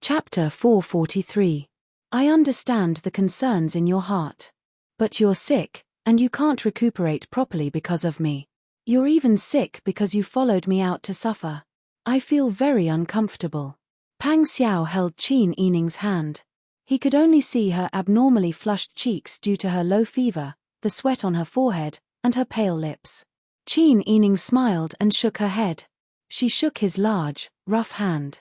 Chapter 443. I understand the concerns in your heart. But you're sick, and you can't recuperate properly because of me. You're even sick because you followed me out to suffer. I feel very uncomfortable. Pang Xiao held Qin Yining's hand. He could only see her abnormally flushed cheeks due to her low fever, the sweat on her forehead, and her pale lips. Qin Yining smiled and shook her head. She shook his large, rough hand.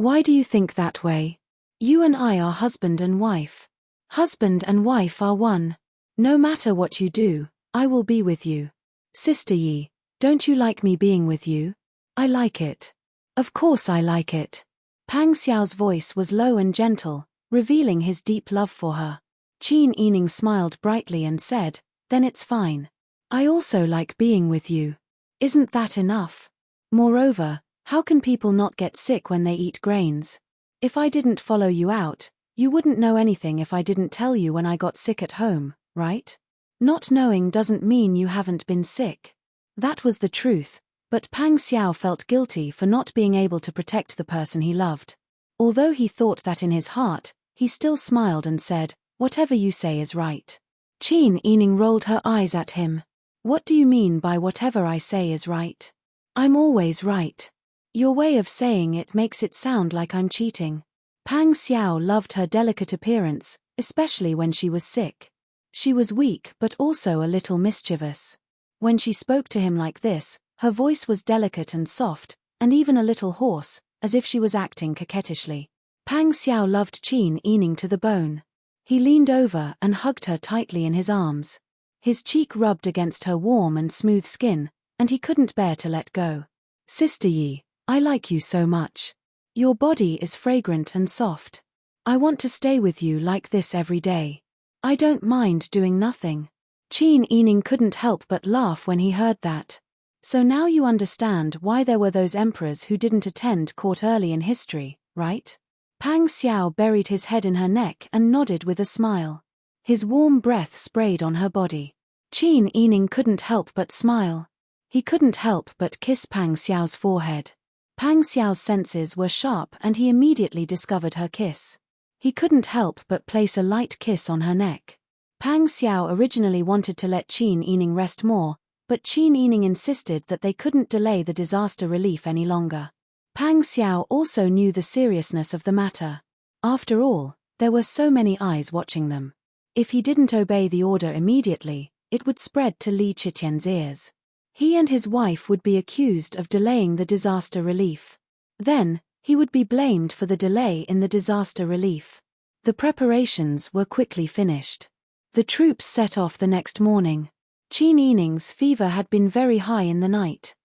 Why do you think that way? You and I are husband and wife. Husband and wife are one. No matter what you do, I will be with you. Sister Yi, don't you like me being with you? I like it. Of course I like it. Pang Xiao's voice was low and gentle, revealing his deep love for her. Qin Yining smiled brightly and said, then it's fine. I also like being with you. Isn't that enough? Moreover, how can people not get sick when they eat grains? If I didn't follow you out, you wouldn't know anything if I didn't tell you when I got sick at home, right? Not knowing doesn't mean you haven't been sick. That was the truth, but Pang Xiao felt guilty for not being able to protect the person he loved. Although he thought that in his heart, he still smiled and said, whatever you say is right. Qin Yining rolled her eyes at him. What do you mean by whatever I say is right? I'm always right. Your way of saying it makes it sound like I'm cheating. Pang Xiao loved her delicate appearance, especially when she was sick. She was weak but also a little mischievous. When she spoke to him like this, her voice was delicate and soft, and even a little hoarse, as if she was acting coquettishly. Pang Xiao loved Qin Yining to the bone. He leaned over and hugged her tightly in his arms. His cheek rubbed against her warm and smooth skin, and he couldn't bear to let go. Sister Yi, I like you so much. Your body is fragrant and soft. I want to stay with you like this every day. I don't mind doing nothing. Qin Yining couldn't help but laugh when he heard that. So now you understand why there were those emperors who didn't attend court early in history, right? Pang Xiao buried his head in her neck and nodded with a smile. His warm breath sprayed on her body. Qin Yining couldn't help but smile. He couldn't help but kiss Pang Xiao's forehead. Pang Xiao's senses were sharp and he immediately discovered her kiss. He couldn't help but place a light kiss on her neck. Pang Xiao originally wanted to let Qin Yining rest more, but Qin Yining insisted that they couldn't delay the disaster relief any longer. Pang Xiao also knew the seriousness of the matter. After all, there were so many eyes watching them. If he didn't obey the order immediately, it would spread to Li Qitian's ears. He and his wife would be accused of delaying the disaster relief. Then, he would be blamed for the delay in the disaster relief. The preparations were quickly finished. The troops set off the next morning. Qin Yining's fever had been very high in the night.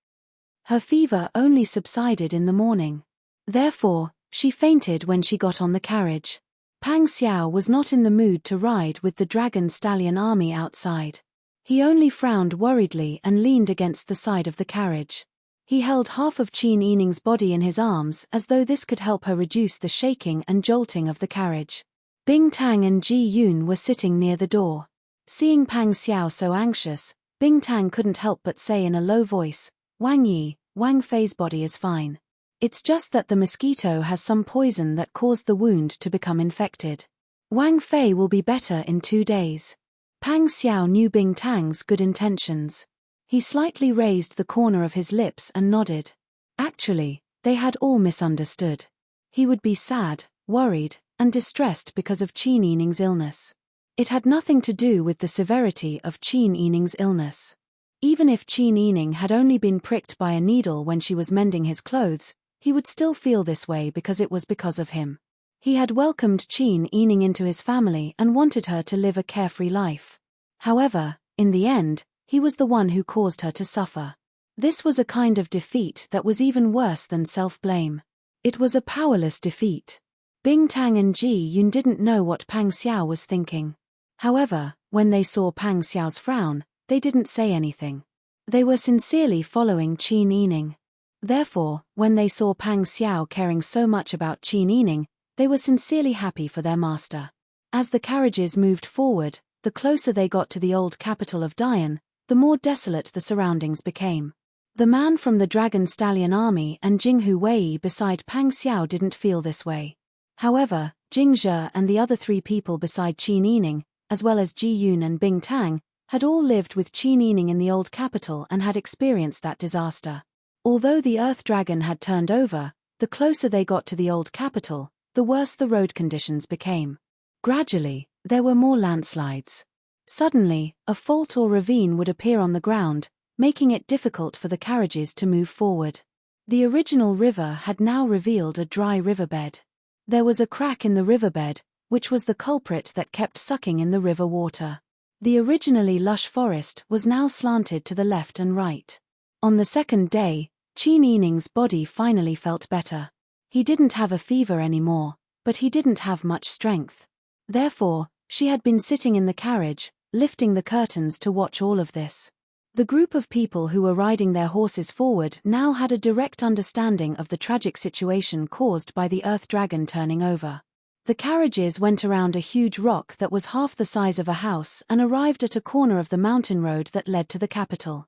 Her fever only subsided in the morning. Therefore, she fainted when she got on the carriage. Pang Xiao was not in the mood to ride with the dragon stallion army outside. He only frowned worriedly and leaned against the side of the carriage. He held half of Qin Yining's body in his arms as though this could help her reduce the shaking and jolting of the carriage. Bing Tang and Ji Yun were sitting near the door. Seeing Pang Xiao so anxious, Bing Tang couldn't help but say in a low voice, Wang Yi, Wang Fei's body is fine. It's just that the mosquito has some poison that caused the wound to become infected. Wang Fei will be better in 2 days. Pang Xiao knew Bing Tang's good intentions. He slightly raised the corner of his lips and nodded. Actually, they had all misunderstood. He would be sad, worried, and distressed because of Qin Yining's illness. It had nothing to do with the severity of Qin Yining's illness. Even if Qin Yining had only been pricked by a needle when she was mending his clothes, he would still feel this way because it was because of him. He had welcomed Qin Yining into his family and wanted her to live a carefree life. However, in the end, he was the one who caused her to suffer. This was a kind of defeat that was even worse than self-blame. It was a powerless defeat. Bing Tang and Ji Yun didn't know what Pang Xiao was thinking. However, when they saw Pang Xiao's frown, they didn't say anything. They were sincerely following Qin Yining. Therefore, when they saw Pang Xiao caring so much about Qin Yining, they were sincerely happy for their master. As the carriages moved forward, the closer they got to the old capital of Dian, the more desolate the surroundings became. The man from the Dragon Stallion army and Jinghu Wei beside Pang Xiao didn't feel this way. However, Jingzhe and the other 3 people beside Qin Yining, as well as Ji Yun and Bing Tang, had all lived with Qin Yining in the old capital and had experienced that disaster. Although the Earth Dragon had turned over, the closer they got to the old capital, the worse the road conditions became. Gradually, there were more landslides. Suddenly, a fault or ravine would appear on the ground, making it difficult for the carriages to move forward. The original river had now revealed a dry riverbed. There was a crack in the riverbed, which was the culprit that kept sucking in the river water. The originally lush forest was now slanted to the left and right. On the second day, Qin Yining's body finally felt better. He didn't have a fever anymore, but he didn't have much strength. Therefore, she had been sitting in the carriage, lifting the curtains to watch all of this. The group of people who were riding their horses forward now had a direct understanding of the tragic situation caused by the Earth Dragon turning over. The carriages went around a huge rock that was half the size of a house and arrived at a corner of the mountain road that led to the capital.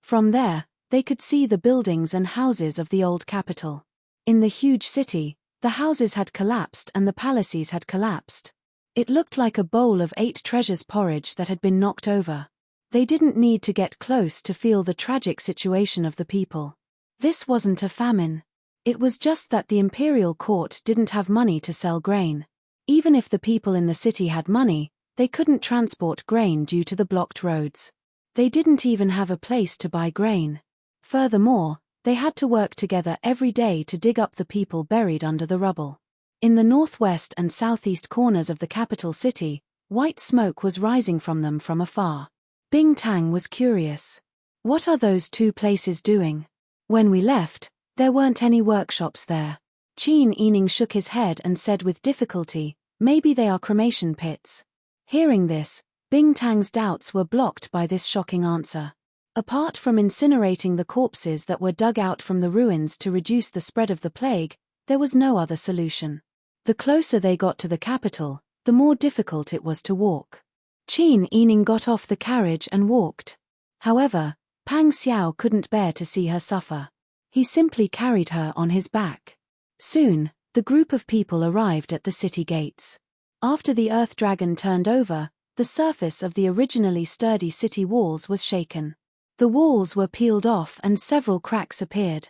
From there, they could see the buildings and houses of the old capital. In the huge city, the houses had collapsed and the palaces had collapsed. It looked like a bowl of 8 treasures porridge that had been knocked over. They didn't need to get close to feel the tragic situation of the people. This wasn't a famine. It was just that the imperial court didn't have money to sell grain. Even if the people in the city had money, they couldn't transport grain due to the blocked roads. They didn't even have a place to buy grain. Furthermore, they had to work together every day to dig up the people buried under the rubble. In the northwest and southeast corners of the capital city, white smoke was rising from them from afar. Bing Tang was curious. What are those 2 places doing? When we left, there weren't any workshops there. Qin Yining shook his head and said with difficulty, maybe they are cremation pits. Hearing this, Bing Tang's doubts were blocked by this shocking answer. Apart from incinerating the corpses that were dug out from the ruins to reduce the spread of the plague, there was no other solution. The closer they got to the capital, the more difficult it was to walk. Qin Yining got off the carriage and walked. However, Pang Xiao couldn't bear to see her suffer. He simply carried her on his back. Soon, the group of people arrived at the city gates. After the Earth Dragon turned over, the surface of the originally sturdy city walls was shaken. The walls were peeled off and several cracks appeared.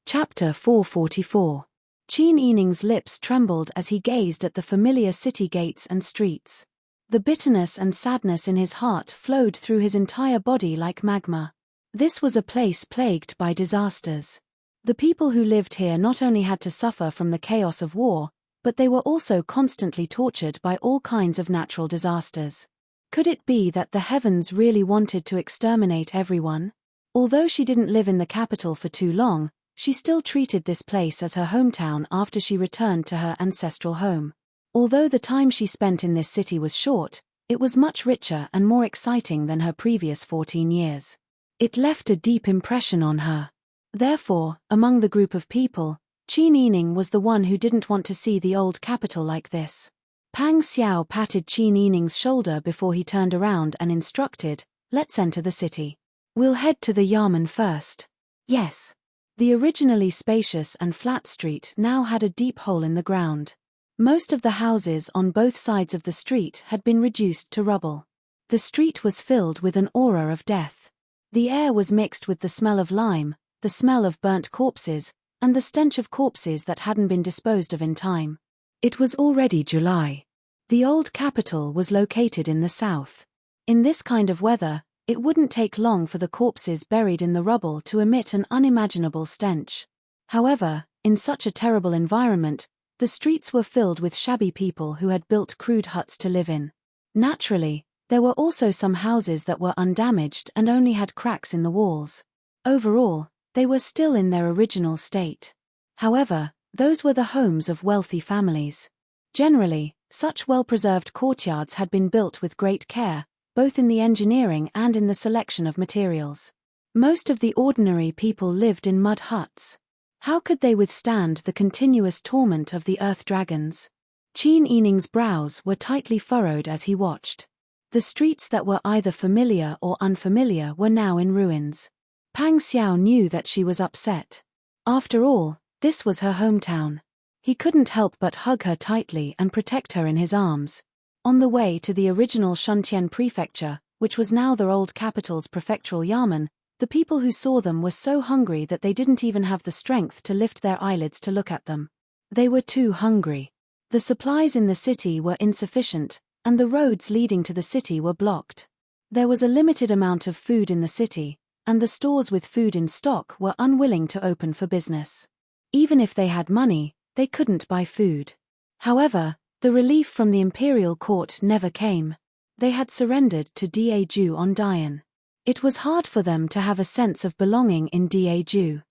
Chapter 444. Qin Yining's lips trembled as he gazed at the familiar city gates and streets. The bitterness and sadness in his heart flowed through his entire body like magma. This was a place plagued by disasters. The people who lived here not only had to suffer from the chaos of war, but they were also constantly tortured by all kinds of natural disasters. Could it be that the heavens really wanted to exterminate everyone? Although she didn't live in the capital for too long, she still treated this place as her hometown after she returned to her ancestral home. Although the time she spent in this city was short, it was much richer and more exciting than her previous 14 years. It left a deep impression on her. Therefore, among the group of people, Qin Yining was the one who didn't want to see the old capital like this. Pang Xiao patted Qin Yining's shoulder before he turned around and instructed, "Let's enter the city. We'll head to the Yamen first." Yes. The originally spacious and flat street now had a deep hole in the ground. Most of the houses on both sides of the street had been reduced to rubble. The street was filled with an aura of death. The air was mixed with the smell of lime, the smell of burnt corpses, and the stench of corpses that hadn't been disposed of in time. It was already July. The old capital was located in the south. In this kind of weather, it wouldn't take long for the corpses buried in the rubble to emit an unimaginable stench. However, in such a terrible environment, the streets were filled with shabby people who had built crude huts to live in. Naturally, there were also some houses that were undamaged and only had cracks in the walls. Overall, they were still in their original state. However, those were the homes of wealthy families. Generally, such well-preserved courtyards had been built with great care, both in the engineering and in the selection of materials. Most of the ordinary people lived in mud huts. How could they withstand the continuous torment of the earth dragons? Qin Yining's brows were tightly furrowed as he watched. The streets that were either familiar or unfamiliar were now in ruins. Pang Xiao knew that she was upset. After all, This was her hometown. He couldn't help but hug her tightly and protect her in his arms. On the way to the original Shuntian prefecture, which was now the old capital's prefectural yamen, the people who saw them were so hungry that they didn't even have the strength to lift their eyelids to look at them. They were too hungry. The supplies in the city were insufficient, and the roads leading to the city were blocked. There was a limited amount of food in the city, and the stores with food in stock were unwilling to open for business. Even if they had money, they couldn't buy food. However, the relief from the imperial court never came. They had surrendered to Daju on Dian. It was hard for them to have a sense of belonging in Daju.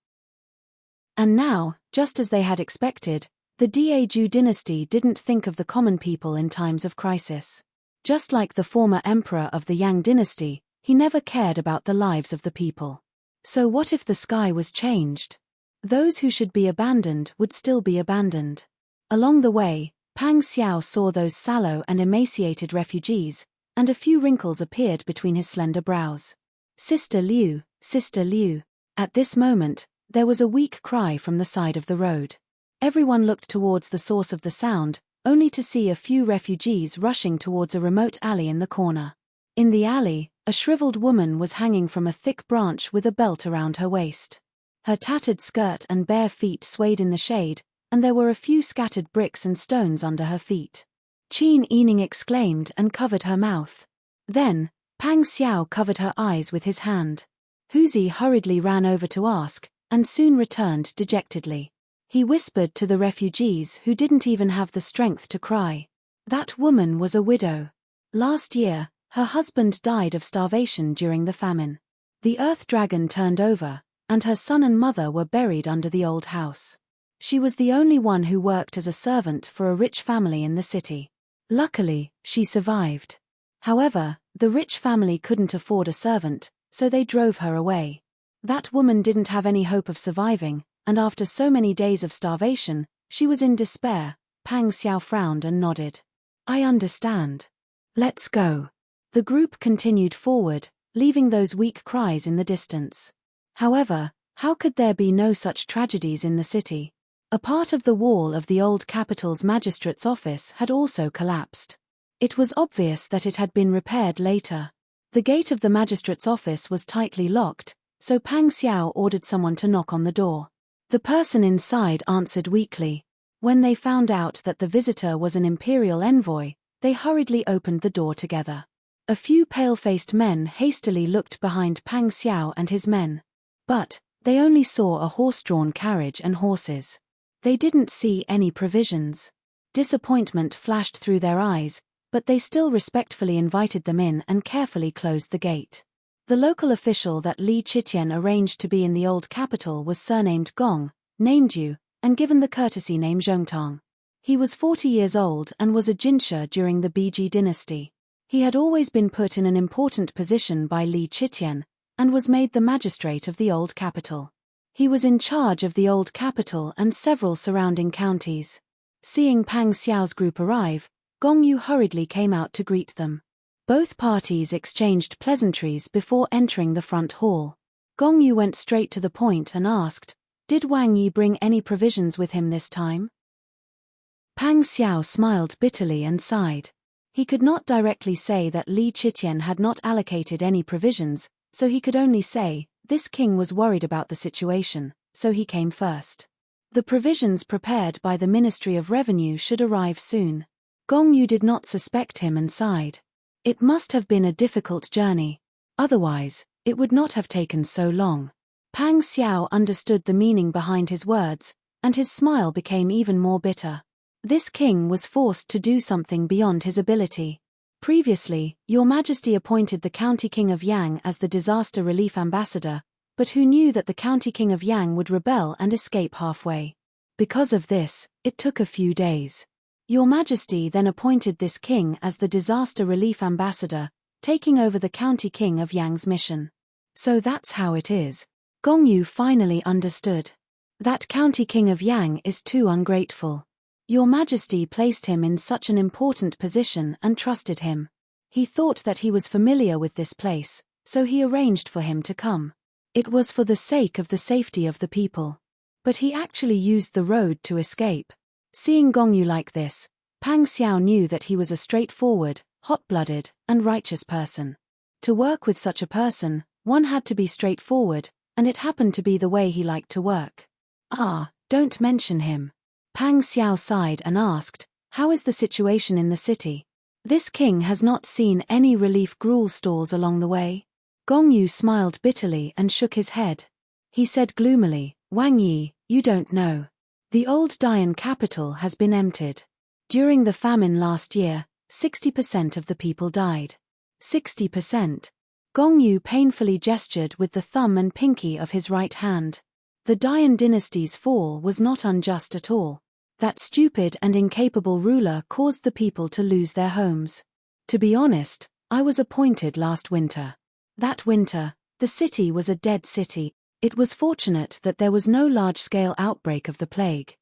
And now, just as they had expected, the Daju dynasty didn't think of the common people in times of crisis. Just like the former emperor of the Yang dynasty, he never cared about the lives of the people. So what if the sky was changed? Those who should be abandoned would still be abandoned. Along the way, Pang Xiao saw those sallow and emaciated refugees, and a few wrinkles appeared between his slender brows. Sister Liu, Sister Liu. At this moment, there was a weak cry from the side of the road. Everyone looked towards the source of the sound, only to see a few refugees rushing towards a remote alley in the corner. In the alley, a shriveled woman was hanging from a thick branch with a belt around her waist. Her tattered skirt and bare feet swayed in the shade, and there were a few scattered bricks and stones under her feet. Qin Yining exclaimed and covered her mouth. Then, Pang Xiao covered her eyes with his hand. Huzi hurriedly ran over to ask, and soon returned dejectedly. He whispered to the refugees who didn't even have the strength to cry. That woman was a widow. Last year, her husband died of starvation during the famine. The earth dragon turned over, and her son and mother were buried under the old house. She was the only one who worked as a servant for a rich family in the city. Luckily, she survived. However, the rich family couldn't afford a servant, so they drove her away. That woman didn't have any hope of surviving, and after so many days of starvation, she was in despair. Pang Xiao frowned and nodded. I understand. Let's go. The group continued forward, leaving those weak cries in the distance. However, how could there be no such tragedies in the city? A part of the wall of the old capital's magistrate's office had also collapsed. It was obvious that it had been repaired later. The gate of the magistrate's office was tightly locked, so Pang Xiao ordered someone to knock on the door. The person inside answered weakly. When they found out that the visitor was an imperial envoy, they hurriedly opened the door together. A few pale-faced men hastily looked behind Pang Xiao and his men. But they only saw a horse-drawn carriage and horses. They didn't see any provisions. Disappointment flashed through their eyes, but they still respectfully invited them in and carefully closed the gate. The local official that Li Chitian arranged to be in the old capital was surnamed Gong, named Yu, and given the courtesy name Zhongtong. He was 40 years old and was a jinsha during the Biji dynasty. He had always been put in an important position by Li Chitian, and was made the magistrate of the old capital. He was in charge of the old capital and several surrounding counties. Seeing Pang Xiao's group arrive, Gong Yu hurriedly came out to greet them. Both parties exchanged pleasantries before entering the front hall. Gong Yu went straight to the point and asked, "Did Wang Yi bring any provisions with him this time?" Pang Xiao smiled bitterly and sighed. He could not directly say that Li Chitian had not allocated any provisions, so he could only say, this king was worried about the situation, so he came first. The provisions prepared by the Ministry of Revenue should arrive soon. Gong Yu did not suspect him and sighed. It must have been a difficult journey. Otherwise, it would not have taken so long. Pang Xiao understood the meaning behind his words, and his smile became even more bitter. This king was forced to do something beyond his ability. Previously, Your Majesty appointed the County King of Yang as the disaster relief ambassador, but who knew that the County King of Yang would rebel and escape halfway? Because of this, it took a few days. Your Majesty then appointed this king as the disaster relief ambassador, taking over the County King of Yang's mission. So that's how it is. Gong Yu finally understood. That County King of Yang is too ungrateful. Your Majesty placed him in such an important position and trusted him. He thought that he was familiar with this place, so he arranged for him to come. It was for the sake of the safety of the people. But he actually used the road to escape. Seeing Gongyu like this, Pang Xiao knew that he was a straightforward, hot-blooded, and righteous person. To work with such a person, one had to be straightforward, and it happened to be the way he liked to work. Ah, don't mention him. Pang Xiao sighed and asked, how is the situation in the city? This king has not seen any relief gruel stalls along the way. Gongyu smiled bitterly and shook his head. He said gloomily, Wang Yi, you don't know. The old Dian capital has been emptied. During the famine last year, 60% of the people died. 60%. Gongyu painfully gestured with the thumb and pinky of his right hand. The Dian dynasty's fall was not unjust at all. That stupid and incapable ruler caused the people to lose their homes. To be honest, I was appointed last winter. That winter, the city was a dead city. It was fortunate that there was no large-scale outbreak of the plague.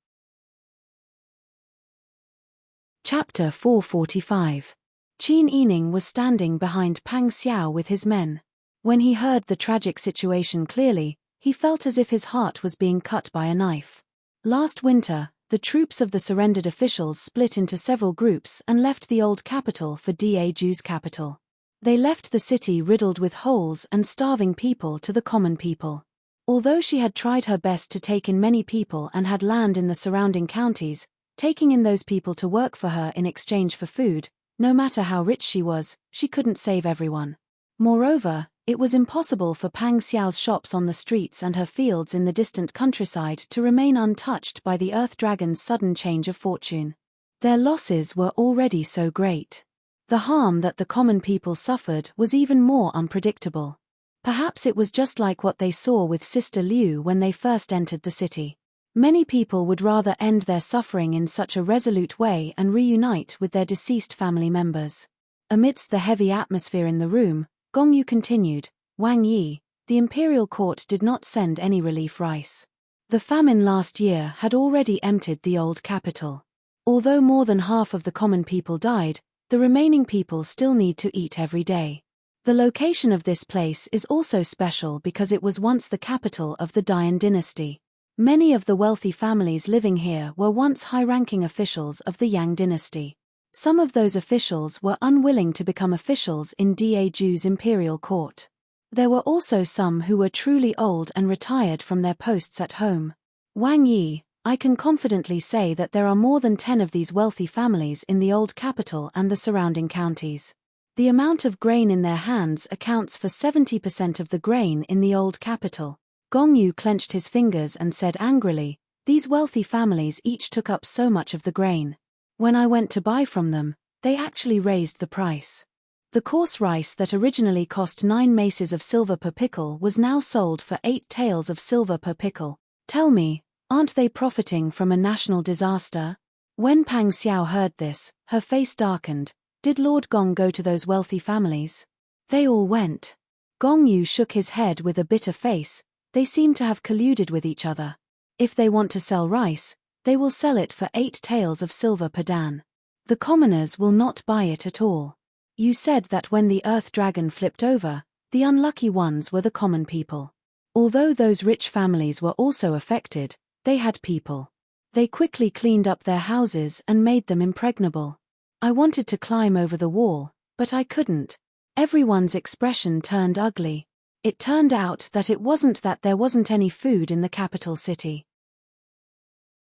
Chapter 445. Qin Yining was standing behind Pang Xiao with his men. When he heard the tragic situation clearly, he felt as if his heart was being cut by a knife. Last winter, the troops of the surrendered officials split into several groups and left the old capital for Daju's capital. They left the city riddled with holes and starving people to the common people. Although she had tried her best to take in many people and had land in the surrounding counties, taking in those people to work for her in exchange for food, no matter how rich she was, she couldn't save everyone. Moreover, it was impossible for Pang Xiao's shops on the streets and her fields in the distant countryside to remain untouched by the Earth Dragon's sudden change of fortune. Their losses were already so great. The harm that the common people suffered was even more unpredictable. Perhaps it was just like what they saw with Sister Liu when they first entered the city. Many people would rather end their suffering in such a resolute way and reunite with their deceased family members. Amidst the heavy atmosphere in the room, Gongyu continued, Wang Yi, the imperial court did not send any relief rice. The famine last year had already emptied the old capital. Although more than half of the common people died, the remaining people still need to eat every day. The location of this place is also special because it was once the capital of the Dian dynasty. Many of the wealthy families living here were once high-ranking officials of the Yang dynasty. Some of those officials were unwilling to become officials in Daju's imperial court. There were also some who were truly old and retired from their posts at home. Wang Yi, I can confidently say that there are more than 10 of these wealthy families in the old capital and the surrounding counties. The amount of grain in their hands accounts for 70% of the grain in the old capital. Gongyu clenched his fingers and said angrily, these wealthy families each took up so much of the grain. When I went to buy from them, they actually raised the price. The coarse rice that originally cost 9 maces of silver per pickle was now sold for 8 taels of silver per pickle. Tell me, aren't they profiting from a national disaster? When Pang Xiao heard this, her face darkened. Did Lord Gong go to those wealthy families? They all went. Gongyu shook his head with a bitter face. They seem to have colluded with each other. If they want to sell rice, they will sell it for 8 taels of silver per dan. The commoners will not buy it at all. You said that when the Earth Dragon flipped over, the unlucky ones were the common people. Although those rich families were also affected, they had people. They quickly cleaned up their houses and made them impregnable. I wanted to climb over the wall, but I couldn't. Everyone's expression turned ugly. It turned out that it wasn't that there wasn't any food in the capital city.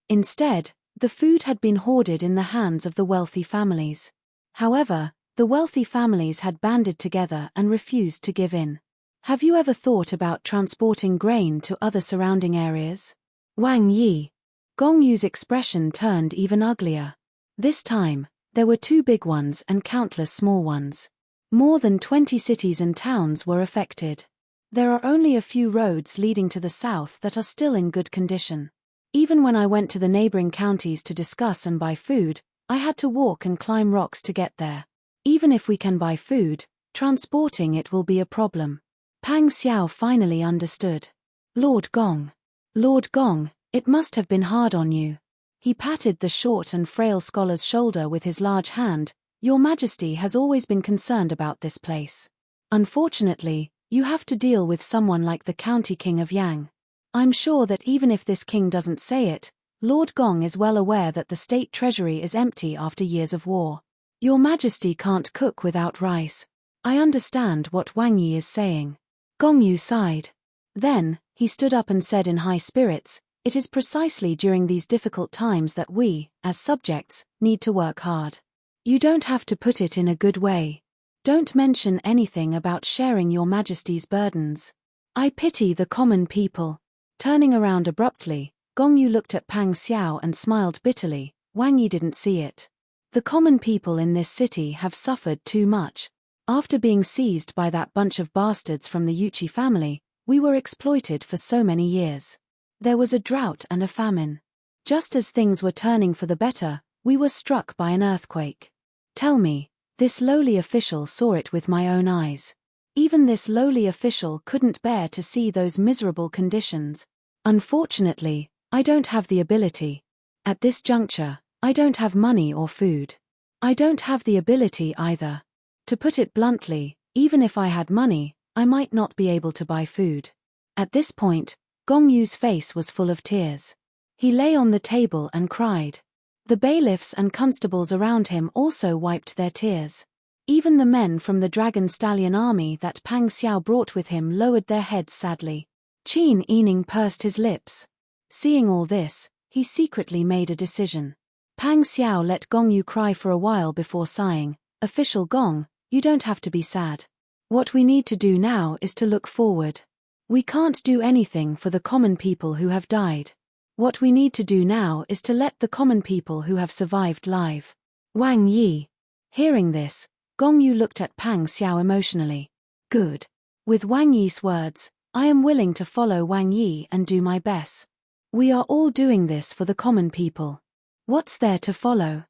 Instead, the food had been hoarded in the hands of the wealthy families. However, the wealthy families had banded together and refused to give in. Have you ever thought about transporting grain to other surrounding areas? Wang Yi. Gongyu's expression turned even uglier. This time, there were 2 big ones and countless small ones. More than 20 cities and towns were affected. There are only a few roads leading to the south that are still in good condition. Even when I went to the neighboring counties to discuss and buy food, I had to walk and climb rocks to get there. Even if we can buy food, transporting it will be a problem. Pang Xiao finally understood. Lord Gong, it must have been hard on you. He patted the short and frail scholar's shoulder with his large hand. Your Majesty has always been concerned about this place. Unfortunately, you have to deal with someone like the County King of Yang. I'm sure that even if this king doesn't say it, Lord Gong is well aware that the state treasury is empty after years of war. Your Majesty can't cook without rice. I understand what Wang Yi is saying. Gong Yu sighed. Then, he stood up and said in high spirits, it is precisely during these difficult times that we, as subjects, need to work hard. You don't have to put it in a good way. Don't mention anything about sharing your Majesty's burdens. I pity the common people. Turning around abruptly, Gong Yu looked at Pang Xiao and smiled bitterly. Wang Yi didn't see it. The common people in this city have suffered too much. After being seized by that bunch of bastards from the Yuchi family, we were exploited for so many years. There was a drought and a famine. Just as things were turning for the better, we were struck by an earthquake. Tell me, this lowly official saw it with my own eyes. Even this lowly official couldn't bear to see those miserable conditions. Unfortunately, I don't have the ability. At this juncture, I don't have money or food. I don't have the ability either. To put it bluntly, even if I had money, I might not be able to buy food. At this point, Gong Yu's face was full of tears. He lay on the table and cried. The bailiffs and constables around him also wiped their tears. Even the men from the Dragon Stallion army that Pang Xiao brought with him lowered their heads sadly. Qin Yining pursed his lips. Seeing all this, he secretly made a decision. Pang Xiao let Gong Yu cry for a while before sighing, Official Gong, you don't have to be sad. What we need to do now is to look forward. We can't do anything for the common people who have died. What we need to do now is to let the common people who have survived live. Wang Yi. Hearing this, Gong Yu looked at Pang Xiao emotionally. Good. With Wang Yi's words, I am willing to follow Wang Yi and do my best. We are all doing this for the common people. What's there to follow?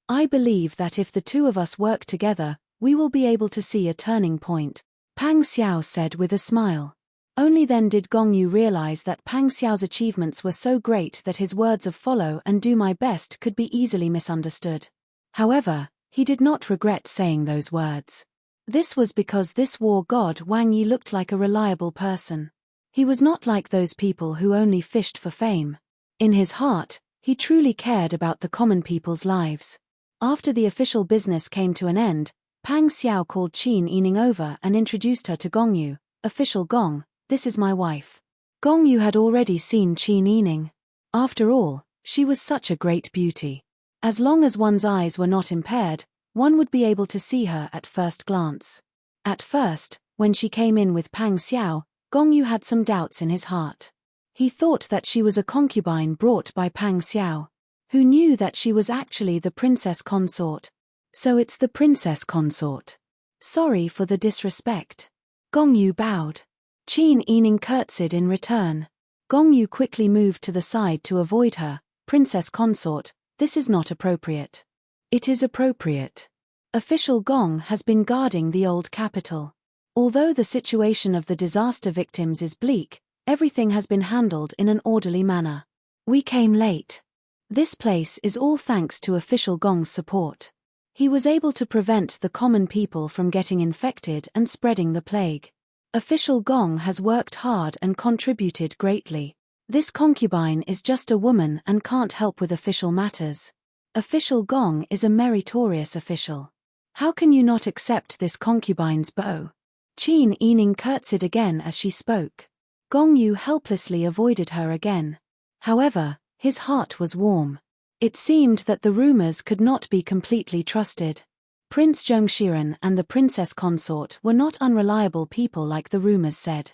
I believe that if the two of us work together, we will be able to see a turning point, Pang Xiao said with a smile. Only then did Gong Yu realize that Pang Xiao's achievements were so great that his words of follow and do my best could be easily misunderstood. However, he did not regret saying those words. This was because this war god Wang Yi looked like a reliable person. He was not like those people who only fished for fame. In his heart, he truly cared about the common people's lives. After the official business came to an end, Pang Xiao called Qin Yining over and introduced her to Gong Yu. Official Gong, this is my wife. Gong Yu had already seen Qin Yining. After all, she was such a great beauty. As long as one's eyes were not impaired, one would be able to see her at first glance. At first, when she came in with Pang Xiao, Gong Yu had some doubts in his heart. He thought that she was a concubine brought by Pang Xiao. Who knew that she was actually the princess consort? So it's the princess consort. Sorry for the disrespect. Gong Yu bowed. Qin Yining curtsied in return. Gong Yu quickly moved to the side to avoid her. Princess consort, this is not appropriate. It is appropriate. Official Gong has been guarding the old capital. Although the situation of the disaster victims is bleak, everything has been handled in an orderly manner. We came late. This place is all thanks to Official Gong's support. He was able to prevent the common people from getting infected and spreading the plague. Official Gong has worked hard and contributed greatly. This concubine is just a woman and can't help with official matters. Official Gong is a meritorious official. How can you not accept this concubine's bow? Qin Yining curtsied again as she spoke. Gong Yu helplessly avoided her again. However, his heart was warm. It seemed that the rumors could not be completely trusted. Prince Zhongshiren and the princess consort were not unreliable people like the rumors said.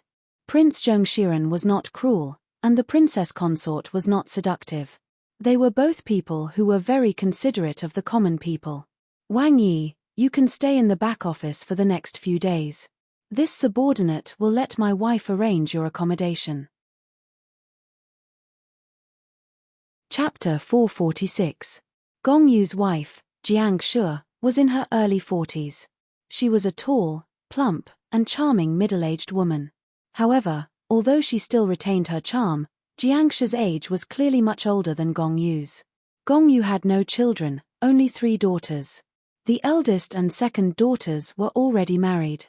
Prince Zhongshiren was not cruel, and the princess consort was not seductive. They were both people who were very considerate of the common people. Wang Yi, you can stay in the back office for the next few days. This subordinate will let my wife arrange your accommodation. Chapter 446. Gong Yu's wife, Jiang Shu, was in her early 40s. She was a tall, plump, and charming middle-aged woman. However, although she still retained her charm, Jiang Shu's age was clearly much older than Gong Yu's. Gong Yu had no children, only 3 daughters. The eldest and second daughters were already married.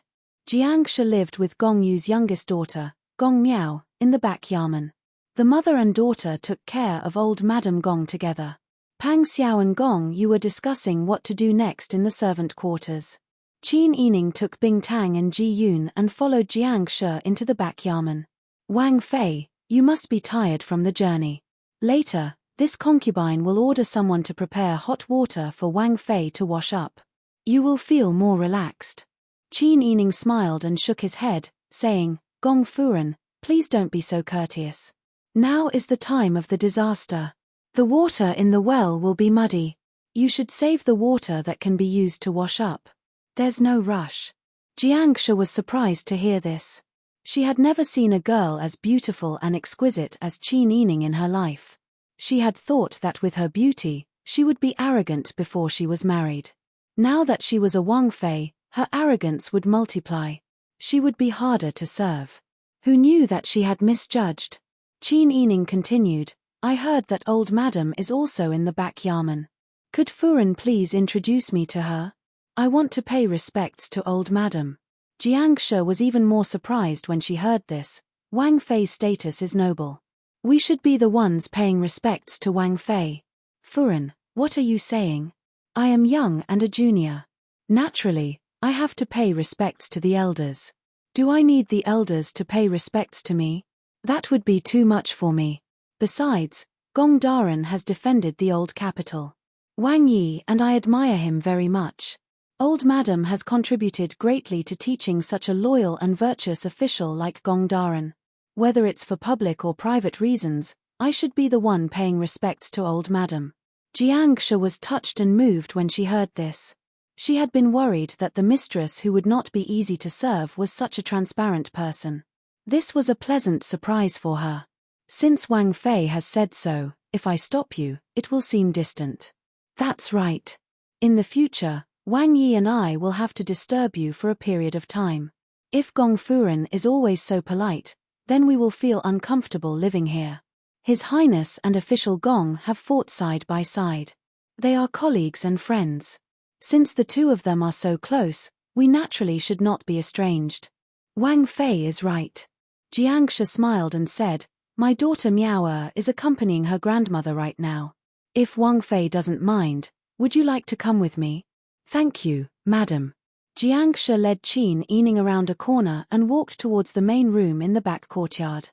Jiang Shu lived with Gong Yu's youngest daughter, Gong Miao, in the back yamen. The mother and daughter took care of old Madam Gong together. Pang Xiao and Gong Yu were discussing what to do next in the servant quarters. Qin Yining took Bing Tang and Ji Yun and followed Jiang Shi into the back yamen. Wang Fei, you must be tired from the journey. Later, this concubine will order someone to prepare hot water for Wang Fei to wash up. You will feel more relaxed. Qin Yining smiled and shook his head, saying, Gong Furen, please don't be so courteous. Now is the time of the disaster. The water in the well will be muddy. You should save the water that can be used to wash up. There's no rush. Jiang Shi was surprised to hear this. She had never seen a girl as beautiful and exquisite as Qin Yining in her life. She had thought that with her beauty, she would be arrogant before she was married. Now that she was a Wang Fei, her arrogance would multiply. She would be harder to serve. Who knew that she had misjudged? Qin Yining continued, I heard that old madam is also in the back yamen. Could Furen please introduce me to her? I want to pay respects to old madam. Jiang Shi was even more surprised when she heard this. Wang Fei's status is noble. We should be the ones paying respects to Wang Fei. Furen, what are you saying? I am young and a junior. Naturally, I have to pay respects to the elders. Do I need the elders to pay respects to me? That would be too much for me. Besides, Gong Daran has defended the old capital. Wang Yi and I admire him very much. Old Madam has contributed greatly to teaching such a loyal and virtuous official like Gong Daran. Whether it's for public or private reasons, I should be the one paying respects to Old Madam. Jiang Shi was touched and moved when she heard this. She had been worried that the mistress who would not be easy to serve was such a transparent person. This was a pleasant surprise for her. Since Wang Fei has said so, if I stop you, it will seem distant. That's right. In the future, Wang Yi and I will have to disturb you for a period of time. If Gong Furen is always so polite, then we will feel uncomfortable living here. His Highness and official Gong have fought side by side. They are colleagues and friends. Since the two of them are so close, we naturally should not be estranged. Wang Fei is right. Jiang Shi smiled and said, My daughter Miao is accompanying her grandmother right now. If Wang Fei doesn't mind, would you like to come with me? Thank you, madam. Jiang Shi led Qin Yining around a corner and walked towards the main room in the back courtyard.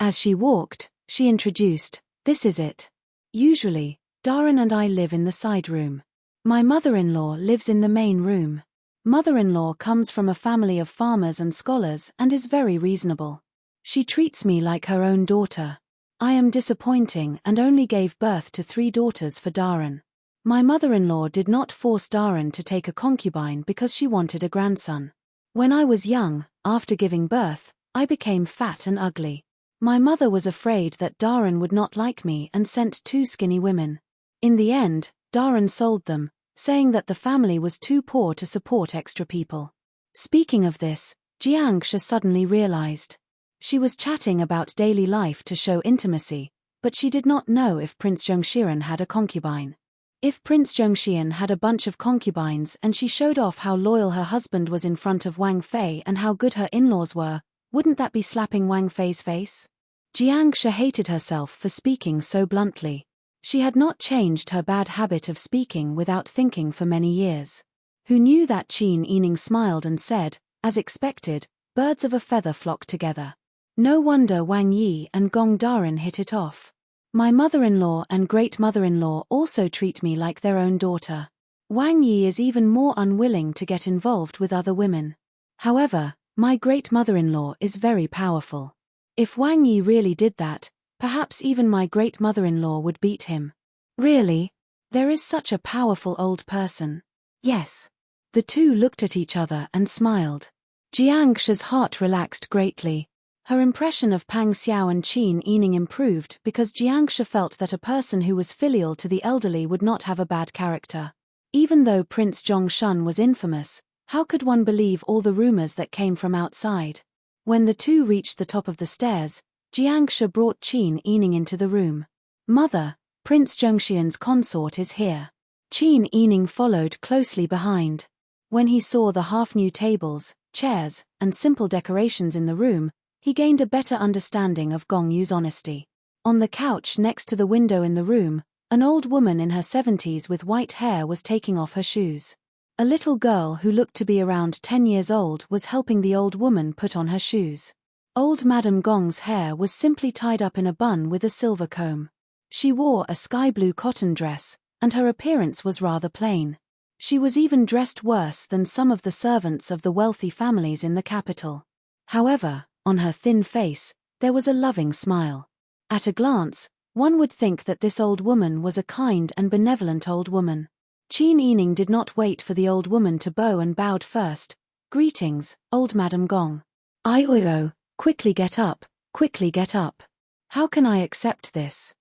As she walked, she introduced, This is it. Usually, Daran and I live in the side room. My mother-in-law lives in the main room. Mother-in-law comes from a family of farmers and scholars and is very reasonable. She treats me like her own daughter. I am disappointing and only gave birth to 3 daughters for Daran. My mother-in-law did not force Daran to take a concubine because she wanted a grandson. When I was young, after giving birth, I became fat and ugly. My mother was afraid that Daran would not like me and sent 2 skinny women. In the end, Daran sold them, saying that the family was too poor to support extra people. Speaking of this, Jiang Shi suddenly realized. She was chatting about daily life to show intimacy, but she did not know if Prince Zhongshiren had a concubine. If Prince Zhongshiren had a bunch of concubines and she showed off how loyal her husband was in front of Wang Fei and how good her in-laws were, wouldn't that be slapping Wang Fei's face? Jiang Shi hated herself for speaking so bluntly. She had not changed her bad habit of speaking without thinking for many years. Who knew that? Qin Yining smiled and said, as expected, birds of a feather flock together. No wonder Wang Yi and Gong Daran hit it off. My mother-in-law and great-mother-in-law also treat me like their own daughter. Wang Yi is even more unwilling to get involved with other women. However, my great-mother-in-law is very powerful. If Wang Yi really did that, perhaps even my great-mother-in-law would beat him. Really? There is such a powerful old person. Yes. The two looked at each other and smiled. Jiang Shi's heart relaxed greatly. Her impression of Pang Xiao and Qin Yining improved because Jiang Shi felt that a person who was filial to the elderly would not have a bad character. Even though Prince Zhongshan was infamous, how could one believe all the rumors that came from outside? When the two reached the top of the stairs, Jiang Shi brought Qin Yining into the room. Mother, Prince Zhongshian's consort is here. Qin Yining followed closely behind. When he saw the half-new tables, chairs, and simple decorations in the room, he gained a better understanding of Gong Yu's honesty. On the couch next to the window in the room, an old woman in her 70s with white hair was taking off her shoes. A little girl who looked to be around 10 years old was helping the old woman put on her shoes. Old Madame Gong's hair was simply tied up in a bun with a silver comb. She wore a sky blue cotton dress, and her appearance was rather plain. She was even dressed worse than some of the servants of the wealthy families in the capital. However, on her thin face, there was a loving smile. At a glance, one would think that this old woman was a kind and benevolent old woman. Qin Yining did not wait for the old woman to bow and bowed first. "Greetings, old Madame Gong. I quickly get up, quickly get up. How can I accept this?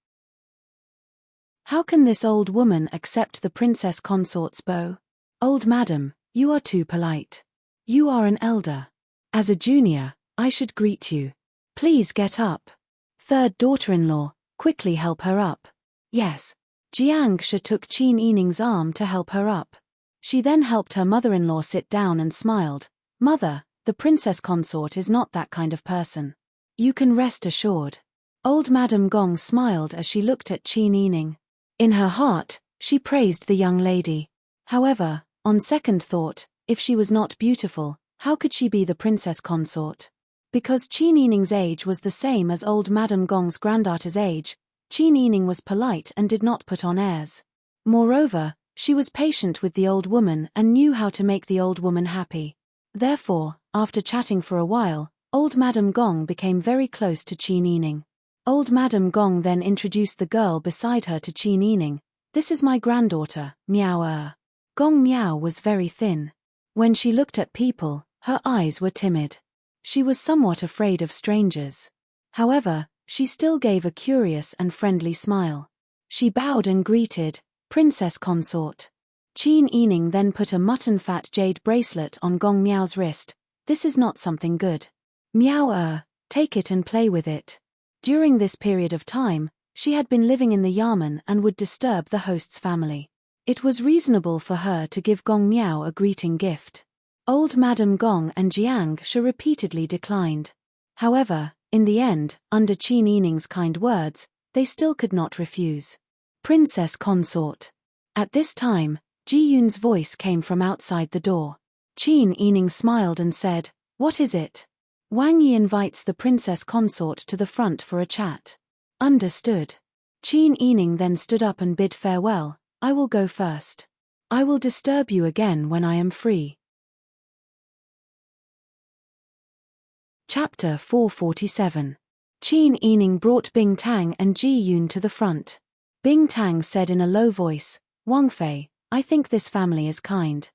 How can this old woman accept the princess consort's bow? Old madam, you are too polite. You are an elder. As a junior, I should greet you. Please get up. Third daughter-in-law, quickly help her up." Yes. Jiang Shi took Qin Yining's arm to help her up. She then helped her mother-in-law sit down and smiled. "Mother, the princess consort is not that kind of person. You can rest assured." Old Madame Gong smiled as she looked at Qin Yining. In her heart, she praised the young lady. However, on second thought, if she was not beautiful, how could she be the princess consort? Because Qin Yining's age was the same as old Madame Gong's granddaughter's age, Qin Yining was polite and did not put on airs. Moreover, she was patient with the old woman and knew how to make the old woman happy. Therefore, after chatting for a while, old Madame Gong became very close to Qin Yining. Old Madame Gong then introduced the girl beside her to Qin Yining. "This is my granddaughter, Miao." Gong Miao was very thin. When she looked at people, her eyes were timid. She was somewhat afraid of strangers. However, she still gave a curious and friendly smile. She bowed and greeted, "Princess consort." Qin Yining then put a mutton-fat jade bracelet on Gong Miao's wrist. "This is not something good. Miao, take it and play with it." During this period of time, she had been living in the yamen and would disturb the host's family. It was reasonable for her to give Gong Miao a greeting gift. Old Madame Gong and Jiang Shi repeatedly declined. However, in the end, under Qin Yining's kind words, they still could not refuse. "Princess consort." At this time, Ji Yun's voice came from outside the door. Qin Yining smiled and said, "What is it?" "Wang Yi invites the princess consort to the front for a chat." "Understood." Qin Yining then stood up and bid farewell. "I will go first. I will disturb you again when I am free." Chapter 447. Qin Yining brought Bing Tang and Ji Yun to the front. Bing Tang said in a low voice, "Wang Fei, I think this family is kind.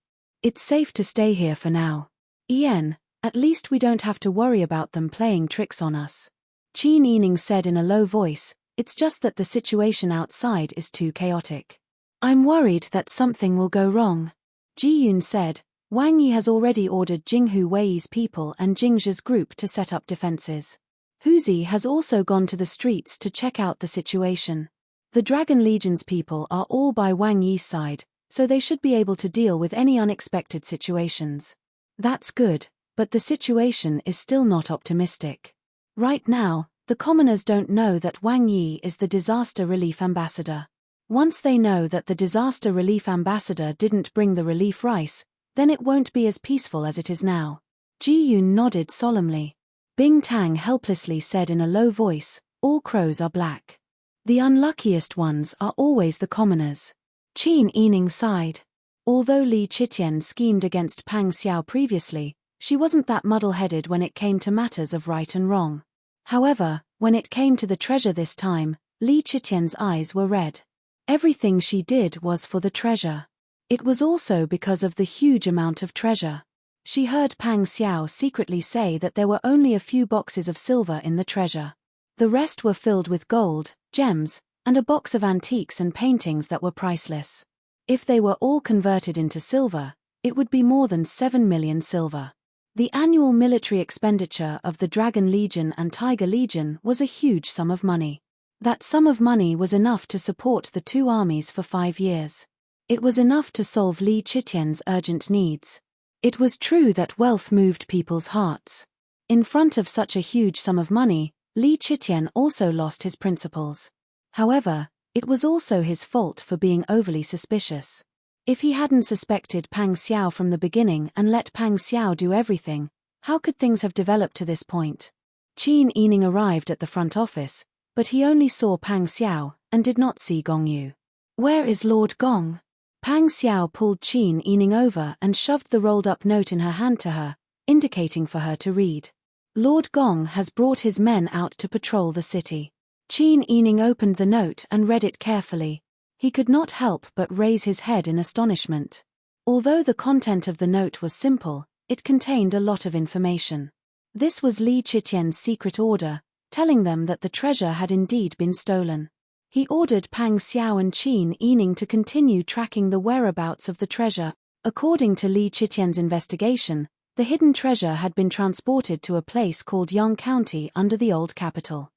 It's safe to stay here for now. Ian, at least we don't have to worry about them playing tricks on us." Qin Yining said in a low voice, "It's just that the situation outside is too chaotic. I'm worried that something will go wrong." Ji Yun said, "Wang Yi has already ordered Jinghu Wei's people and Jingzhi's group to set up defenses. Huzi has also gone to the streets to check out the situation. The Dragon Legion's people are all by Wang Yi's side, so they should be able to deal with any unexpected situations." "That's good, but the situation is still not optimistic. Right now, the commoners don't know that Wang Yi is the disaster relief ambassador. Once they know that the disaster relief ambassador didn't bring the relief rice, then it won't be as peaceful as it is now." Ji Yun nodded solemnly. Bing Tang helplessly said in a low voice, "All crows are black. The unluckiest ones are always the commoners." Qin Yining sighed. Although Li Chitian schemed against Pang Xiao previously, she wasn't that muddle-headed when it came to matters of right and wrong. However, when it came to the treasure this time, Li Chitian's eyes were red. Everything she did was for the treasure. It was also because of the huge amount of treasure. She heard Pang Xiao secretly say that there were only a few boxes of silver in the treasure. The rest were filled with gold, gems, and a box of antiques and paintings that were priceless. If they were all converted into silver, it would be more than 7 million silver. The annual military expenditure of the Dragon Legion and Tiger Legion was a huge sum of money. That sum of money was enough to support the two armies for 5 years. It was enough to solve Li Chitian's urgent needs. It was true that wealth moved people's hearts. In front of such a huge sum of money, Li Chitian also lost his principles. However, it was also his fault for being overly suspicious. If he hadn't suspected Pang Xiao from the beginning and let Pang Xiao do everything, how could things have developed to this point? Qin Yining arrived at the front office, but he only saw Pang Xiao and did not see Gong Yu. "Where is Lord Gong?" Pang Xiao pulled Qin Yining over and shoved the rolled-up note in her hand to her, indicating for her to read. "Lord Gong has brought his men out to patrol the city." Qin Yining opened the note and read it carefully. He could not help but raise his head in astonishment. Although the content of the note was simple, it contained a lot of information. This was Li Chitian's secret order, telling them that the treasure had indeed been stolen. He ordered Pang Xiao and Qin Yining to continue tracking the whereabouts of the treasure. According to Li Chitian's investigation, the hidden treasure had been transported to a place called Yang County under the old capital.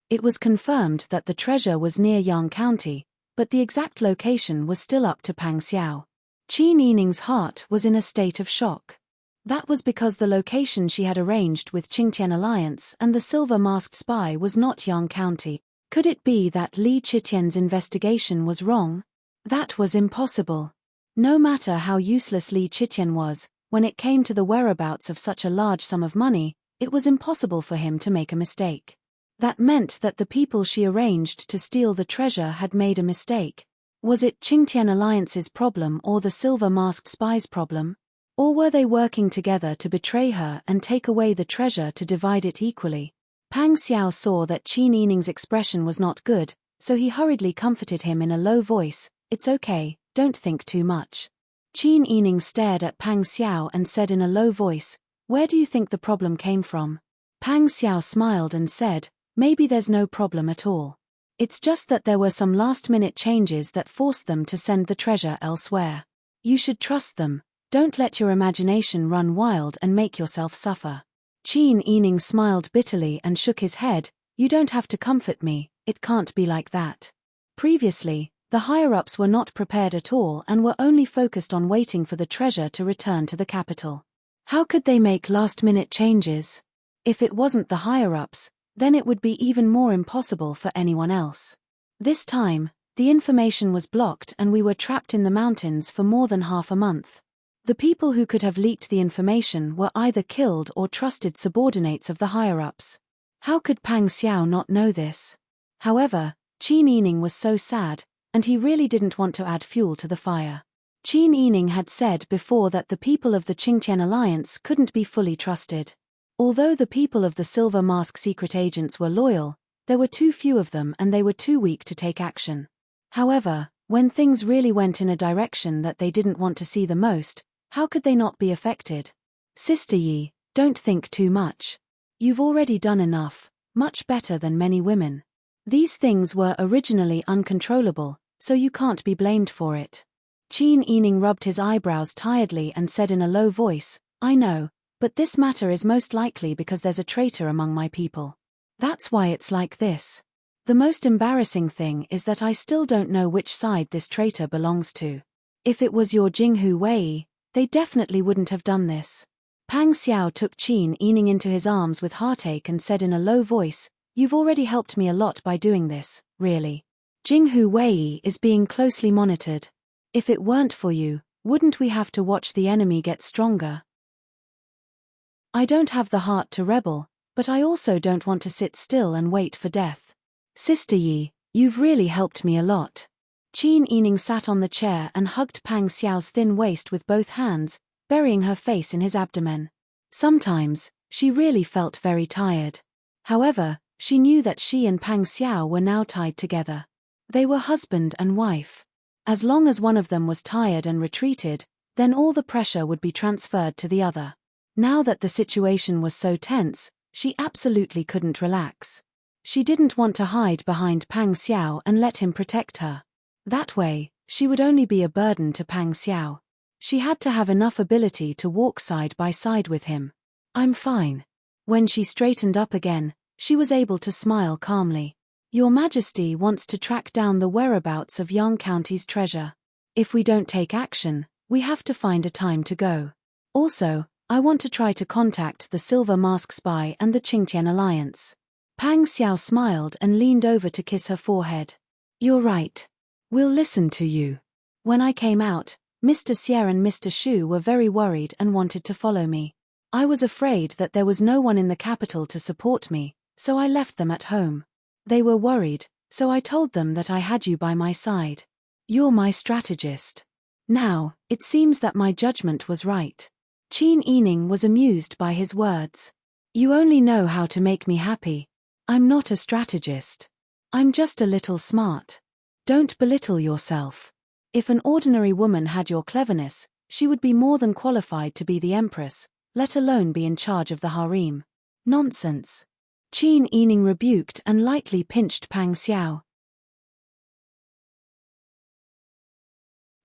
It was confirmed that the treasure was near Yang County, but the exact location was still up to Pang Xiao. Qin Yining's heart was in a state of shock. That was because the location she had arranged with Qingtian Alliance and the silver-masked spy was not Yang County. Could it be that Li Chitian's investigation was wrong? That was impossible. No matter how useless Li Chitian was, when it came to the whereabouts of such a large sum of money, it was impossible for him to make a mistake. That meant that the people she arranged to steal the treasure had made a mistake. Was it Qingtian Alliance's problem or the silver-masked spy's problem? Or were they working together to betray her and take away the treasure to divide it equally? Pang Xiao saw that Qin Yining's expression was not good, so he hurriedly comforted him in a low voice, "It's okay, don't think too much." Qin Yining stared at Pang Xiao and said in a low voice, "Where do you think the problem came from?" Pang Xiao smiled and said, "Maybe there's no problem at all. It's just that there were some last-minute changes that forced them to send the treasure elsewhere. You should trust them, don't let your imagination run wild and make yourself suffer." Qin Yining smiled bitterly and shook his head, "You don't have to comfort me, it can't be like that." Previously, the higher-ups were not prepared at all and were only focused on waiting for the treasure to return to the capital. How could they make last-minute changes? If it wasn't the higher-ups, then it would be even more impossible for anyone else. This time, the information was blocked and we were trapped in the mountains for more than half a month. The people who could have leaked the information were either killed or trusted subordinates of the higher-ups. How could Pang Xiao not know this? However, Qin Yining was so sad, and he really didn't want to add fuel to the fire. Qin Yining had said before that the people of the Qingtian Alliance couldn't be fully trusted. Although the people of the Silver Mask secret agents were loyal, there were too few of them and they were too weak to take action. However, when things really went in a direction that they didn't want to see the most, how could they not be affected? "Sister Yi, don't think too much. You've already done enough, much better than many women. These things were originally uncontrollable, so you can't be blamed for it." Qin Yining rubbed his eyebrows tiredly and said in a low voice, "I know, but this matter is most likely because there's a traitor among my people. That's why it's like this. The most embarrassing thing is that I still don't know which side this traitor belongs to. If it was your Jinghu Wei, they definitely wouldn't have done this." Pang Xiao took Qin Yining into his arms with heartache and said in a low voice, "You've already helped me a lot by doing this, really. Jinghu Wei is being closely monitored. If it weren't for you, wouldn't we have to watch the enemy get stronger? I don't have the heart to rebel, but I also don't want to sit still and wait for death. Sister Yi, you've really helped me a lot." Qin Yining sat on the chair and hugged Pang Xiao's thin waist with both hands, burying her face in his abdomen. Sometimes, she really felt very tired. However, she knew that she and Pang Xiao were now tied together. They were husband and wife. As long as one of them was tired and retreated, then all the pressure would be transferred to the other. Now that the situation was so tense, she absolutely couldn't relax. She didn't want to hide behind Pang Xiao and let him protect her. That way, she would only be a burden to Pang Xiao. She had to have enough ability to walk side by side with him. "I'm fine." When she straightened up again, she was able to smile calmly. "Your Majesty wants to track down the whereabouts of Yang County's treasure. If we don't take action, we have to find a time to go. Also, I want to try to contact the Silver Mask Spy and the Qingtian Alliance. Pang Xiao smiled and leaned over to kiss her forehead. You're right. We'll listen to you. When I came out, Mr. Xie and Mr. Shu were very worried and wanted to follow me. I was afraid that there was no one in the capital to support me, so I left them at home. They were worried, so I told them that I had you by my side. You're my strategist. Now, it seems that my judgment was right. Qin Yining was amused by his words. You only know how to make me happy. I'm not a strategist. I'm just a little smart. Don't belittle yourself. If an ordinary woman had your cleverness, she would be more than qualified to be the empress, let alone be in charge of the harem. Nonsense. Qin Yining rebuked and lightly pinched Pang Xiao.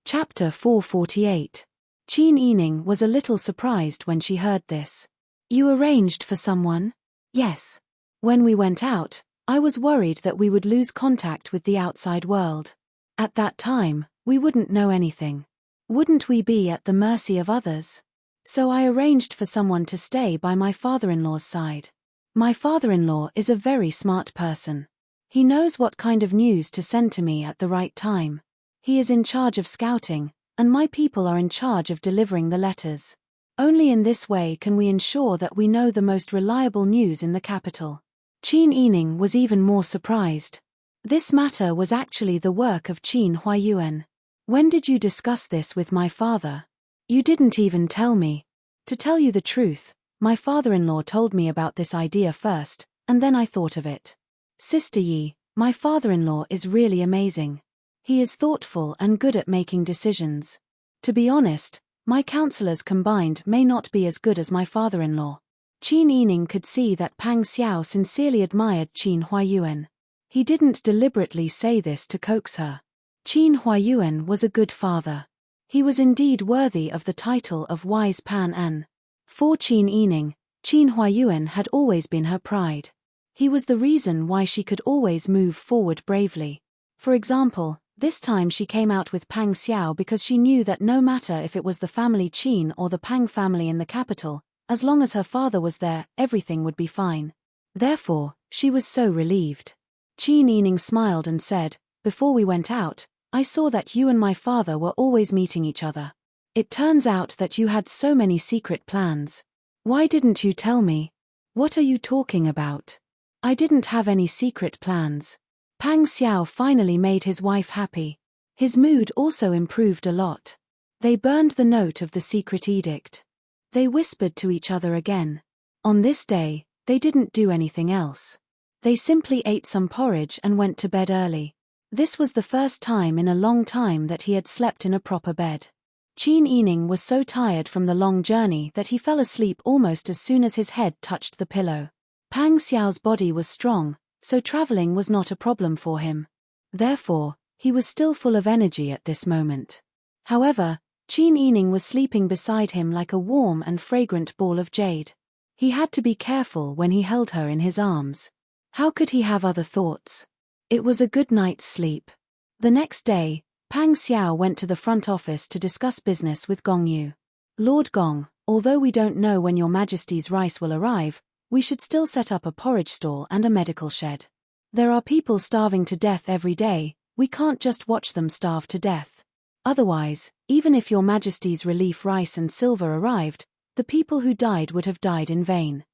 Chapter 448. Qin Yining was a little surprised when she heard this. You arranged for someone? Yes. When we went out, I was worried that we would lose contact with the outside world. At that time, we wouldn't know anything. Wouldn't we be at the mercy of others? So I arranged for someone to stay by my father-in-law's side. My father-in-law is a very smart person. He knows what kind of news to send to me at the right time. He is in charge of scouting, and my people are in charge of delivering the letters. Only in this way can we ensure that we know the most reliable news in the capital. Qin Yining was even more surprised. This matter was actually the work of Qin Huayuan. When did you discuss this with my father? You didn't even tell me. To tell you the truth, my father-in-law told me about this idea first, and then I thought of it. Sister Yi, my father-in-law is really amazing. He is thoughtful and good at making decisions. To be honest, my counselors combined may not be as good as my father-in-law. Qin Yining could see that Pang Xiao sincerely admired Qin Huayuan. He didn't deliberately say this to coax her. Qin Huayuan was a good father. He was indeed worthy of the title of Wise Pan An. For Qin Yining, Qin Huayuan had always been her pride. He was the reason why she could always move forward bravely. For example, this time she came out with Pang Xiao because she knew that no matter if it was the family Qin or the Pang family in the capital, as long as her father was there, everything would be fine. Therefore, she was so relieved. Qin Yining smiled and said, before we went out, I saw that you and my father were always meeting each other. It turns out that you had so many secret plans. Why didn't you tell me? What are you talking about? I didn't have any secret plans. Pang Xiao finally made his wife happy. His mood also improved a lot. They burned the note of the secret edict. They whispered to each other again. On this day, they didn't do anything else. They simply ate some porridge and went to bed early. This was the first time in a long time that he had slept in a proper bed. Qin Yining was so tired from the long journey that he fell asleep almost as soon as his head touched the pillow. Pang Xiao's body was strong, so traveling was not a problem for him. Therefore, he was still full of energy at this moment. However, Qin Yining was sleeping beside him like a warm and fragrant ball of jade. He had to be careful when he held her in his arms. How could he have other thoughts? It was a good night's sleep. The next day, Pang Xiao went to the front office to discuss business with Gong Yu. Lord Gong, although we don't know when your Majesty's rice will arrive, we should still set up a porridge stall and a medical shed. There are people starving to death every day, we can't just watch them starve to death. Otherwise, even if your Majesty's relief rice and silver arrived, the people who died would have died in vain.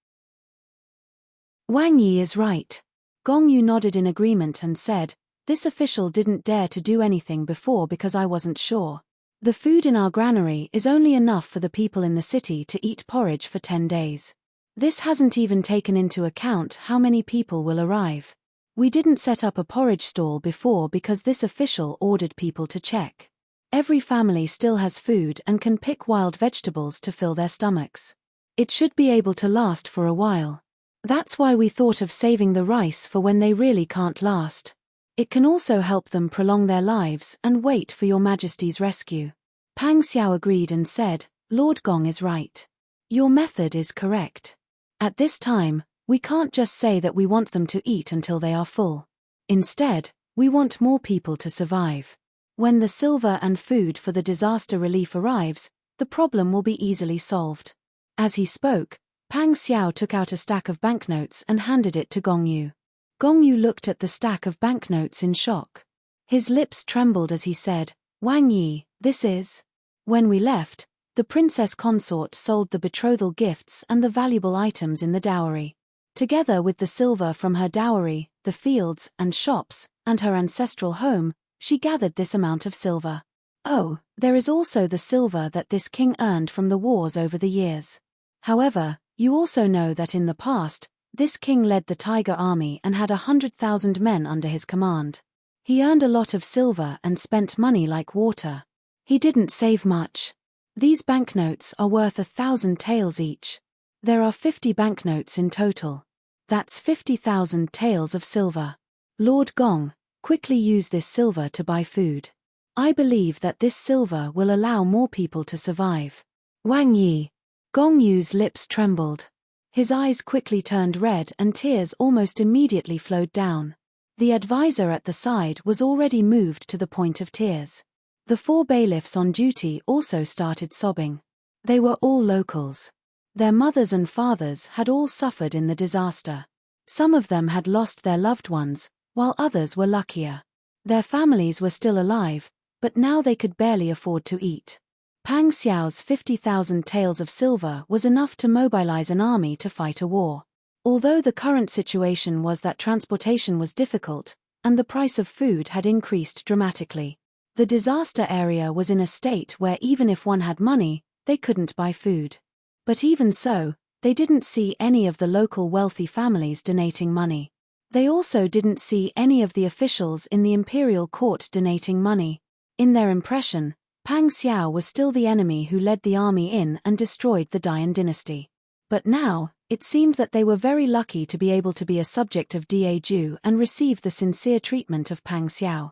Wang Yi is right. Gong Yu nodded in agreement and said, this official didn't dare to do anything before because I wasn't sure. The food in our granary is only enough for the people in the city to eat porridge for 10 days. This hasn't even taken into account how many people will arrive. We didn't set up a porridge stall before because this official ordered people to check. Every family still has food and can pick wild vegetables to fill their stomachs. It should be able to last for a while. That's why we thought of saving the rice for when they really can't last. It can also help them prolong their lives and wait for your Majesty's rescue. Pang Xiao agreed and said, Lord Gong is right. Your method is correct. At this time, we can't just say that we want them to eat until they are full. Instead, we want more people to survive. When the silver and food for the disaster relief arrives, the problem will be easily solved. As he spoke, Pang Xiao took out a stack of banknotes and handed it to Gong Yu. Gong Yu looked at the stack of banknotes in shock. His lips trembled as he said, "Wang Yi, this is..." When we left, the princess consort sold the betrothal gifts and the valuable items in the dowry. Together with the silver from her dowry, the fields and shops, and her ancestral home, she gathered this amount of silver. Oh, there is also the silver that this king earned from the wars over the years. However, you also know that in the past, this king led the Tiger Army and had 100,000 men under his command. He earned a lot of silver and spent money like water. He didn't save much. These banknotes are worth 1,000 taels each. There are 50 banknotes in total. That's 50,000 taels of silver. Lord Gong, quickly use this silver to buy food. I believe that this silver will allow more people to survive. Wang Yi. Gong Yu's lips trembled. His eyes quickly turned red and tears almost immediately flowed down. The advisor at the side was already moved to the point of tears. The 4 bailiffs on duty also started sobbing. They were all locals. Their mothers and fathers had all suffered in the disaster. Some of them had lost their loved ones, while others were luckier. Their families were still alive, but now they could barely afford to eat. Pang Xiao's 50,000 taels of silver was enough to mobilize an army to fight a war. Although the current situation was that transportation was difficult, and the price of food had increased dramatically. The disaster area was in a state where even if one had money, they couldn't buy food. But even so, they didn't see any of the local wealthy families donating money. They also didn't see any of the officials in the imperial court donating money. In their impression, Pang Xiao was still the enemy who led the army in and destroyed the Dian dynasty. But now, it seemed that they were very lucky to be able to be a subject of Daiju and receive the sincere treatment of Pang Xiao.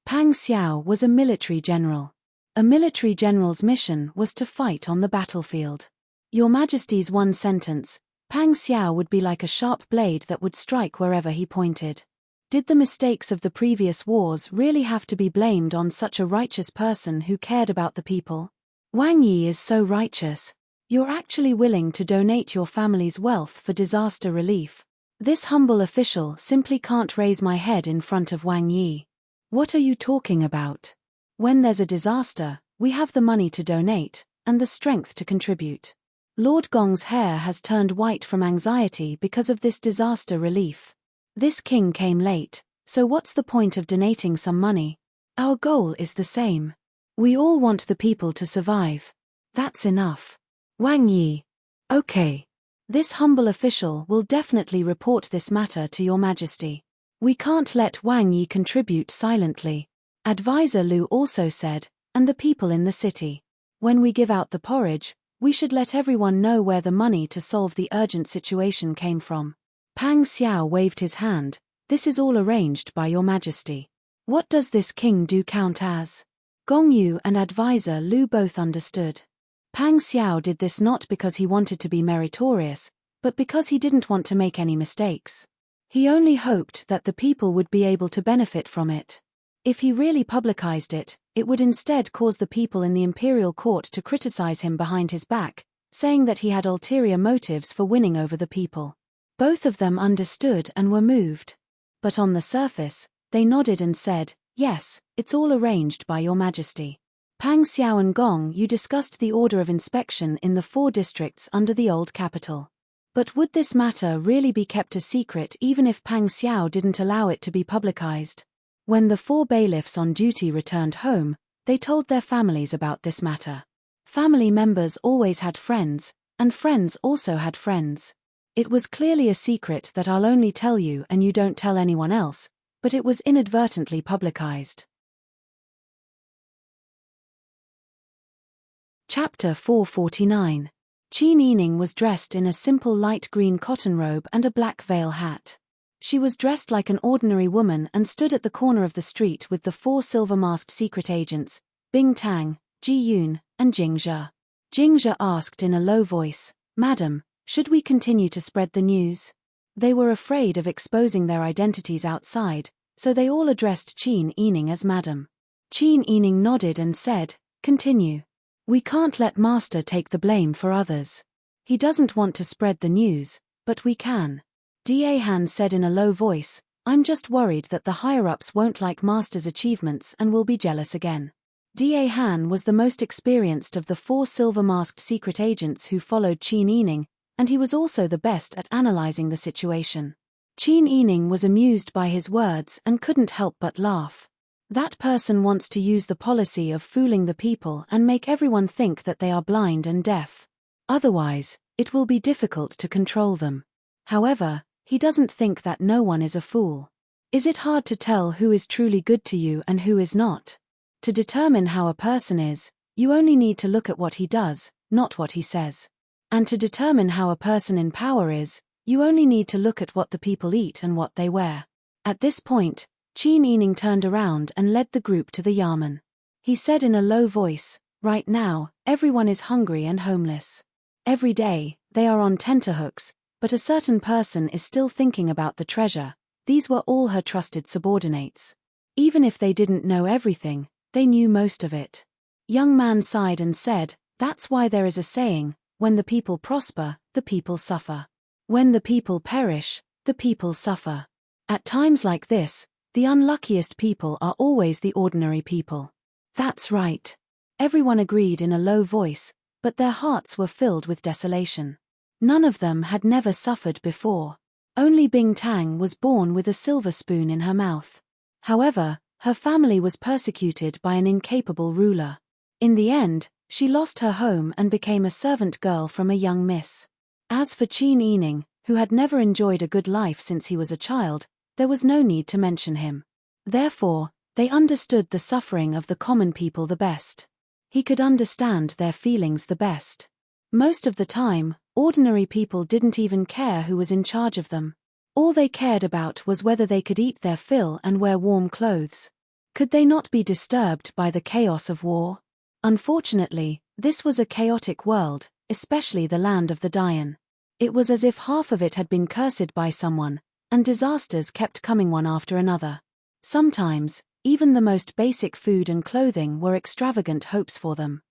Pang Xiao was a military general. A military general's mission was to fight on the battlefield. Your Majesty's one sentence, Pang Xiao would be like a sharp blade that would strike wherever he pointed. Did the mistakes of the previous wars really have to be blamed on such a righteous person who cared about the people? Wang Yi is so righteous. You're actually willing to donate your family's wealth for disaster relief. This humble official simply can't raise my head in front of Wang Yi. What are you talking about? When there's a disaster, we have the money to donate, and the strength to contribute. Lord Gong's hair has turned white from anxiety because of this disaster relief. This king came late, so what's the point of donating some money? Our goal is the same. We all want the people to survive. That's enough. Wang Yi. Okay. This humble official will definitely report this matter to Your Majesty. We can't let Wang Yi contribute silently. Advisor Lu also said, and the people in the city. When we give out the porridge, we should let everyone know where the money to solve the urgent situation came from. Pang Xiao waved his hand. This is all arranged by Your Majesty. What does this king do count as? Gong Yu and Advisor Lu both understood. Pang Xiao did this not because he wanted to be meritorious, but because he didn't want to make any mistakes. He only hoped that the people would be able to benefit from it. If he really publicized it, it would instead cause the people in the imperial court to criticize him behind his back, saying that he had ulterior motives for winning over the people. Both of them understood and were moved. But on the surface, they nodded and said, "Yes, it's all arranged by Your Majesty." Pang Xiao and Gong Yu discussed the order of inspection in the 4 districts under the old capital. But would this matter really be kept a secret even if Pang Xiao didn't allow it to be publicized? When the 4 bailiffs on duty returned home, they told their families about this matter. Family members always had friends, and friends also had friends. It was clearly a secret that I'll only tell you and you don't tell anyone else, but it was inadvertently publicized. Chapter 449. Qin Yining was dressed in a simple light green cotton robe and a black veil hat. She was dressed like an ordinary woman and stood at the corner of the street with the 4 silver-masked secret agents, Bing Tang, Ji Yun, and Jing Zhe. Jing Zhe asked in a low voice, "Madam, should we continue to spread the news?" They were afraid of exposing their identities outside, so they all addressed Qin Yining as Madam. Qin Yining nodded and said, "Continue." We can't let Master take the blame for others. He doesn't want to spread the news, but we can. Dahan said in a low voice, I'm just worried that the higher-ups won't like Master's achievements and will be jealous again. Dahan was the most experienced of the 4 silver-masked secret agents who followed Qin Yining, and he was also the best at analyzing the situation. Qin Yining was amused by his words and couldn't help but laugh. That person wants to use the policy of fooling the people and make everyone think that they are blind and deaf. Otherwise, it will be difficult to control them. However, he doesn't think that no one is a fool. Is it hard to tell who is truly good to you and who is not? To determine how a person is, you only need to look at what he does, not what he says. And to determine how a person in power is, you only need to look at what the people eat and what they wear. At this point, Qin Yining turned around and led the group to the yamen. He said in a low voice, right now, everyone is hungry and homeless. Every day, they are on tenterhooks, but a certain person is still thinking about the treasure. These were all her trusted subordinates. Even if they didn't know everything, they knew most of it. Young man sighed and said, that's why there is a saying, when the people prosper, the people suffer. When the people perish, the people suffer. At times like this, the unluckiest people are always the ordinary people. That's right. Everyone agreed in a low voice, but their hearts were filled with desolation. None of them had never suffered before. Only Bing Tang was born with a silver spoon in her mouth. However, her family was persecuted by an incapable ruler. In the end, she lost her home and became a servant girl from a young miss. As for Qin Yining, who had never enjoyed a good life since he was a child, there was no need to mention him. Therefore, they understood the suffering of the common people the best. He could understand their feelings the best. Most of the time, ordinary people didn't even care who was in charge of them. All they cared about was whether they could eat their fill and wear warm clothes. Could they not be disturbed by the chaos of war? Unfortunately, this was a chaotic world, especially the land of the Dayan. It was as if half of it had been cursed by someone, and disasters kept coming one after another. Sometimes, even the most basic food and clothing were extravagant hopes for them.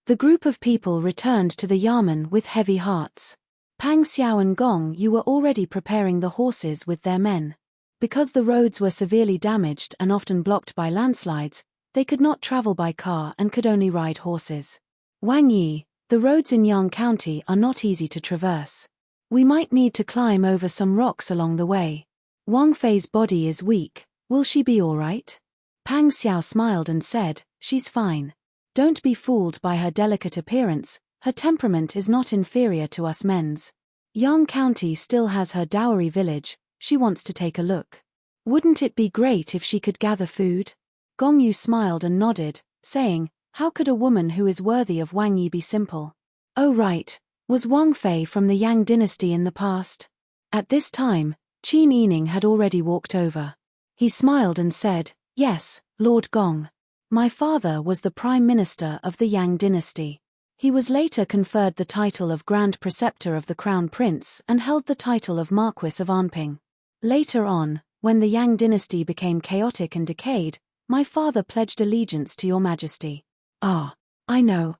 The group of people returned to the yamen with heavy hearts. Pang Xiao and Gong Yu were already preparing the horses with their men. Because the roads were severely damaged and often blocked by landslides, they could not travel by car and could only ride horses. Wang Yi, the roads in Yang County are not easy to traverse. We might need to climb over some rocks along the way. Wang Fei's body is weak, will she be all right? Pang Xiao smiled and said, she's fine. Don't be fooled by her delicate appearance, her temperament is not inferior to us men's. Yang County still has her dowry village, she wants to take a look. Wouldn't it be great if she could gather food? Gong Yu smiled and nodded, saying, how could a woman who is worthy of Wang Yi be simple? Oh right. Was Wang Fei from the Yang dynasty in the past? At this time, Qin Yining had already walked over. He smiled and said, yes, Lord Gong. My father was the Prime Minister of the Yang dynasty. He was later conferred the title of Grand Preceptor of the Crown Prince and held the title of Marquis of Anping. Later on, when the Yang dynasty became chaotic and decayed, my father pledged allegiance to your majesty. Ah, I know.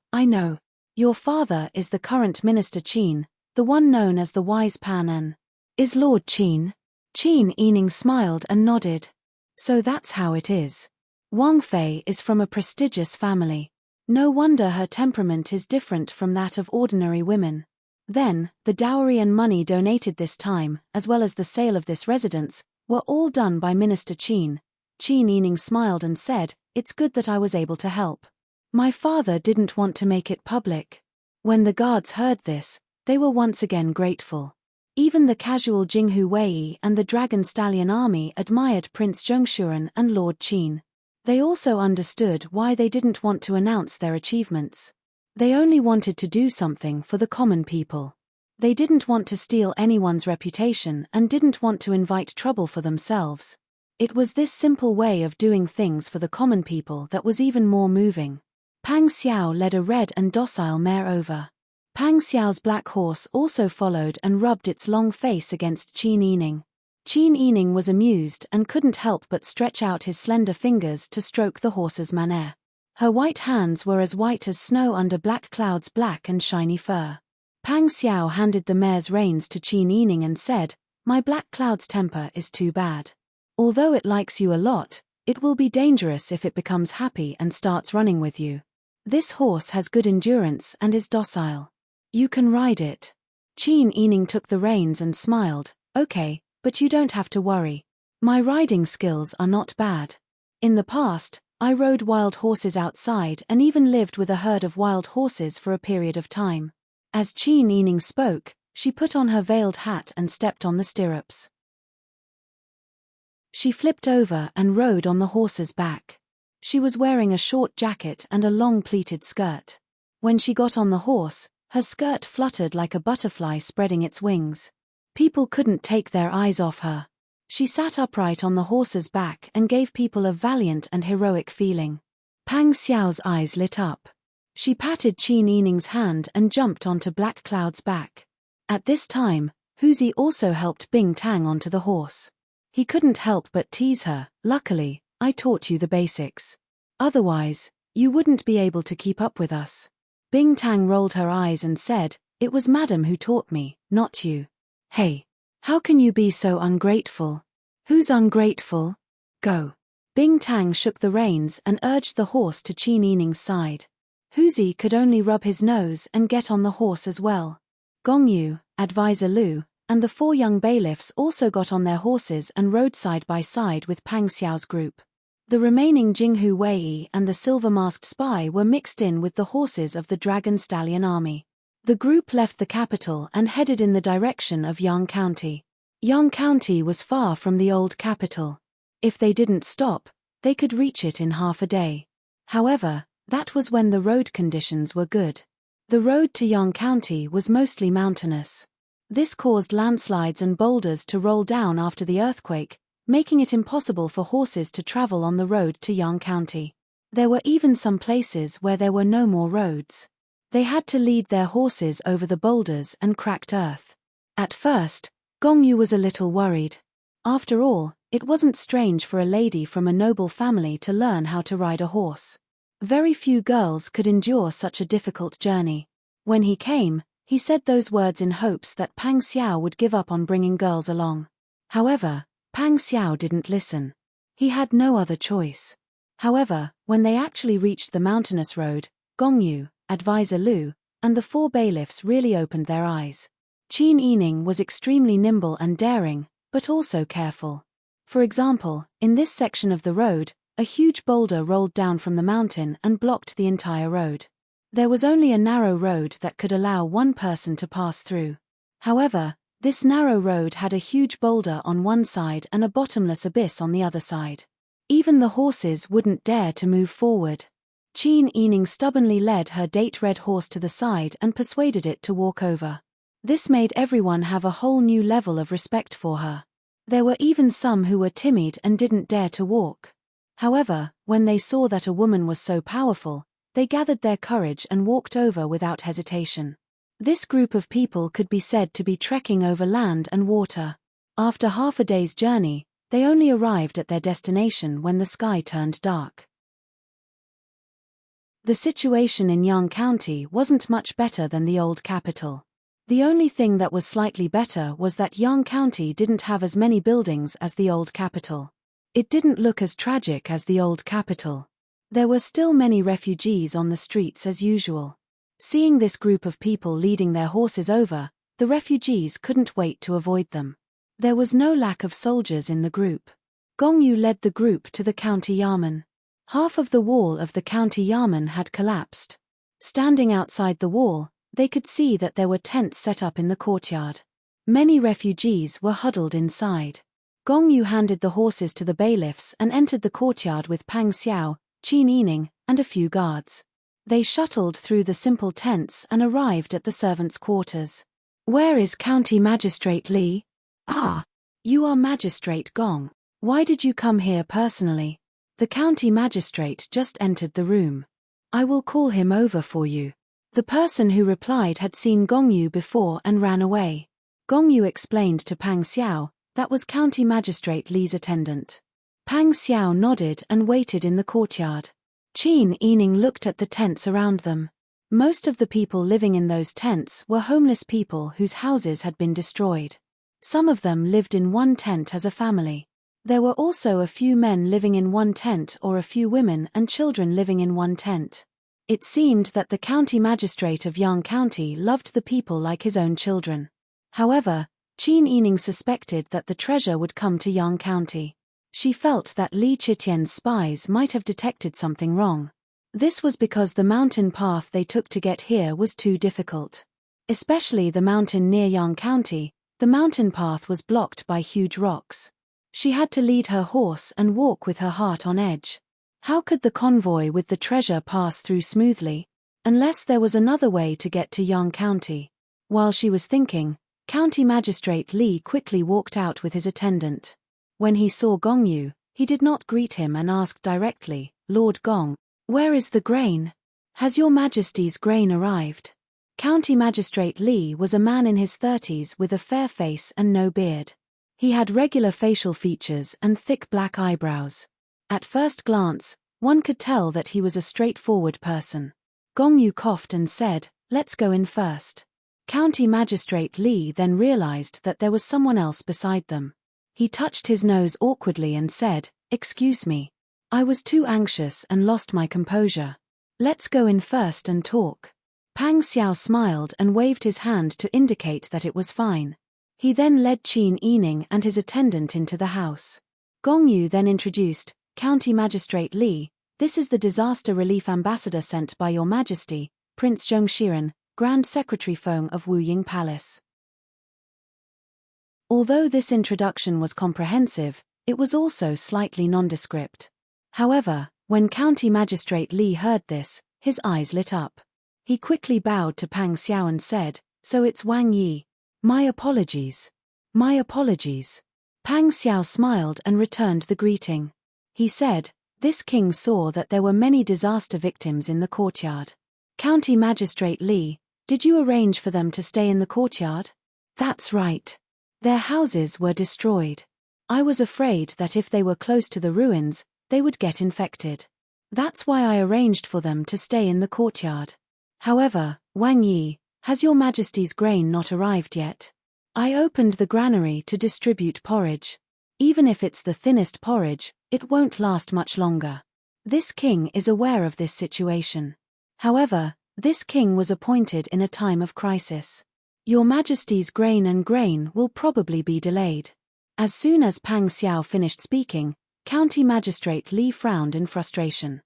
Your father is the current Minister Qin, the one known as the Wise Pan An. Is Lord Qin? Qin Yining smiled and nodded. So that's how it is. Wang Fei is from a prestigious family. No wonder her temperament is different from that of ordinary women. Then, the dowry and money donated this time, as well as the sale of this residence, were all done by Minister Qin. Qin Yining smiled and said, it's good that I was able to help. My father didn't want to make it public. When the guards heard this, they were once again grateful. Even the casual Jinghu Wei and the Dragon Stallion army admired Prince Zhongshuren and Lord Qin. They also understood why they didn't want to announce their achievements. They only wanted to do something for the common people. They didn't want to steal anyone's reputation and didn't want to invite trouble for themselves. It was this simple way of doing things for the common people that was even more moving. Pang Xiao led a red and docile mare over. Pang Xiao's black horse also followed and rubbed its long face against Qin Yining. Qin Yining was amused and couldn't help but stretch out his slender fingers to stroke the horse's manner. Her white hands were as white as snow under Black Cloud's black and shiny fur. Pang Xiao handed the mare's reins to Qin Yining and said, "My Black Cloud's temper is too bad. Although it likes you a lot, it will be dangerous if it becomes happy and starts running with you. This horse has good endurance and is docile. You can ride it." Qin Yining took the reins and smiled, "Okay, but you don't have to worry. My riding skills are not bad. In the past, I rode wild horses outside and even lived with a herd of wild horses for a period of time." As Qin Yining spoke, she put on her veiled hat and stepped on the stirrups. She flipped over and rode on the horse's back. She was wearing a short jacket and a long pleated skirt. When she got on the horse, her skirt fluttered like a butterfly spreading its wings. People couldn't take their eyes off her. She sat upright on the horse's back and gave people a valiant and heroic feeling. Pang Xiao's eyes lit up. She patted Qin Yining's hand and jumped onto Black Cloud's back. At this time, Huzi also helped Bing Tang onto the horse. He couldn't help but tease her, "Luckily, I taught you the basics. Otherwise, you wouldn't be able to keep up with us." Bing Tang rolled her eyes and said, "It was Madam who taught me, not you." "Hey, how can you be so ungrateful? Who's ungrateful? Go." Bing Tang shook the reins and urged the horse to Qin Yining's side. Huzi could only rub his nose and get on the horse as well. Gong Yu, Advisor Lu, and the 4 young bailiffs also got on their horses and rode side by side with Pang Xiao's group. The remaining Jinghu Wei and the silver-masked spy were mixed in with the horses of the Dragon Stallion army. The group left the capital and headed in the direction of Yang County. Yang County was far from the old capital. If they didn't stop, they could reach it in half a day. However, that was when the road conditions were good. The road to Yang County was mostly mountainous. This caused landslides and boulders to roll down after the earthquake, making it impossible for horses to travel on the road to Yang County. There were even some places where there were no more roads. They had to lead their horses over the boulders and cracked earth. At first, Gong Yu was a little worried. After all, it wasn't strange for a lady from a noble family to learn how to ride a horse. Very few girls could endure such a difficult journey. When he came, he said those words in hopes that Pang Xiao would give up on bringing girls along. However, Pang Xiao didn't listen. He had no other choice. However, when they actually reached the mountainous road, Gong Yu, Advisor Lu, and the 4 bailiffs really opened their eyes. Qin Yining was extremely nimble and daring, but also careful. For example, in this section of the road, a huge boulder rolled down from the mountain and blocked the entire road. There was only a narrow road that could allow one person to pass through. However, this narrow road had a huge boulder on one side and a bottomless abyss on the other side. Even the horses wouldn't dare to move forward. Qin Yining stubbornly led her date-red horse to the side and persuaded it to walk over. This made everyone have a whole new level of respect for her. There were even some who were timid and didn't dare to walk. However, when they saw that a woman was so powerful, they gathered their courage and walked over without hesitation. This group of people could be said to be trekking over land and water. After half a day's journey, they only arrived at their destination when the sky turned dark. The situation in Yang County wasn't much better than the old capital. The only thing that was slightly better was that Yang County didn't have as many buildings as the old capital. It didn't look as tragic as the old capital. There were still many refugees on the streets as usual. Seeing this group of people leading their horses over, the refugees couldn't wait to avoid them. There was no lack of soldiers in the group. Gong Yu led the group to the county yamen. Half of the wall of the county yamen had collapsed. Standing outside the wall, they could see that there were tents set up in the courtyard. Many refugees were huddled inside. Gong Yu handed the horses to the bailiffs and entered the courtyard with Pang Xiao, Qin Yining, and a few guards. They shuttled through the simple tents and arrived at the servants' quarters. "Where is County Magistrate Li?" "Ah, you are Magistrate Gong. Why did you come here personally?" "The county magistrate just entered the room. I will call him over for you." The person who replied had seen Gong Yu before and ran away. Gong Yu explained to Pang Xiao, that was County Magistrate Li's attendant. Pang Xiao nodded and waited in the courtyard. Qin Yining looked at the tents around them. Most of the people living in those tents were homeless people whose houses had been destroyed. Some of them lived in one tent as a family. There were also a few men living in one tent or a few women and children living in one tent. It seemed that the county magistrate of Yang County loved the people like his own children. However, Qin Yining suspected that the treasure would come to Yang County. She felt that Li Qitian's spies might have detected something wrong. This was because the mountain path they took to get here was too difficult. Especially the mountain near Yang County, the mountain path was blocked by huge rocks. She had to lead her horse and walk with her heart on edge. How could the convoy with the treasure pass through smoothly? Unless there was another way to get to Yang County. While she was thinking, County Magistrate Li quickly walked out with his attendant. When he saw Gong Yu, he did not greet him and asked directly, "Lord Gong, where is the grain? Has your Majesty's grain arrived?" County Magistrate Li was a man in his 30s with a fair face and no beard. He had regular facial features and thick black eyebrows. At first glance, one could tell that he was a straightforward person. Gong Yu coughed and said, "Let's go in first." County Magistrate Li then realized that there was someone else beside them. He touched his nose awkwardly and said, "Excuse me. I was too anxious and lost my composure. Let's go in first and talk." Pang Xiao smiled and waved his hand to indicate that it was fine. He then led Qin Yining and his attendant into the house. Gong Yu then introduced, "County Magistrate Li, this is the Disaster Relief Ambassador sent by Your Majesty, Prince Zhongshiren, Grand Secretary Feng of Wuying Palace." Although this introduction was comprehensive, it was also slightly nondescript. However, when County Magistrate Li heard this, his eyes lit up. He quickly bowed to Pang Xiao and said, "So it's Wang Yi. My apologies. My apologies." Pang Xiao smiled and returned the greeting. He said, "This king saw that there were many disaster victims in the courtyard. County Magistrate Li, did you arrange for them to stay in the courtyard?" "That's right. Their houses were destroyed. I was afraid that if they were close to the ruins, they would get infected. That's why I arranged for them to stay in the courtyard. However, Wang Yi, has Your Majesty's grain not arrived yet? I opened the granary to distribute porridge. Even if it's the thinnest porridge, it won't last much longer. This king is aware of this situation. However, this king was appointed in a time of crisis. Your Majesty's grain will probably be delayed." As soon as Pang Xiao finished speaking, County Magistrate Li frowned in frustration.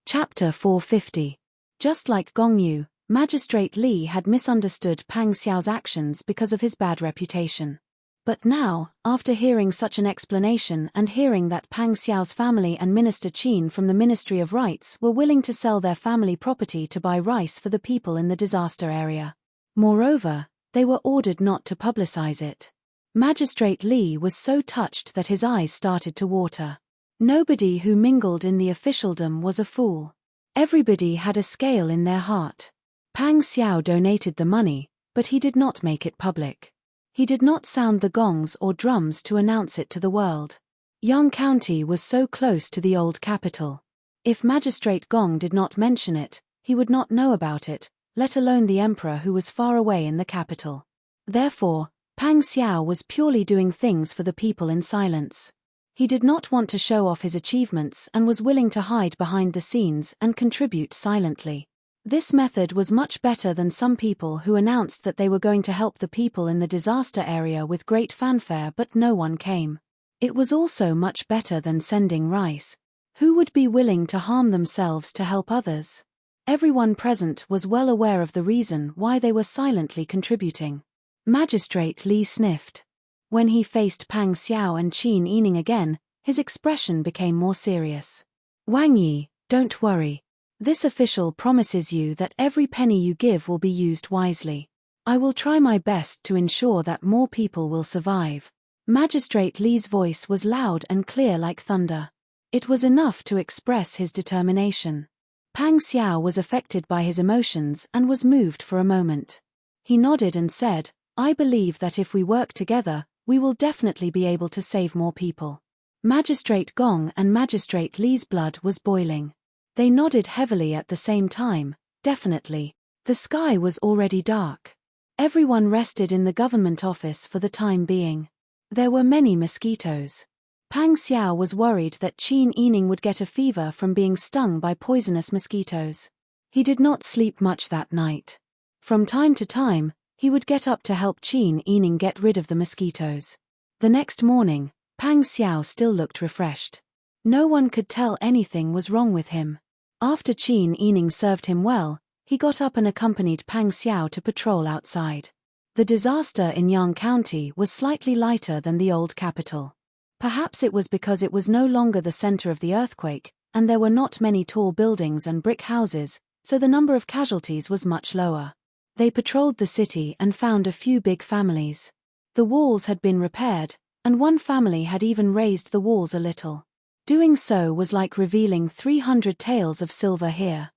Chapter 450. Just like Gong Yu, Magistrate Li had misunderstood Pang Xiao's actions because of his bad reputation. But now, after hearing such an explanation and hearing that Pang Xiao's family and Minister Qin from the Ministry of Rights were willing to sell their family property to buy rice for the people in the disaster area. Moreover, they were ordered not to publicize it. Magistrate Li was so touched that his eyes started to water. Nobody who mingled in the officialdom was a fool. Everybody had a scale in their heart. Pang Xiao donated the money, but he did not make it public. He did not sound the gongs or drums to announce it to the world. Yang County was so close to the old capital. If Magistrate Gong did not mention it, he would not know about it, let alone the emperor who was far away in the capital. Therefore, Pang Xiao was purely doing things for the people in silence. He did not want to show off his achievements and was willing to hide behind the scenes and contribute silently. This method was much better than some people who announced that they were going to help the people in the disaster area with great fanfare but no one came. It was also much better than sending rice. Who would be willing to harm themselves to help others? Everyone present was well aware of the reason why they were silently contributing. Magistrate Li sniffed. When he faced Pang Xiao and Qin Yining again, his expression became more serious. "Wang Yi, don't worry. This official promises you that every penny you give will be used wisely. I will try my best to ensure that more people will survive." Magistrate Li's voice was loud and clear like thunder. It was enough to express his determination. Pang Xiao was affected by his emotions and was moved for a moment. He nodded and said, "I believe that if we work together, we will definitely be able to save more people." Magistrate Gong and Magistrate Li's blood was boiling. They nodded heavily at the same time. Definitely. The sky was already dark. Everyone rested in the government office for the time being. There were many mosquitoes. Pang Xiao was worried that Qin Yining would get a fever from being stung by poisonous mosquitoes. He did not sleep much that night. From time to time, he would get up to help Qin Yining get rid of the mosquitoes. The next morning, Pang Xiao still looked refreshed. No one could tell anything was wrong with him. After Qin Yining served him well, he got up and accompanied Pang Xiao to patrol outside. The disaster in Yang County was slightly lighter than the old capital. Perhaps it was because it was no longer the center of the earthquake, and there were not many tall buildings and brick houses, so the number of casualties was much lower. They patrolled the city and found a few big families. The walls had been repaired, and one family had even raised the walls a little. Doing so was like revealing 300 taels of silver here.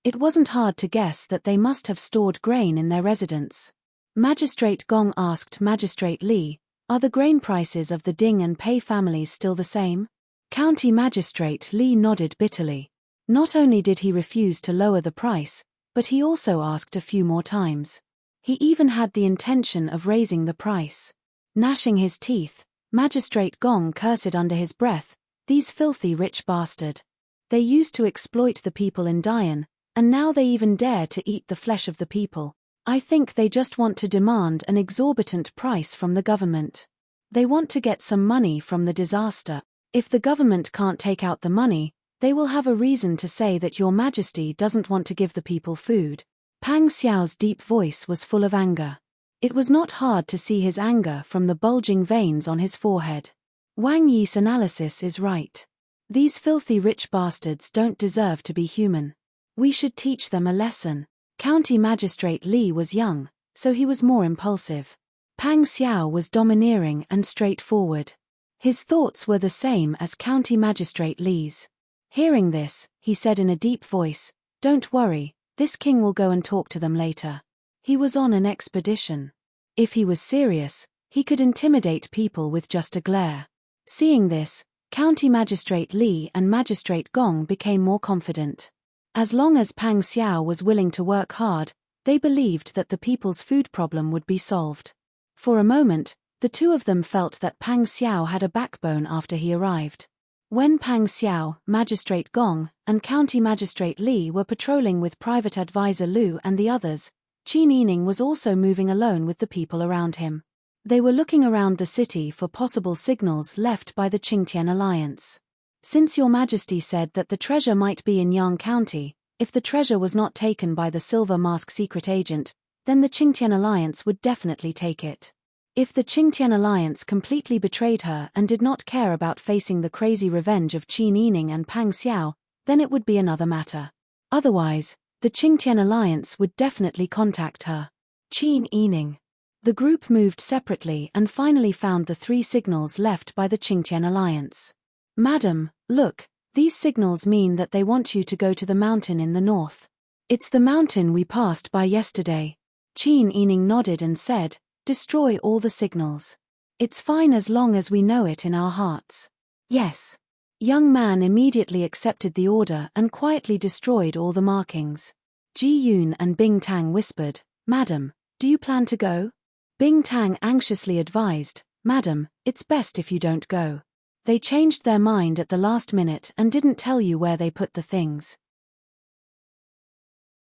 It wasn't hard to guess that they must have stored grain in their residence. Magistrate Gong asked Magistrate Li, "Are the grain prices of the Ding and Pei families still the same?" County Magistrate Li nodded bitterly. Not only did he refuse to lower the price, but he also asked a few more times. He even had the intention of raising the price. Gnashing his teeth, Magistrate Gong cursed under his breath, "These filthy rich bastard. They used to exploit the people in Dian, and now they even dare to eat the flesh of the people. I think they just want to demand an exorbitant price from the government. They want to get some money from the disaster. If the government can't take out the money, they will have a reason to say that Your Majesty doesn't want to give the people food." Pang Xiao's deep voice was full of anger. It was not hard to see his anger from the bulging veins on his forehead. Wang Yi's analysis is right. These filthy rich bastards don't deserve to be human. We should teach them a lesson. County Magistrate Li was young, so he was more impulsive. Pang Xiao was domineering and straightforward. His thoughts were the same as County Magistrate Li's. Hearing this, he said in a deep voice, "Don't worry, this king will go and talk to them later." He was on an expedition. If he was serious, he could intimidate people with just a glare. Seeing this, County Magistrate Li and Magistrate Gong became more confident. As long as Pang Xiao was willing to work hard, they believed that the people's food problem would be solved. For a moment, the two of them felt that Pang Xiao had a backbone after he arrived. When Pang Xiao, Magistrate Gong, and County Magistrate Li were patrolling with Private Advisor Lu and the others, Qin Yining was also moving alone with the people around him. They were looking around the city for possible signals left by the Qingtian alliance. "Since Your Majesty said that the treasure might be in Yang County, if the treasure was not taken by the Silver Mask secret agent, then the Qingtian alliance would definitely take it. If the Qingtian alliance completely betrayed her and did not care about facing the crazy revenge of Qin Yining and Pang Xiao, then it would be another matter. Otherwise, the Qingtian alliance would definitely contact her." Qin Yining. The group moved separately and finally found the 3 signals left by the Qingtian alliance. "Madam, look, these signals mean that they want you to go to the mountain in the north. It's the mountain we passed by yesterday." Qin Yining nodded and said, "Destroy all the signals. It's fine as long as we know it in our hearts." "Yes." Young man immediately accepted the order and quietly destroyed all the markings. Ji Yun and Bing Tang whispered, "Madam, do you plan to go?" Bing Tang anxiously advised, "Madam, it's best if you don't go. They changed their mind at the last minute and didn't tell you where they put the things.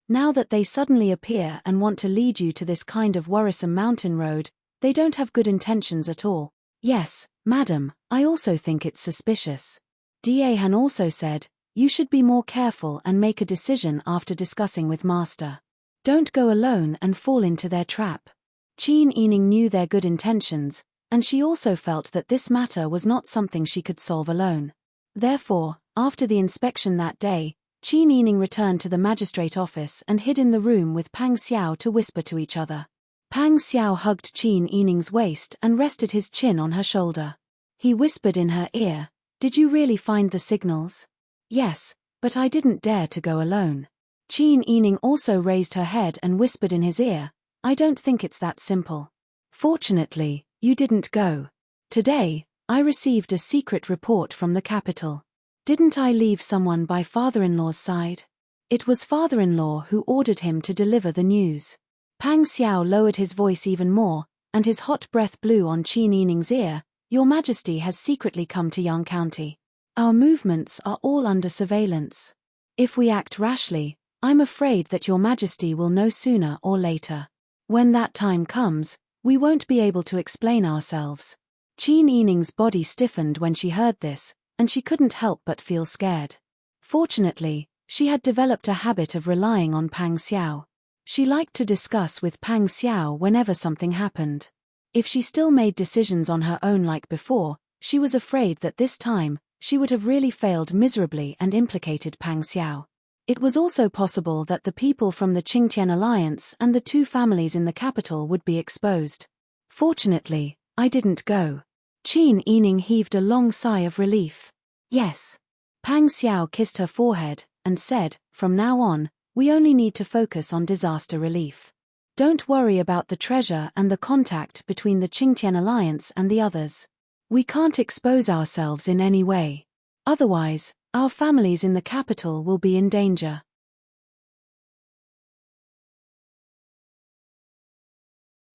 Now that they suddenly appear and want to lead you to this kind of worrisome mountain road, they don't have good intentions at all." "Yes, madam, I also think it's suspicious." Dahan also said, "You should be more careful and make a decision after discussing with Master. Don't go alone and fall into their trap." Qin Yining knew their good intentions, and she also felt that this matter was not something she could solve alone. Therefore, after the inspection that day, Qin Yining returned to the magistrate office and hid in the room with Pang Xiao to whisper to each other. Pang Xiao hugged Qin Yining's waist and rested his chin on her shoulder. He whispered in her ear, "Did you really find the signals?" "Yes, but I didn't dare to go alone." Qin Yining also raised her head and whispered in his ear, "I don't think it's that simple. Fortunately, you didn't go. Today, I received a secret report from the capital. Didn't I leave someone by father-in-law's side? It was father-in-law who ordered him to deliver the news. Pang Xiao lowered his voice even more, and his hot breath blew on Qin Yining's ear. Your Majesty has secretly come to Yang County. Our movements are all under surveillance. If we act rashly, I'm afraid that Your Majesty will know sooner or later. When that time comes, we won't be able to explain ourselves. Qin Yining's body stiffened when she heard this, and she couldn't help but feel scared. Fortunately, she had developed a habit of relying on Pang Xiao. She liked to discuss with Pang Xiao whenever something happened. If she still made decisions on her own like before, she was afraid that this time, she would have really failed miserably and implicated Pang Xiao. It was also possible that the people from the Qingtian alliance and the two families in the capital would be exposed. Fortunately, I didn't go. Qin Yining heaved a long sigh of relief. Yes. Pang Xiao kissed her forehead and said, from now on, we only need to focus on disaster relief. Don't worry about the treasure and the contact between the Qingtian alliance and the others. We can't expose ourselves in any way. Otherwise, our families in the capital will be in danger.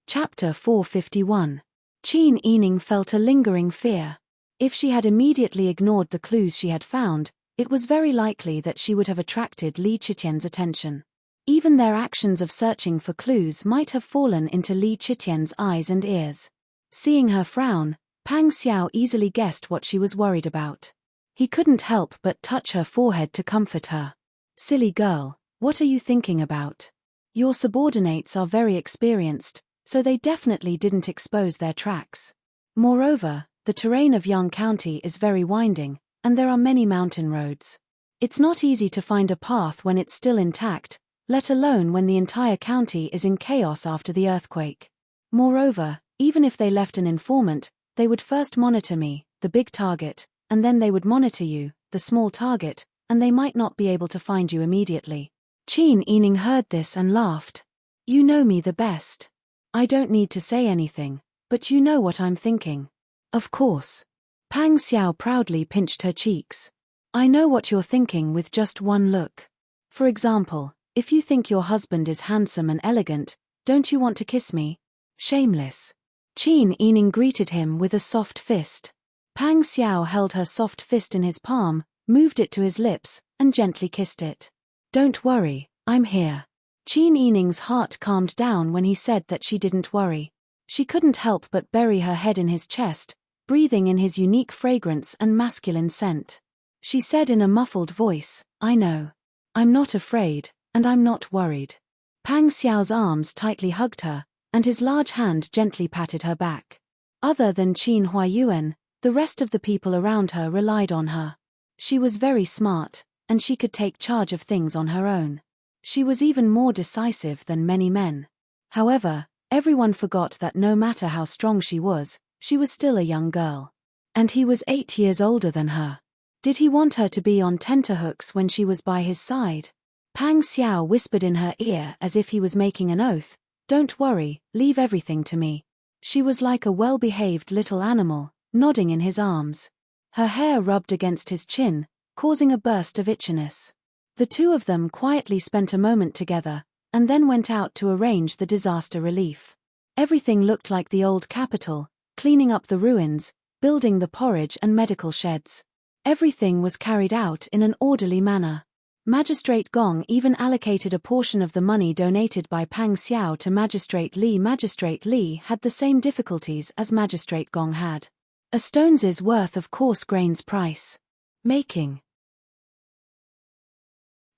Chapter 451. Qin Yining felt a lingering fear. If she had immediately ignored the clues she had found, it was very likely that she would have attracted Li Chitian's attention. Even their actions of searching for clues might have fallen into Li Chitian's eyes and ears. Seeing her frown, Pang Xiao easily guessed what she was worried about. He couldn't help but touch her forehead to comfort her. Silly girl, what are you thinking about? Your subordinates are very experienced, so they definitely didn't expose their tracks. Moreover, the terrain of Yang County is very winding, and there are many mountain roads. It's not easy to find a path when it's still intact, let alone when the entire county is in chaos after the earthquake. Moreover, even if they left an informant, they would first monitor me, the big target, and then they would monitor you, the small target, and they might not be able to find you immediately. Qin Yining heard this and laughed. You know me the best. I don't need to say anything, but you know what I'm thinking. Of course. Pang Xiao proudly pinched her cheeks. I know what you're thinking with just one look. For example, if you think your husband is handsome and elegant, don't you want to kiss me? Shameless. Qin Yining greeted him with a soft fist. Pang Xiao held her soft fist in his palm, moved it to his lips, and gently kissed it. Don't worry, I'm here. Qin Yining's heart calmed down when he said that she didn't worry. She couldn't help but bury her head in his chest, breathing in his unique fragrance and masculine scent. She said in a muffled voice, I know. I'm not afraid, and I'm not worried. Pang Xiao's arms tightly hugged her, and his large hand gently patted her back. Other than Qin Huayuan, the rest of the people around her relied on her. She was very smart, and she could take charge of things on her own. She was even more decisive than many men. However, everyone forgot that no matter how strong she was still a young girl. And he was 8 years older than her. Did he want her to be on tenterhooks when she was by his side? Pang Xiao whispered in her ear as if he was making an oath, Don't worry, leave everything to me. She was like a well-behaved little animal, nodding in his arms. Her hair rubbed against his chin, causing a burst of itchiness. The two of them quietly spent a moment together, and then went out to arrange the disaster relief. Everything looked like the old capital, cleaning up the ruins, building the porridge and medical sheds. Everything was carried out in an orderly manner. Magistrate Gong even allocated a portion of the money donated by Pang Xiao to Magistrate Li. Magistrate Li had the same difficulties as Magistrate Gong had. A stone's worth of coarse grains price. Making.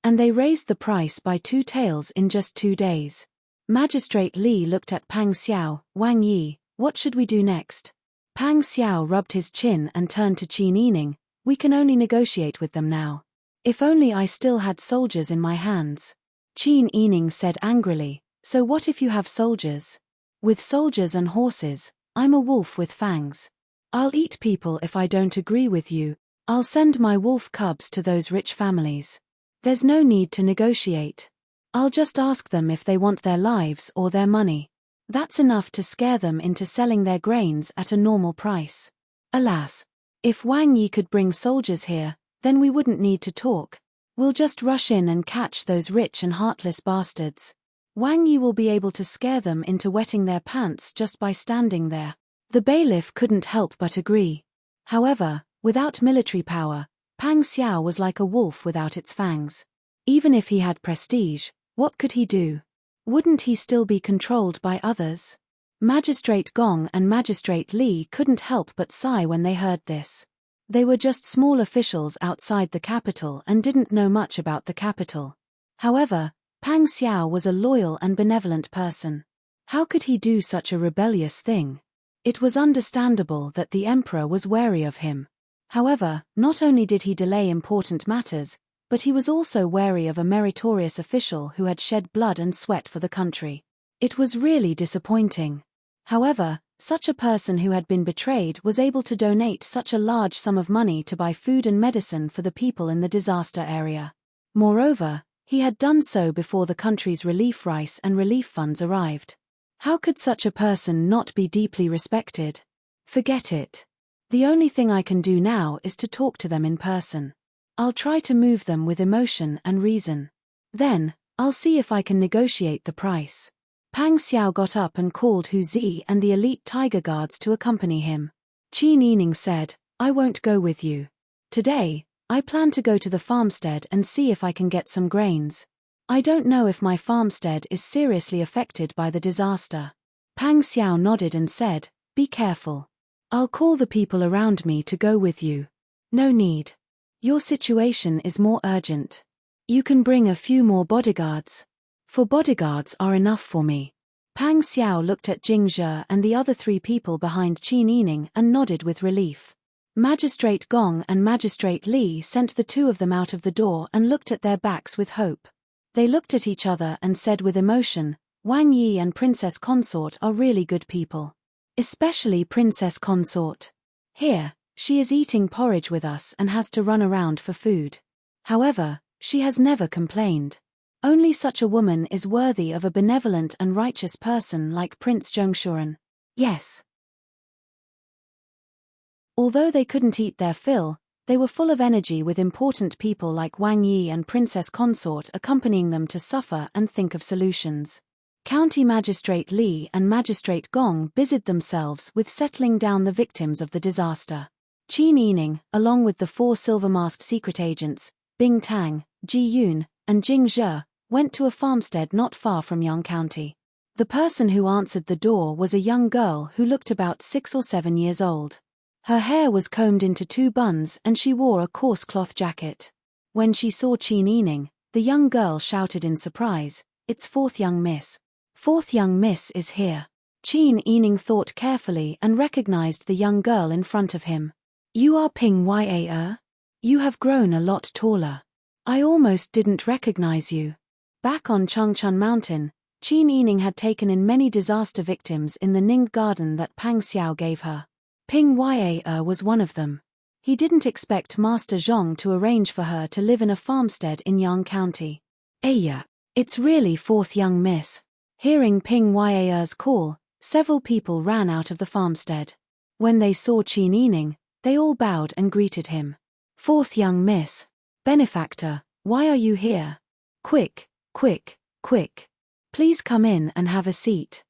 And they raised the price by 2 taels in just 2 days. Magistrate Li looked at Pang Xiao, Wang Yi, what should we do next? Pang Xiao rubbed his chin and turned to Qin Yining, we can only negotiate with them now. If only I still had soldiers in my hands. Qin Yining said angrily, so what if you have soldiers? With soldiers and horses, I'm a wolf with fangs. I'll eat people if I don't agree with you, I'll send my wolf cubs to those rich families. There's no need to negotiate. I'll just ask them if they want their lives or their money. That's enough to scare them into selling their grains at a normal price. Alas! If Wang Yi could bring soldiers here, then we wouldn't need to talk. We'll just rush in and catch those rich and heartless bastards. Wang Yi will be able to scare them into wetting their pants just by standing there. The bailiff couldn't help but agree. However, without military power, Pang Xiao was like a wolf without its fangs. Even if he had prestige, what could he do? Wouldn't he still be controlled by others? Magistrate Gong and Magistrate Li couldn't help but sigh when they heard this. They were just small officials outside the capital and didn't know much about the capital. However, Pang Xiao was a loyal and benevolent person. How could he do such a rebellious thing? It was understandable that the emperor was wary of him. However, not only did he delay important matters, but he was also wary of a meritorious official who had shed blood and sweat for the country. It was really disappointing. However, such a person who had been betrayed was able to donate such a large sum of money to buy food and medicine for the people in the disaster area. Moreover, he had done so before the country's relief rice and relief funds arrived. How could such a person not be deeply respected? Forget it. The only thing I can do now is to talk to them in person. I'll try to move them with emotion and reason. Then, I'll see if I can negotiate the price. Pang Xiao got up and called Hu Zi and the elite tiger guards to accompany him. Qi Nining said, "I won't go with you. Today, I plan to go to the farmstead and see if I can get some grains. I don't know if my farmstead is seriously affected by the disaster." Pang Xiao nodded and said, "Be careful. I'll call the people around me to go with you." "No need. Your situation is more urgent. You can bring a few more bodyguards." "4 bodyguards are enough for me." Pang Xiao looked at Jing Zhe and the other 3 people behind Qi Nining and nodded with relief. Magistrate Gong and Magistrate Li sent the 2 of them out of the door and looked at their backs with hope. They looked at each other and said with emotion, "Wang Yi and Princess Consort are really good people. Especially Princess Consort. Here, she is eating porridge with us and has to run around for food. However, she has never complained. Only such a woman is worthy of a benevolent and righteous person like Prince Zhongshuren. Yes." Although they couldn't eat their fill, they were full of energy with important people like Wang Yi and Princess Consort accompanying them to suffer and think of solutions. County Magistrate Li and Magistrate Gong busied themselves with settling down the victims of the disaster. Qi Nining, along with the 4 silver-masked secret agents, Bing Tang, Ji Yun, and Jing Zhe, went to a farmstead not far from Yang County. The person who answered the door was a young girl who looked about 6 or 7 years old. Her hair was combed into 2 buns and she wore a coarse cloth jacket. When she saw Qi Nining, the young girl shouted in surprise, "It's 4th young miss. 4th young miss is here." Qi Nining thought carefully and recognized the young girl in front of him. "You are Ping Ya? You have grown a lot taller. I almost didn't recognize you." Back on Changchun Mountain, Qi Nining had taken in many disaster victims in the Ning garden that Pang Xiao gave her. Ping Ya was one of them. He didn't expect Master Zhong to arrange for her to live in a farmstead in Yang County. "Aya, it's really 4th young miss." Hearing Ping Ya's call, several people ran out of the farmstead. When they saw Qi Nining, they all bowed and greeted him. "4th young miss. Benefactor, why are you here? Quick, quick, quick. Please come in and have a seat."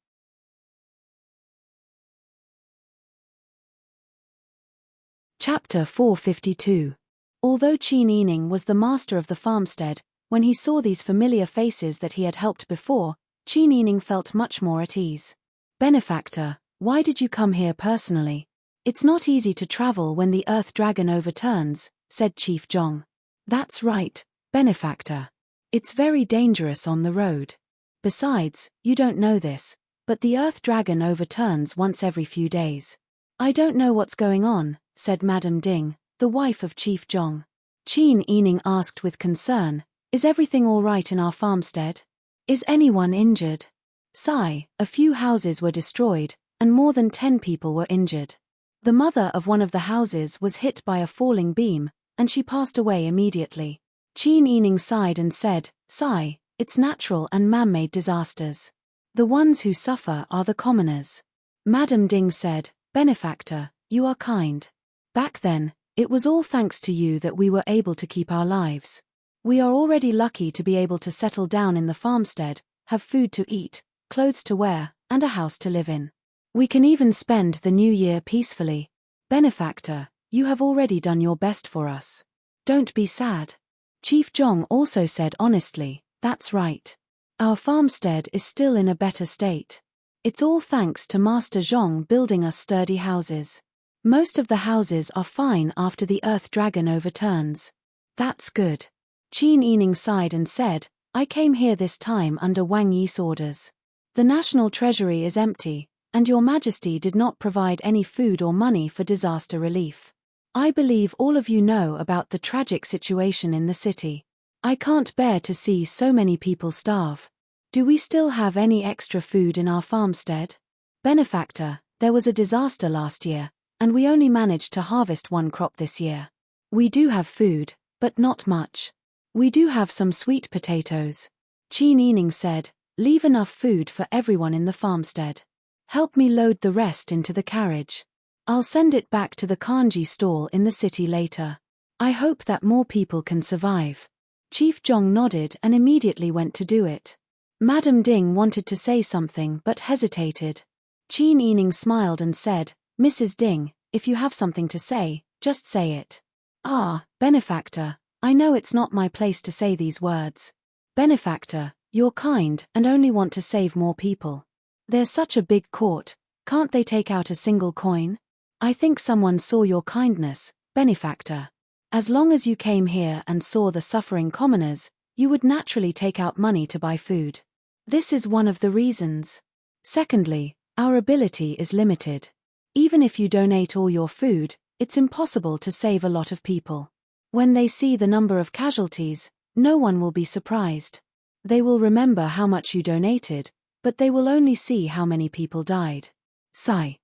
Chapter 452. Although Qi Nining was the master of the farmstead, when he saw these familiar faces that he had helped before, Qi Nining felt much more at ease. "Benefactor, why did you come here personally? It's not easy to travel when the Earth Dragon overturns," said Chief Zhong. "That's right, Benefactor. It's very dangerous on the road. Besides, you don't know this, but the Earth Dragon overturns once every few days." "I don't know what's going on," said Madame Ding, the wife of Chief Zhong. Qi Nining asked with concern, "Is everything all right in our farmstead? Is anyone injured?" Sigh, a few houses were destroyed, and more than 10 people were injured. The mother of one of the houses was hit by a falling beam, and she passed away immediately. Qi Nining sighed and said, "Sigh, it's natural and man-made disasters. The ones who suffer are the commoners." Madame Ding said, "Benefactor, You are kind. Back then, it was all thanks to you that we were able to keep our lives. We are already lucky to be able to settle down in the farmstead, have food to eat, clothes to wear, and a house to live in. We can even spend the new year peacefully. Benefactor, you have already done your best for us. Don't be sad. Chief Zhong also said honestly, that's right. Our farmstead is still in a better state. It's all thanks to Master Zhong building us sturdy houses. Most of the houses are fine after the Earth Dragon overturns. That's good. Qin Yining sighed and said, I came here this time under Wang Yi's orders. The national treasury is empty, and your majesty did not provide any food or money for disaster relief. I believe all of you know about the tragic situation in the city. I can't bear to see so many people starve. Do we still have any extra food in our farmstead? Benefactor, there was a disaster last year, and we only managed to harvest one crop this year. We do have food, but not much. We do have some sweet potatoes. Qin Yining said, leave enough food for everyone in the farmstead. Help me load the rest into the carriage. I'll send it back to the kanji stall in the city later. I hope that more people can survive. Chief Zhong nodded and immediately went to do it. Madame Ding wanted to say something but hesitated. Qin Yining smiled and said, Mrs. Ding, if you have something to say, just say it. Ah, benefactor, I know it's not my place to say these words. Benefactor, you're kind and only want to save more people. There's such a big court, can't they take out a single coin? I think someone saw your kindness, benefactor. As long as you came here and saw the suffering commoners, you would naturally take out money to buy food. This is one of the reasons. Secondly, our ability is limited. Even if you donate all your food, it's impossible to save a lot of people. When they see the number of casualties, no one will be surprised. They will remember how much you donated, but they will only see how many people died. Sigh.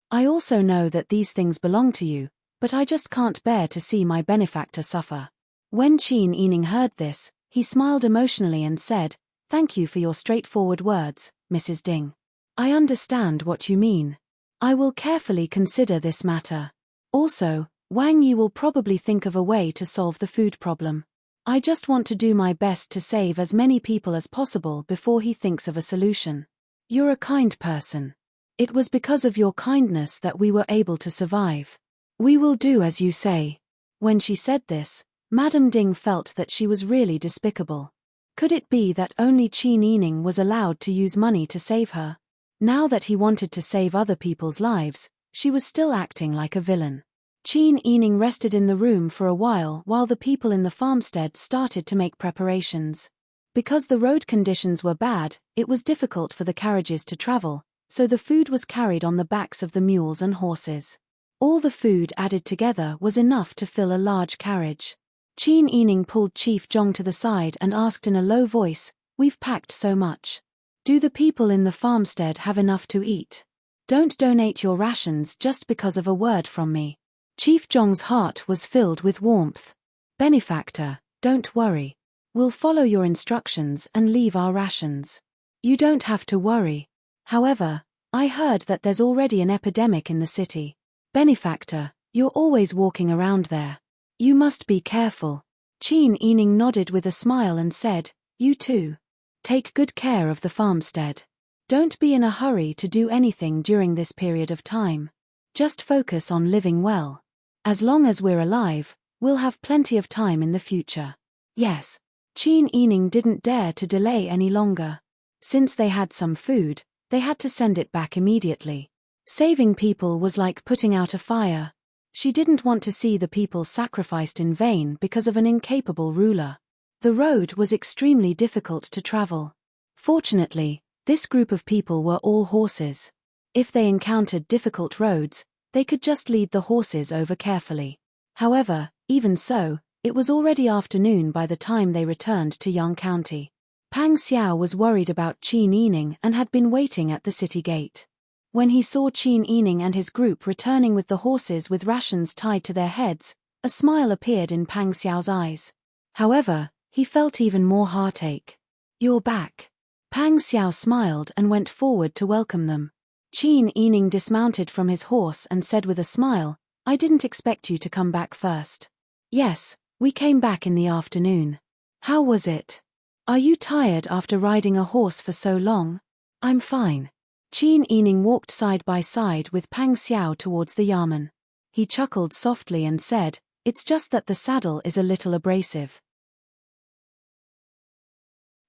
I also know that these things belong to you, but I just can't bear to see my benefactor suffer. When Qin Yining heard this, he smiled emotionally and said, Thank you for your straightforward words, Mrs. Ding. I understand what you mean. I will carefully consider this matter. Also, Wang Yi will probably think of a way to solve the food problem. I just want to do my best to save as many people as possible before he thinks of a solution. You're a kind person. It was because of your kindness that we were able to survive. We will do as you say. When she said this, Madame Ding felt that she was really despicable. Could it be that only Qin Yining was allowed to use money to save her? Now that he wanted to save other people's lives, she was still acting like a villain. Qin Yining rested in the room for a while the people in the farmstead started to make preparations. Because the road conditions were bad, it was difficult for the carriages to travel, so the food was carried on the backs of the mules and horses. All the food added together was enough to fill a large carriage. Qin Yining pulled Chief Zhong to the side and asked in a low voice, We've packed so much. Do the people in the farmstead have enough to eat? Don't donate your rations just because of a word from me. Chief Zhong's heart was filled with warmth. Benefactor, don't worry. We'll follow your instructions and leave our rations. You don't have to worry. However, I heard that there's already an epidemic in the city. Benefactor, you're always walking around there. You must be careful. Qin Yining nodded with a smile and said, You too. Take good care of the farmstead. Don't be in a hurry to do anything during this period of time. Just focus on living well. As long as we're alive, we'll have plenty of time in the future. Yes. Qin Yining didn't dare to delay any longer. Since they had some food, they had to send it back immediately. Saving people was like putting out a fire. She didn't want to see the people sacrificed in vain because of an incapable ruler. The road was extremely difficult to travel. Fortunately, this group of people were all horses. If they encountered difficult roads, they could just lead the horses over carefully. However, even so, it was already afternoon by the time they returned to Yang County. Pang Xiao was worried about Qin Yining and had been waiting at the city gate. When he saw Qin Yining and his group returning with the horses with rations tied to their heads, a smile appeared in Pang Xiao's eyes. However, he felt even more heartache. You're back. Pang Xiao smiled and went forward to welcome them. Qin Yining dismounted from his horse and said with a smile, "I didn't expect you to come back first." "Yes, we came back in the afternoon." "How was it? Are you tired after riding a horse for so long?" "I'm fine." Qin Yining walked side by side with Pang Xiao towards the yamen. He chuckled softly and said, "It's just that the saddle is a little abrasive.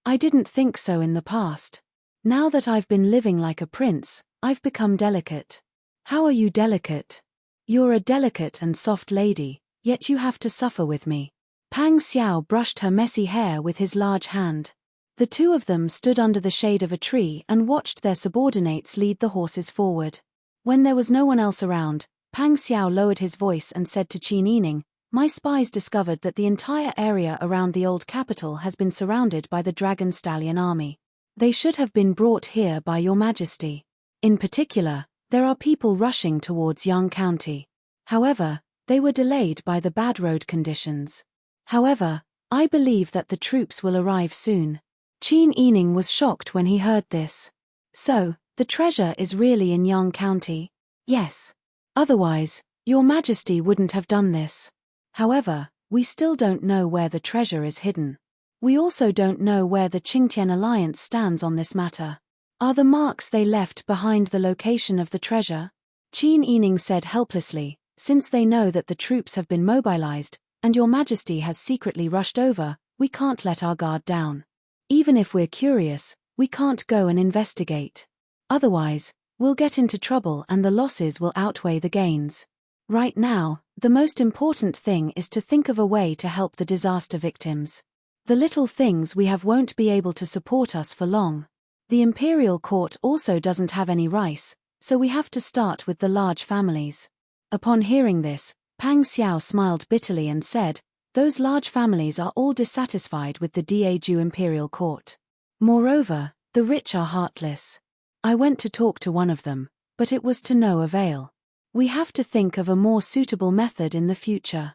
I didn't think so in the past. Now that I've been living like a prince, I've become delicate." "How are you delicate?" "You're a delicate and soft lady, yet you have to suffer with me." Pang Xiao brushed her messy hair with his large hand. The two of them stood under the shade of a tree and watched their subordinates lead the horses forward. When there was no one else around, Pang Xiao lowered his voice and said to Qin Yining, "My spies discovered that the entire area around the old capital has been surrounded by the Dragon Stallion army. They should have been brought here by your majesty. In particular, there are people rushing towards Yang County. However, they were delayed by the bad road conditions. However, I believe that the troops will arrive soon." Qin Yining was shocked when he heard this. "So, the treasure is really in Yang County?" "Yes. Otherwise, your majesty wouldn't have done this. However, we still don't know where the treasure is hidden. We also don't know where the Qingtian alliance stands on this matter. Are the marks they left behind the location of the treasure?" Qin Yining said helplessly, "Since they know that the troops have been mobilized, and your majesty has secretly rushed over, we can't let our guard down. Even if we're curious, we can't go and investigate. Otherwise, we'll get into trouble and the losses will outweigh the gains. Right now, the most important thing is to think of a way to help the disaster victims. The little things we have won't be able to support us for long. The imperial court also doesn't have any rice, so we have to start with the large families." Upon hearing this, Pang Xiao smiled bitterly and said, "Those large families are all dissatisfied with the Daeju imperial court. Moreover, the rich are heartless. I went to talk to one of them, but it was to no avail. We have to think of a more suitable method in the future."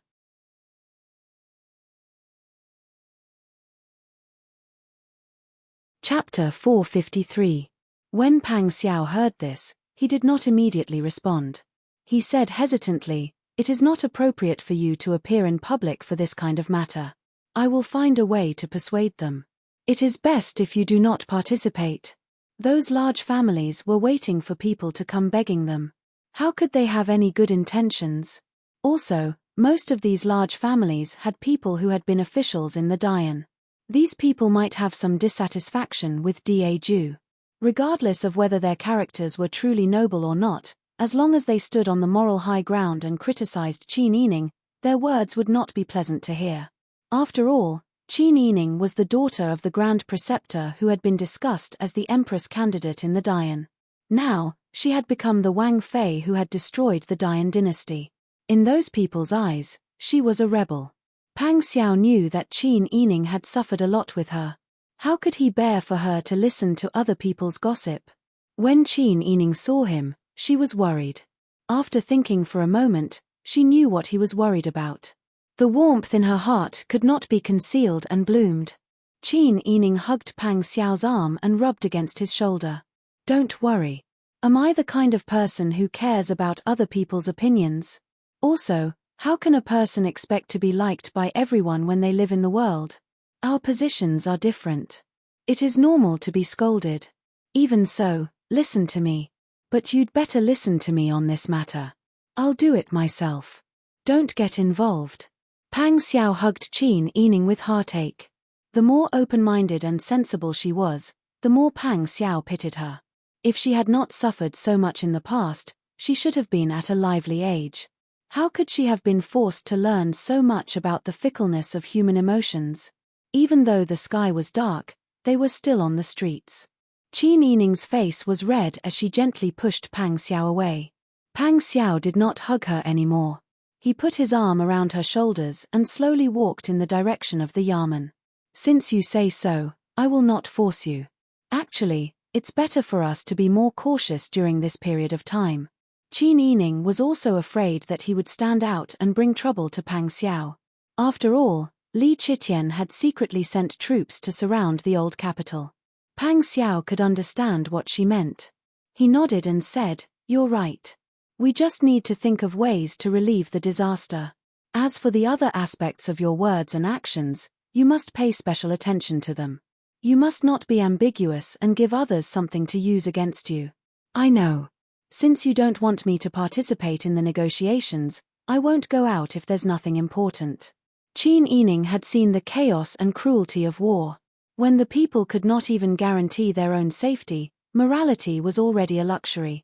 Chapter 453. When Pang Xiao heard this, he did not immediately respond. He said hesitantly, "It is not appropriate for you to appear in public for this kind of matter. I will find a way to persuade them. It is best if you do not participate." Those large families were waiting for people to come begging them. How could they have any good intentions? Also, most of these large families had people who had been officials in the Dayan. These people might have some dissatisfaction with Daeju. Regardless of whether their characters were truly noble or not, as long as they stood on the moral high ground and criticized Qin Yining, their words would not be pleasant to hear. After all, Qin Yining was the daughter of the Grand Preceptor who had been discussed as the Empress candidate in the Dayan. Now, she had become the Wang Fei who had destroyed the Dayan dynasty. In those people's eyes, she was a rebel. Pang Xiao knew that Qin Yining had suffered a lot with her. How could he bear for her to listen to other people's gossip? When Qin Yining saw him, she was worried. After thinking for a moment, she knew what he was worried about. The warmth in her heart could not be concealed and bloomed. Qin Yining hugged Pang Xiao's arm and rubbed against his shoulder. "Don't worry. Am I the kind of person who cares about other people's opinions? Also, how can a person expect to be liked by everyone when they live in the world? Our positions are different. It is normal to be scolded. Even so, listen to me. But you'd better listen to me on this matter. I'll do it myself. Don't get involved." Pang Xiao hugged Qin Yining with heartache. The more open-minded and sensible she was, the more Pang Xiao pitied her. If she had not suffered so much in the past, she should have been at a lively age. How could she have been forced to learn so much about the fickleness of human emotions? Even though the sky was dark, they were still on the streets. Qin Yining's face was red as she gently pushed Pang Xiao away. Pang Xiao did not hug her anymore. He put his arm around her shoulders and slowly walked in the direction of the yamen. "Since you say so, I will not force you. Actually, it's better for us to be more cautious during this period of time." Qin Yining was also afraid that he would stand out and bring trouble to Pang Xiao. After all, Li Qitian had secretly sent troops to surround the old capital. Pang Xiao could understand what she meant. He nodded and said, "You're right. We just need to think of ways to relieve the disaster. As for the other aspects of your words and actions, you must pay special attention to them. You must not be ambiguous and give others something to use against you." "I know. Since you don't want me to participate in the negotiations, I won't go out if there's nothing important." Qin Yining had seen the chaos and cruelty of war. When the people could not even guarantee their own safety, morality was already a luxury.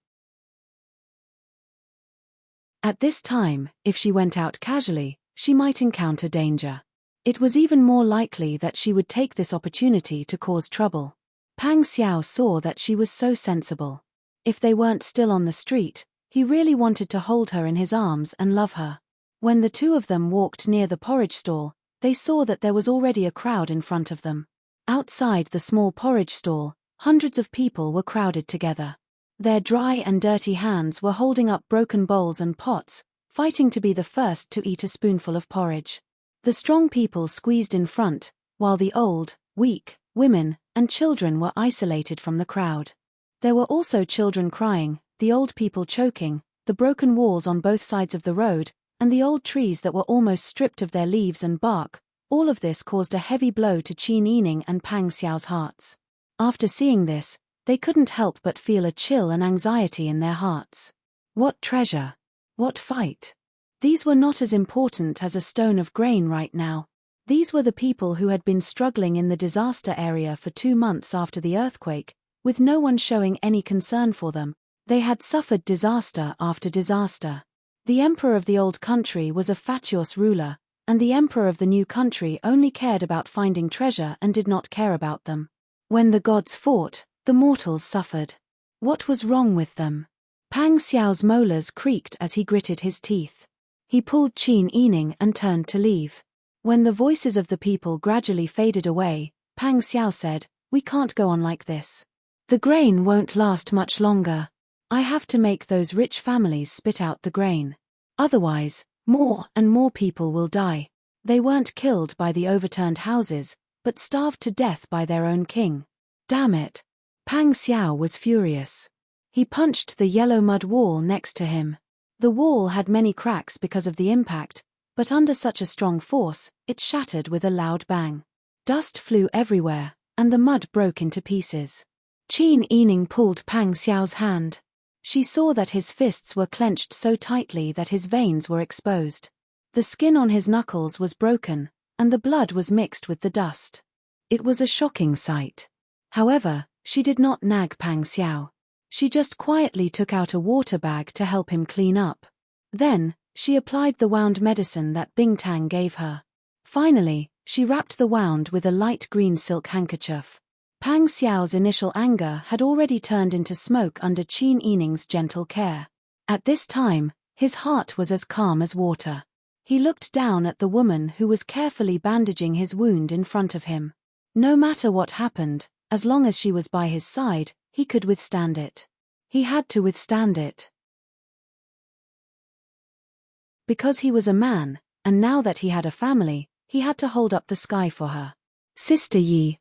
At this time, if she went out casually, she might encounter danger. It was even more likely that she would take this opportunity to cause trouble. Pang Xiao saw that she was so sensible. If they weren't still on the street, he really wanted to hold her in his arms and love her. When the two of them walked near the porridge stall, they saw that there was already a crowd in front of them. Outside the small porridge stall, hundreds of people were crowded together. Their dry and dirty hands were holding up broken bowls and pots, fighting to be the first to eat a spoonful of porridge. The strong people squeezed in front, while the old, weak, women, and children were isolated from the crowd. There were also children crying, the old people choking, the broken walls on both sides of the road, and the old trees that were almost stripped of their leaves and bark. All of this caused a heavy blow to Qin Yining and Pang Xiao's hearts. After seeing this, they couldn't help but feel a chill and anxiety in their hearts. What treasure? What fight? These were not as important as a stone of grain right now. These were the people who had been struggling in the disaster area for 2 months after the earthquake, with no one showing any concern for them. They had suffered disaster after disaster. The emperor of the old country was a fatuous ruler, and the emperor of the new country only cared about finding treasure and did not care about them. When the gods fought, the mortals suffered. What was wrong with them? Pang Xiao's molars creaked as he gritted his teeth. He pulled Qin Yining and turned to leave. When the voices of the people gradually faded away, Pang Xiao said, "We can't go on like this. The grain won't last much longer. I have to make those rich families spit out the grain. Otherwise, more and more people will die." They weren't killed by the overturned houses, but starved to death by their own king. Damn it! Pang Xiao was furious. He punched the yellow mud wall next to him. The wall had many cracks because of the impact, but under such a strong force, it shattered with a loud bang. Dust flew everywhere, and the mud broke into pieces. Qin Yining pulled Pang Xiao's hand. She saw that his fists were clenched so tightly that his veins were exposed. The skin on his knuckles was broken, and the blood was mixed with the dust. It was a shocking sight. However, she did not nag Pang Xiao. She just quietly took out a water bag to help him clean up. Then, she applied the wound medicine that Bingtang gave her. Finally, she wrapped the wound with a light green silk handkerchief. Pang Xiao's initial anger had already turned into smoke under Qin Yining's gentle care. At this time, his heart was as calm as water. He looked down at the woman who was carefully bandaging his wound in front of him. No matter what happened, as long as she was by his side, he could withstand it. He had to withstand it. Because he was a man, and now that he had a family, he had to hold up the sky for her. "Sister Yi,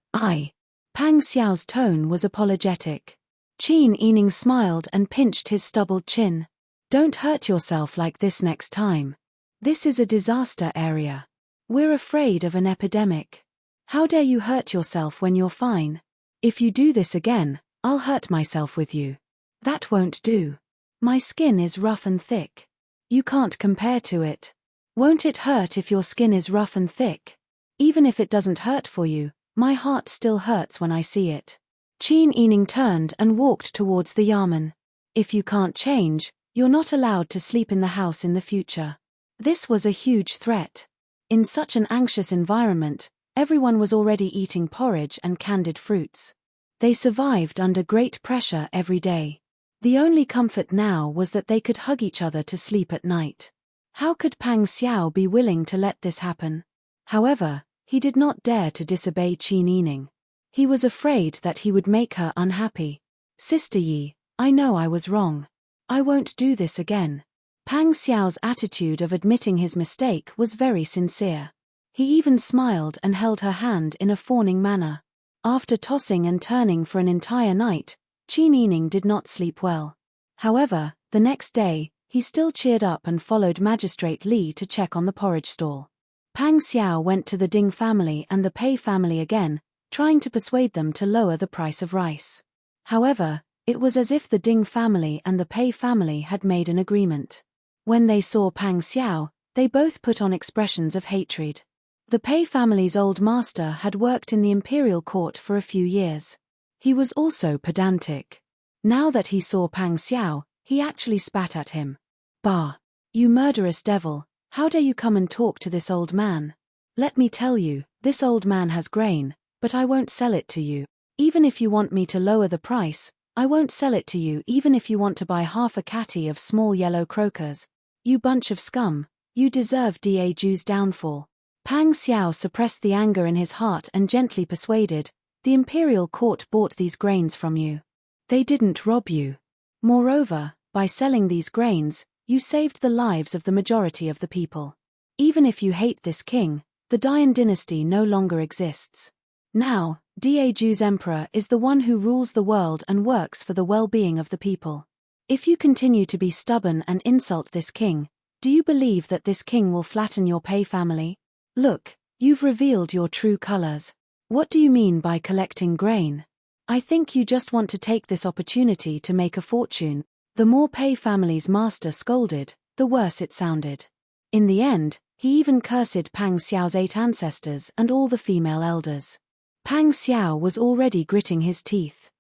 Pang Xiao's tone was apologetic. Qin Yining smiled and pinched his stubbled chin. "Don't hurt yourself like this next time. This is a disaster area. We're afraid of an epidemic. How dare you hurt yourself when you're fine? If you do this again, I'll hurt myself with you. That won't do. My skin is rough and thick. You can't compare to it. Won't it hurt if your skin is rough and thick? Even if it doesn't hurt for you, my heart still hurts when I see it." Qin Yining turned and walked towards the yamen. "If you can't change, you're not allowed to sleep in the house in the future." This was a huge threat. In such an anxious environment, everyone was already eating porridge and candied fruits. They survived under great pressure every day. The only comfort now was that they could hug each other to sleep at night. How could Pang Xiao be willing to let this happen? However, he did not dare to disobey Qin Yining. He was afraid that he would make her unhappy. "Sister Yi, I know I was wrong. I won't do this again." Pang Xiao's attitude of admitting his mistake was very sincere. He even smiled and held her hand in a fawning manner. After tossing and turning for an entire night, Qin Yining did not sleep well. However, the next day, he still cheered up and followed Magistrate Li to check on the porridge stall. Pang Xiao went to the Ding family and the Pei family again, trying to persuade them to lower the price of rice. However, it was as if the Ding family and the Pei family had made an agreement. When they saw Pang Xiao, they both put on expressions of hatred. The Pei family's old master had worked in the imperial court for a few years. He was also pedantic. Now that he saw Pang Xiao, he actually spat at him. "Bah! You murderous devil, how dare you come and talk to this old man? Let me tell you, this old man has grain, but I won't sell it to you. Even if you want me to lower the price, I won't sell it to you even if you want to buy half a catty of small yellow croakers. You bunch of scum, you deserve Daju's downfall." Pang Xiao suppressed the anger in his heart and gently persuaded, "The imperial court bought these grains from you. They didn't rob you. Moreover, by selling these grains, you saved the lives of the majority of the people. Even if you hate this king, the Dian dynasty no longer exists. Now, Daju's emperor is the one who rules the world and works for the well-being of the people. If you continue to be stubborn and insult this king, do you believe that this king will flatten your Pei family? Look, you've revealed your true colors. What do you mean by collecting grain? I think you just want to take this opportunity to make a fortune." The more Pei family's master scolded, the worse it sounded. In the end, he even cursed Pang Xiao's 8 ancestors and all the female elders. Pang Xiao was already gritting his teeth.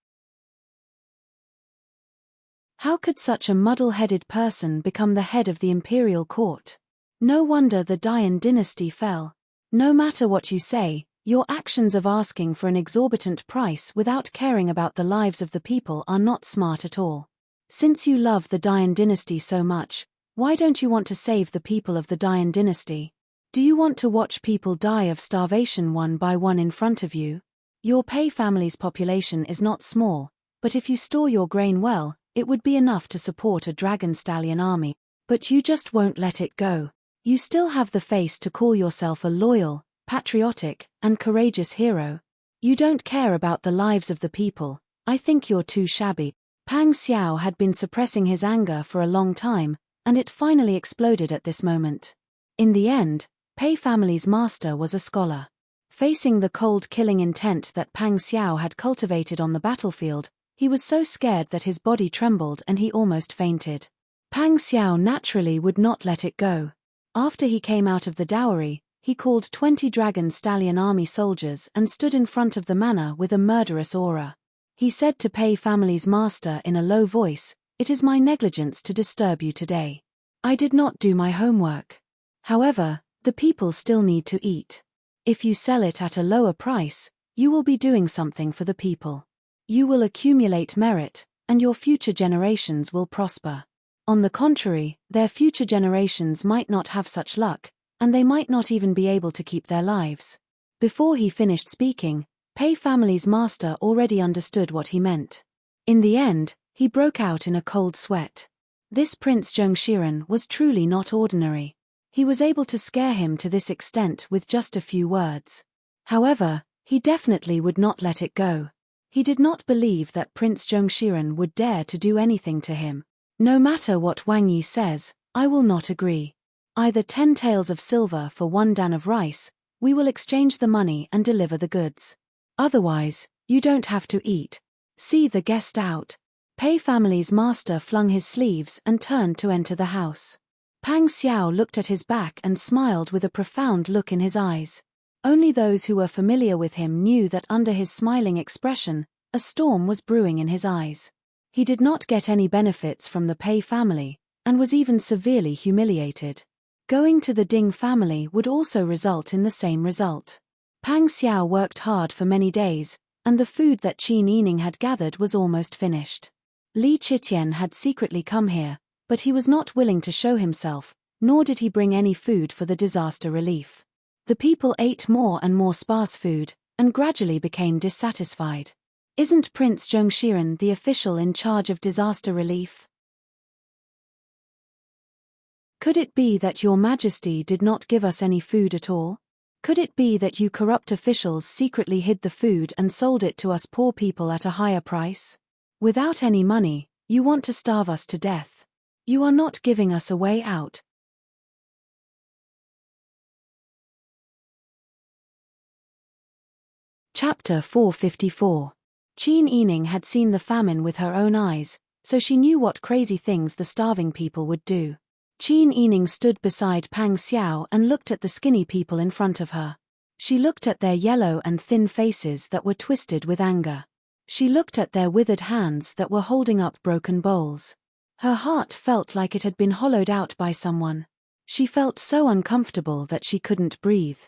How could such a muddle-headed person become the head of the imperial court? No wonder the Dian dynasty fell. No matter what you say, your actions of asking for an exorbitant price without caring about the lives of the people are not smart at all. Since you love the Dian dynasty so much, why don't you want to save the people of the Dian dynasty? Do you want to watch people die of starvation one by one in front of you? Your Pei family's population is not small, but if you store your grain well, it would be enough to support a dragon stallion army, but you just won't let it go. You still have the face to call yourself a loyal, patriotic, and courageous hero. You don't care about the lives of the people. I think you're too shabby." Pang Xiao had been suppressing his anger for a long time, and it finally exploded at this moment. In the end, Pei family's master was a scholar. Facing the cold killing intent that Pang Xiao had cultivated on the battlefield, he was so scared that his body trembled and he almost fainted. Pang Xiao naturally would not let it go. After he came out of the dowry, he called 20 dragon stallion army soldiers and stood in front of the manor with a murderous aura. He said to Pei family's master in a low voice, "It is my negligence to disturb you today. I did not do my homework. However, the people still need to eat. If you sell it at a lower price, you will be doing something for the people. You will accumulate merit, and your future generations will prosper. On the contrary, their future generations might not have such luck, and they might not even be able to keep their lives." Before he finished speaking, Pei family's master already understood what he meant. In the end, he broke out in a cold sweat. This Prince Zhongshiren was truly not ordinary. He was able to scare him to this extent with just a few words. However, he definitely would not let it go. He did not believe that Prince Zhongshiren would dare to do anything to him. "No matter what Wang Yi says, I will not agree. Either 10 taels of silver for 1 dan of rice, we will exchange the money and deliver the goods. Otherwise, you don't have to eat. See the guest out." Pei family's master flung his sleeves and turned to enter the house. Pang Xiao looked at his back and smiled with a profound look in his eyes. Only those who were familiar with him knew that under his smiling expression, a storm was brewing in his eyes. He did not get any benefits from the Pei family, and was even severely humiliated. Going to the Ding family would also result in the same result. Pang Xiao worked hard for many days, and the food that Qin Yining had gathered was almost finished. Li Chitian had secretly come here, but he was not willing to show himself, nor did he bring any food for the disaster relief. The people ate more and more sparse food, and gradually became dissatisfied. Isn't Prince Zhongshiren the official in charge of disaster relief? Could it be that your Majesty did not give us any food at all? Could it be that you corrupt officials secretly hid the food and sold it to us poor people at a higher price? Without any money, you want to starve us to death. You are not giving us a way out. Chapter 454. Qin Yining had seen the famine with her own eyes, so she knew what crazy things the starving people would do. Qin Yining stood beside Pang Xiao and looked at the skinny people in front of her. She looked at their yellow and thin faces that were twisted with anger. She looked at their withered hands that were holding up broken bowls. Her heart felt like it had been hollowed out by someone. She felt so uncomfortable that she couldn't breathe.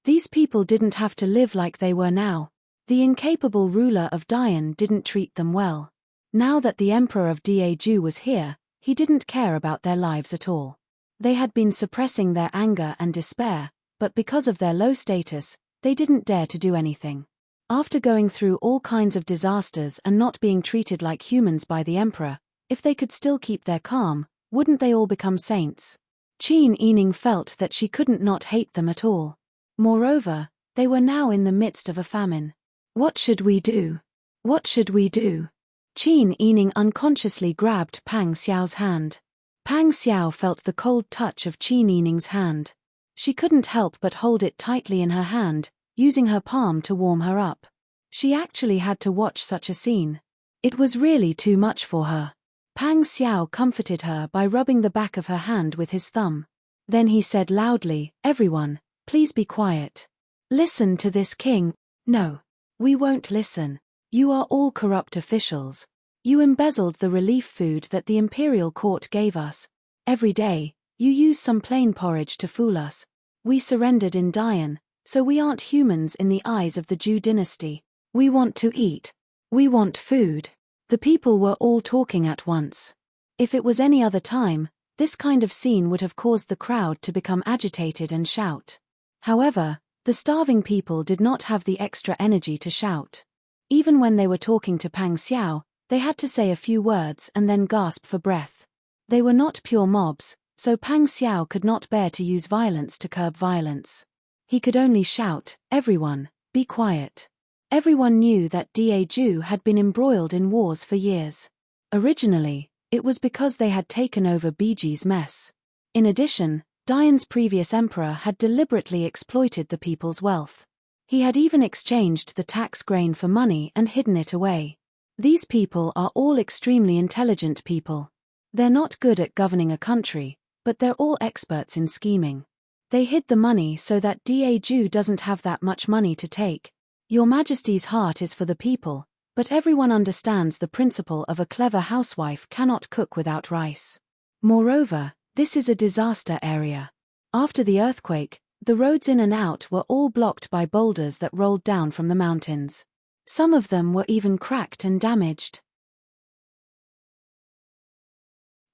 These people didn't have to live like they were now. The incapable ruler of Dian didn't treat them well. Now that the emperor of Daeju was here, he didn't care about their lives at all. They had been suppressing their anger and despair, but because of their low status, they didn't dare to do anything. After going through all kinds of disasters and not being treated like humans by the emperor, if they could still keep their calm, wouldn't they all become saints? Qin Yining felt that she couldn't not hate them at all. Moreover, they were now in the midst of a famine. What should we do? What should we do? Qin Yining unconsciously grabbed Pang Xiao's hand. Pang Xiao felt the cold touch of Qin Yining's hand. She couldn't help but hold it tightly in her hand, using her palm to warm her up. She actually had to watch such a scene. It was really too much for her. Pang Xiao comforted her by rubbing the back of her hand with his thumb. Then he said loudly, "Everyone, please be quiet. Listen to this king." "No. We won't listen. You are all corrupt officials. You embezzled the relief food that the imperial court gave us. Every day, you use some plain porridge to fool us. We surrendered in Dian, so we aren't humans in the eyes of the Zhou dynasty. We want to eat. We want food." The people were all talking at once. If it was any other time, this kind of scene would have caused the crowd to become agitated and shout. However, the starving people did not have the extra energy to shout. Even when they were talking to Pang Xiao, they had to say a few words and then gasp for breath. They were not pure mobs, so Pang Xiao could not bear to use violence to curb violence. He could only shout, "Everyone, be quiet." Everyone knew that Daeju had been embroiled in wars for years. Originally, it was because they had taken over Biji's mess. In addition, Dian's previous emperor had deliberately exploited the people's wealth. He had even exchanged the tax grain for money and hidden it away. These people are all extremely intelligent people. They're not good at governing a country, but they're all experts in scheming. They hid the money so that Daeju doesn't have that much money to take. Your Majesty's heart is for the people, but everyone understands the principle of a clever housewife cannot cook without rice. Moreover, this is a disaster area. After the earthquake, the roads in and out were all blocked by boulders that rolled down from the mountains. Some of them were even cracked and damaged.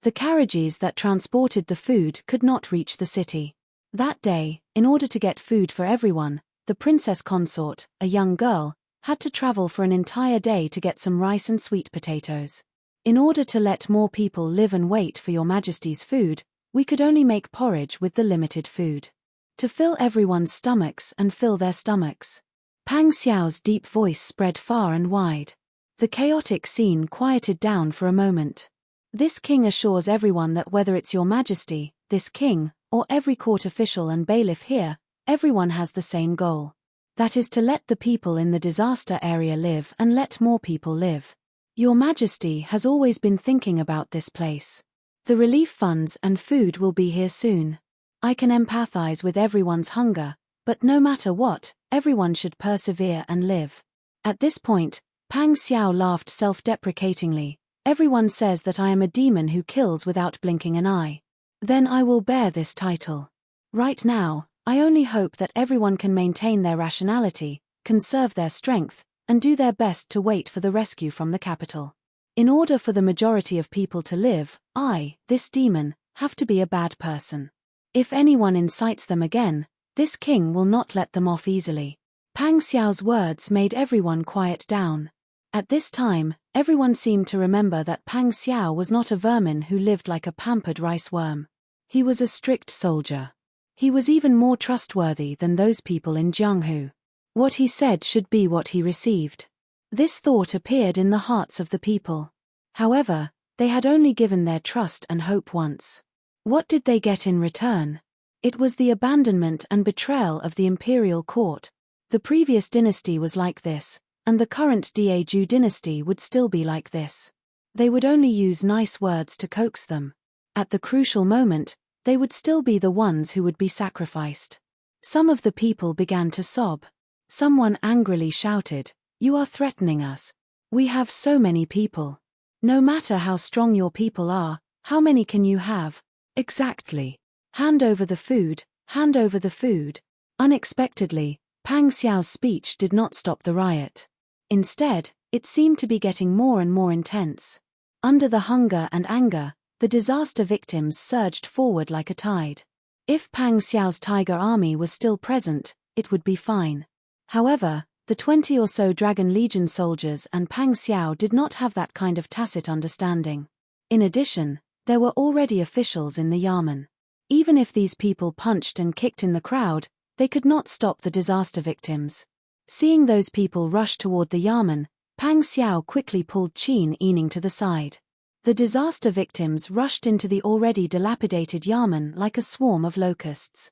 The carriages that transported the food could not reach the city. That day, in order to get food for everyone, the princess consort, a young girl, had to travel for an entire day to get some rice and sweet potatoes. In order to let more people live and wait for your Majesty's food, we could only make porridge with the limited food. To fill everyone's stomachs and fill their stomachs. Pang Xiao's deep voice spread far and wide. The chaotic scene quieted down for a moment. This king assures everyone that whether it's your Majesty, this king, or every court official and bailiff here, everyone has the same goal. That is to let the people in the disaster area live and let more people live. Your Majesty has always been thinking about this place. The relief funds and food will be here soon. I can empathize with everyone's hunger, but no matter what, everyone should persevere and live. At this point, Pang Xiao laughed self-deprecatingly. Everyone says that I am a demon who kills without blinking an eye. Then I will bear this title. Right now, I only hope that everyone can maintain their rationality, conserve their strength, and do their best to wait for the rescue from the capital. In order for the majority of people to live, I, this demon, have to be a bad person. If anyone incites them again, this king will not let them off easily. Pang Xiao's words made everyone quiet down. At this time, everyone seemed to remember that Pang Xiao was not a vermin who lived like a pampered rice worm. He was a strict soldier. He was even more trustworthy than those people in Jianghu. What he said should be what he received. This thought appeared in the hearts of the people. However, they had only given their trust and hope once. What did they get in return? It was the abandonment and betrayal of the imperial court. The previous dynasty was like this, and the current Daeju dynasty would still be like this. They would only use nice words to coax them. At the crucial moment, they would still be the ones who would be sacrificed. Some of the people began to sob. Someone angrily shouted, "You are threatening us. We have so many people. No matter how strong your people are, how many can you have?" Exactly. Hand over the food, hand over the food. Unexpectedly, Pang Xiao's speech did not stop the riot. Instead, it seemed to be getting more and more intense. Under the hunger and anger, the disaster victims surged forward like a tide. If Pang Xiao's tiger army was still present, it would be fine. However, the 20 or so Dragon Legion soldiers and Pang Xiao did not have that kind of tacit understanding. In addition, there were already officials in the Yamen. Even if these people punched and kicked in the crowd, they could not stop the disaster victims. Seeing those people rush toward the Yamen, Pang Xiao quickly pulled Qin Yining to the side. The disaster victims rushed into the already dilapidated Yamen like a swarm of locusts.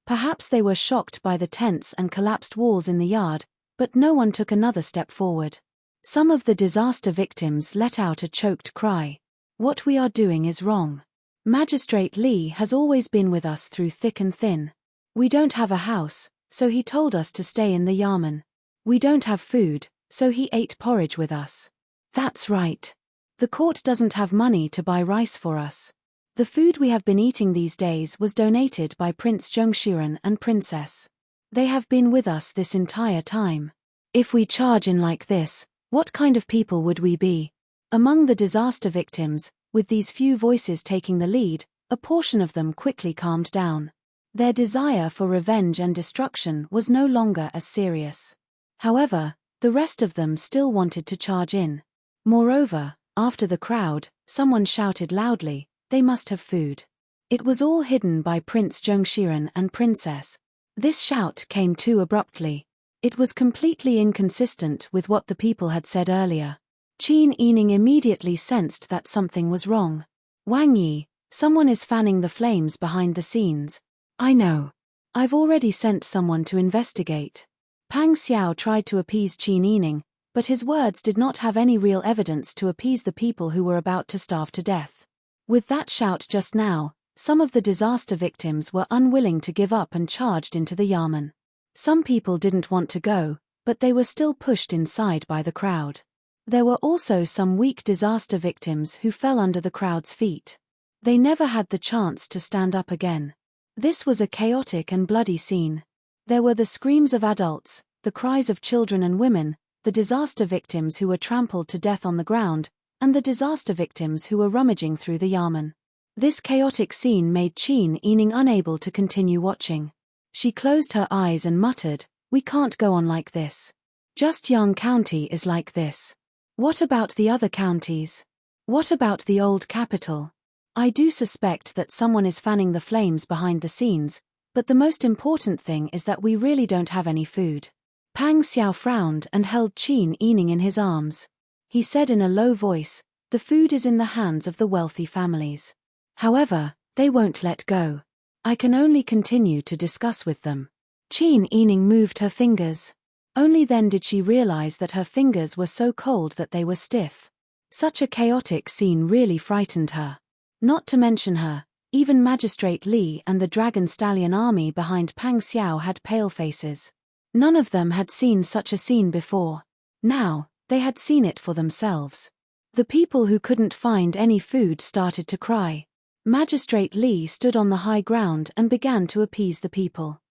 Perhaps they were shocked by the tents and collapsed walls in the yard, but no one took another step forward. Some of the disaster victims let out a choked cry. "What we are doing is wrong. Magistrate Li has always been with us through thick and thin. We don't have a house, so he told us to stay in the Yamen. We don't have food, so he ate porridge with us. That's right. The court doesn't have money to buy rice for us. The food we have been eating these days was donated by Prince Zhengshuren and Princess. They have been with us this entire time. If we charge in like this, what kind of people would we be?" Among the disaster victims, with these few voices taking the lead, a portion of them quickly calmed down. Their desire for revenge and destruction was no longer as serious. However, the rest of them still wanted to charge in. Moreover, after the crowd, someone shouted loudly, "They must have food." It was all hidden by Prince Zhengshuren and Princess. This shout came too abruptly. It was completely inconsistent with what the people had said earlier. Qin Yining immediately sensed that something was wrong. "Wang Yi, someone is fanning the flames behind the scenes." "I know. I've already sent someone to investigate." Pang Xiao tried to appease Qin Yining, but his words did not have any real evidence to appease the people who were about to starve to death. With that shout just now, some of the disaster victims were unwilling to give up and charged into the Yamen. Some people didn't want to go, but they were still pushed inside by the crowd. There were also some weak disaster victims who fell under the crowd's feet. They never had the chance to stand up again. This was a chaotic and bloody scene. There were the screams of adults, the cries of children and women, the disaster victims who were trampled to death on the ground, and the disaster victims who were rummaging through the Yamen. This chaotic scene made Qin Yining unable to continue watching. She closed her eyes and muttered, "We can't go on like this. Just Yang County is like this. What about the other counties? What about the old capital? I do suspect that someone is fanning the flames behind the scenes, but the most important thing is that we really don't have any food." Pang Xiao frowned and held Qin Yining in his arms. He said in a low voice, "The food is in the hands of the wealthy families. However, they won't let go. I can only continue to discuss with them." Qin Yining moved her fingers. Only then did she realize that her fingers were so cold that they were stiff. Such a chaotic scene really frightened her. Not to mention her, even Magistrate Li and the Dragon Stallion army behind Pang Xiao had pale faces. None of them had seen such a scene before. Now, they had seen it for themselves. The people who couldn't find any food started to cry. Magistrate Li stood on the high ground and began to appease the people.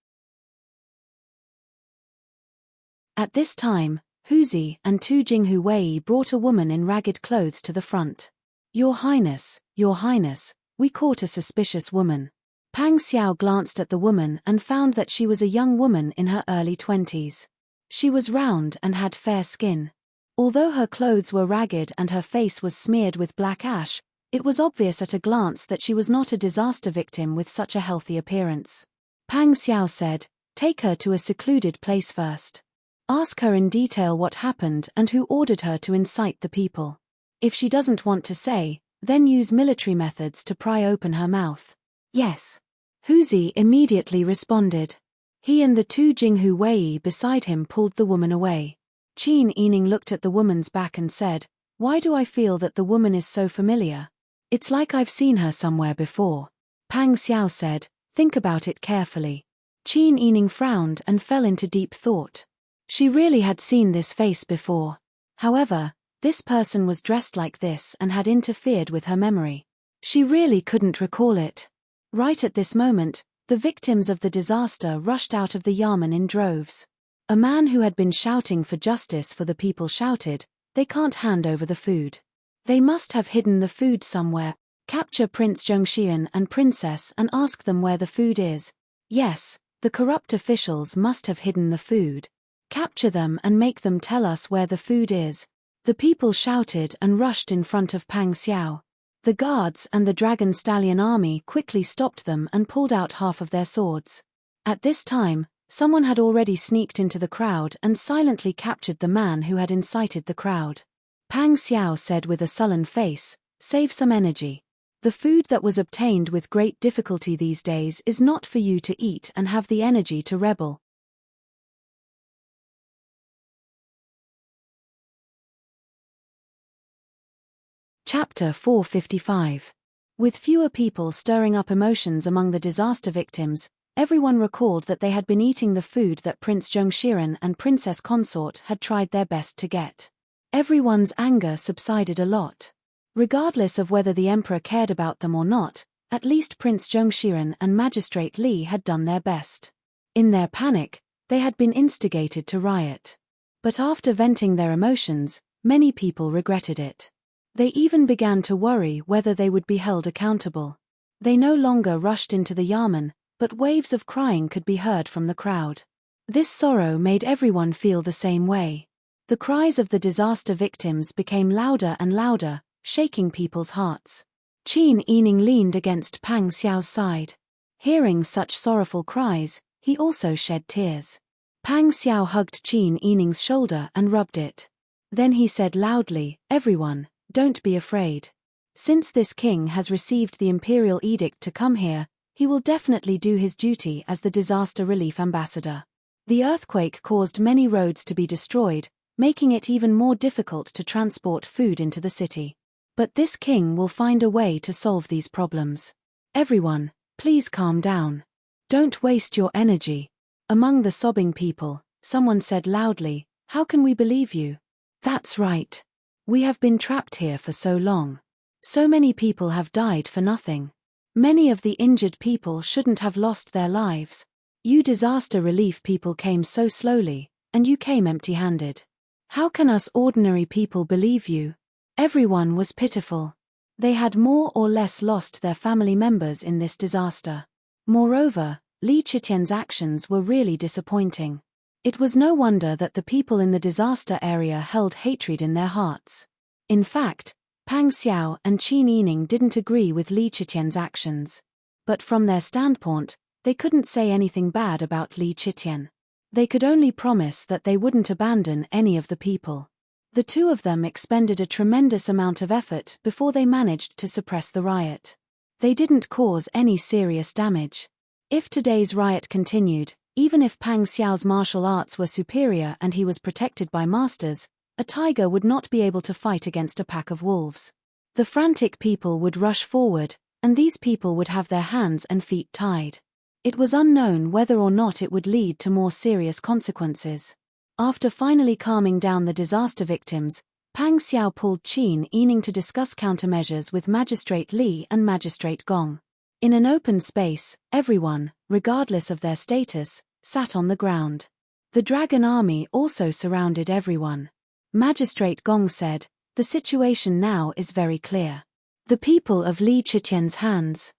At this time, Huzi and Tu Jinghu Wei brought a woman in ragged clothes to the front. Your Highness, we caught a suspicious woman." Pang Xiao glanced at the woman and found that she was a young woman in her early 20s. She was round and had fair skin. Although her clothes were ragged and her face was smeared with black ash, it was obvious at a glance that she was not a disaster victim with such a healthy appearance. Pang Xiao said, "Take her to a secluded place first." Ask her in detail what happened and who ordered her to incite the people. If she doesn't want to say, then use military methods to pry open her mouth. Yes. Huzi immediately responded. He and the two Jinghu Wei beside him pulled the woman away. Qin Yining looked at the woman's back and said, "Why do I feel that the woman is so familiar? It's like I've seen her somewhere before." Pang Xiao said, "Think about it carefully." Qin Yining frowned and fell into deep thought. She really had seen this face before. However, this person was dressed like this and had interfered with her memory. She really couldn't recall it. Right at this moment, the victims of the disaster rushed out of the yamen in droves. A man who had been shouting for justice for the people shouted, "They can't hand over the food. They must have hidden the food somewhere. Capture Prince Zhongxian and Princess and ask them where the food is." Yes, the corrupt officials must have hidden the food. Capture them and make them tell us where the food is. The people shouted and rushed in front of Pang Xiao. The guards and the dragon stallion army quickly stopped them and pulled out half of their swords. At this time, someone had already sneaked into the crowd and silently captured the man who had incited the crowd. Pang Xiao said with a sullen face, "Save some energy. The food that was obtained with great difficulty these days is not for you to eat and have the energy to rebel." Chapter 455. With fewer people stirring up emotions among the disaster victims, everyone recalled that they had been eating the food that Prince Zhongxian and Princess Consort had tried their best to get. Everyone's anger subsided a lot. Regardless of whether the emperor cared about them or not, at least Prince Zhongxian and Magistrate Li had done their best. In their panic, they had been instigated to riot. But after venting their emotions, many people regretted it. They even began to worry whether they would be held accountable. They no longer rushed into the yamen, but waves of crying could be heard from the crowd. This sorrow made everyone feel the same way. The cries of the disaster victims became louder and louder, shaking people's hearts. Qin Yining leaned against Pang Xiao's side. Hearing such sorrowful cries, he also shed tears. Pang Xiao hugged Qin Yining's shoulder and rubbed it. Then he said loudly, "Everyone, don't be afraid. Since this king has received the imperial edict to come here, he will definitely do his duty as the disaster relief ambassador." The earthquake caused many roads to be destroyed, making it even more difficult to transport food into the city. But this king will find a way to solve these problems. Everyone, please calm down. Don't waste your energy. Among the sobbing people, someone said loudly, "How can we believe you? That's right. We have been trapped here for so long. So many people have died for nothing. Many of the injured people shouldn't have lost their lives. You disaster relief people came so slowly, and you came empty-handed. How can us ordinary people believe you?" Everyone was pitiful. They had more or less lost their family members in this disaster. Moreover, Li Chitian's actions were really disappointing. It was no wonder that the people in the disaster area held hatred in their hearts. In fact, Pang Xiao and Qin Yining didn't agree with Li Chitian's actions. But from their standpoint, they couldn't say anything bad about Li Chitian. They could only promise that they wouldn't abandon any of the people. The two of them expended a tremendous amount of effort before they managed to suppress the riot. They didn't cause any serious damage. If today's riot continued, even if Pang Xiao's martial arts were superior and he was protected by masters, a tiger would not be able to fight against a pack of wolves. The frantic people would rush forward, and these people would have their hands and feet tied. It was unknown whether or not it would lead to more serious consequences. After finally calming down the disaster victims, Pang Xiao pulled Qin Yining to discuss countermeasures with Magistrate Li and Magistrate Gong. In an open space, everyone, regardless of their status, sat on the ground. The dragon army also surrounded everyone. Magistrate Gong said, "The situation now is very clear. The people of Li Chitian's hands."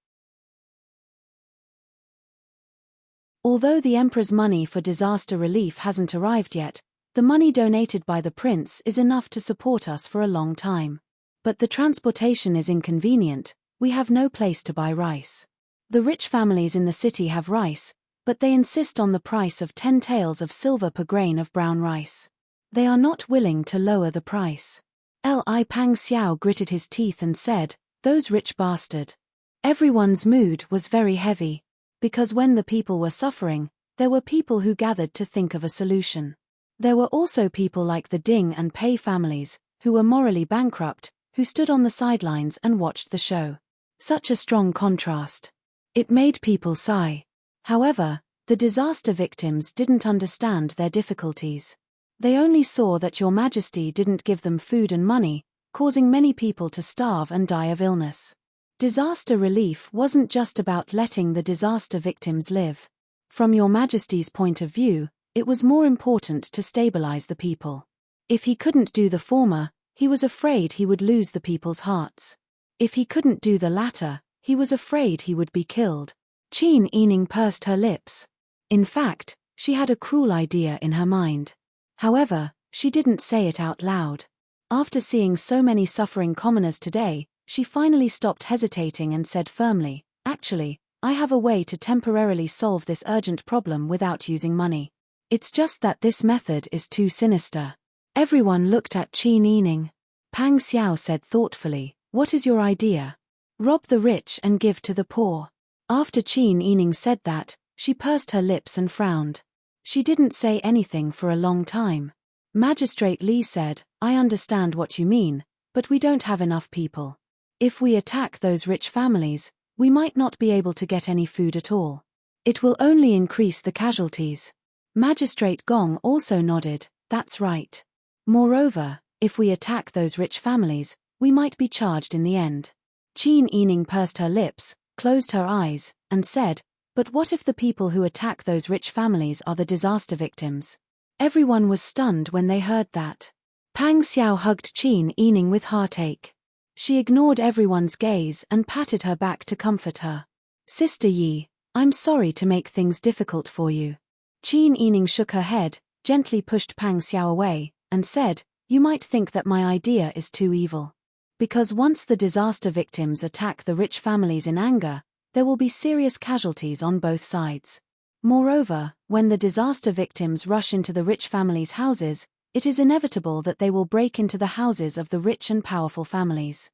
Although the emperor's money for disaster relief hasn't arrived yet, the money donated by the prince is enough to support us for a long time. But the transportation is inconvenient. We have no place to buy rice. The rich families in the city have rice, But they insist on the price of 10 taels of silver per grain of brown rice. They are not willing to lower the price. Pang Xiao gritted his teeth and said, "Those rich bastard." Everyone's mood was very heavy. Because when the people were suffering, there were people who gathered to think of a solution. There were also people like the Ding and Pei families, who were morally bankrupt, who stood on the sidelines and watched the show. Such a strong contrast. It made people sigh. However, the disaster victims didn't understand their difficulties. They only saw that Your Majesty didn't give them food and money, causing many people to starve and die of illness. Disaster relief wasn't just about letting the disaster victims live. From Your Majesty's point of view, it was more important to stabilize the people. If he couldn't do the former, he was afraid he would lose the people's hearts. If he couldn't do the latter, he was afraid he would be killed. Qin Yining pursed her lips. In fact, she had a cruel idea in her mind. However, she didn't say it out loud. After seeing so many suffering commoners today, she finally stopped hesitating and said firmly, "Actually, I have a way to temporarily solve this urgent problem without using money. It's just that this method is too sinister." Everyone looked at Qin Yining. Pang Xiao said thoughtfully, "What is your idea?" "Rob the rich and give to the poor." After Qin Yining said that, she pursed her lips and frowned. She didn't say anything for a long time. Magistrate Li said, "I understand what you mean, but we don't have enough people. If we attack those rich families, we might not be able to get any food at all. It will only increase the casualties." Magistrate Gong also nodded, "That's right. Moreover, if we attack those rich families, we might be charged in the end." Qin Yining pursed her lips, closed her eyes, and said, "But what if the people who attack those rich families are the disaster victims?" Everyone was stunned when they heard that. Pang Xiao hugged Qin Yining with heartache. She ignored everyone's gaze and patted her back to comfort her. "Sister Yi, I'm sorry to make things difficult for you." Qin Yining shook her head, gently pushed Pang Xiao away, and said, "You might think that my idea is too evil. Because once the disaster victims attack the rich families in anger, there will be serious casualties on both sides. Moreover, when the disaster victims rush into the rich families' houses, it is inevitable that they will break into the houses of the rich and powerful families.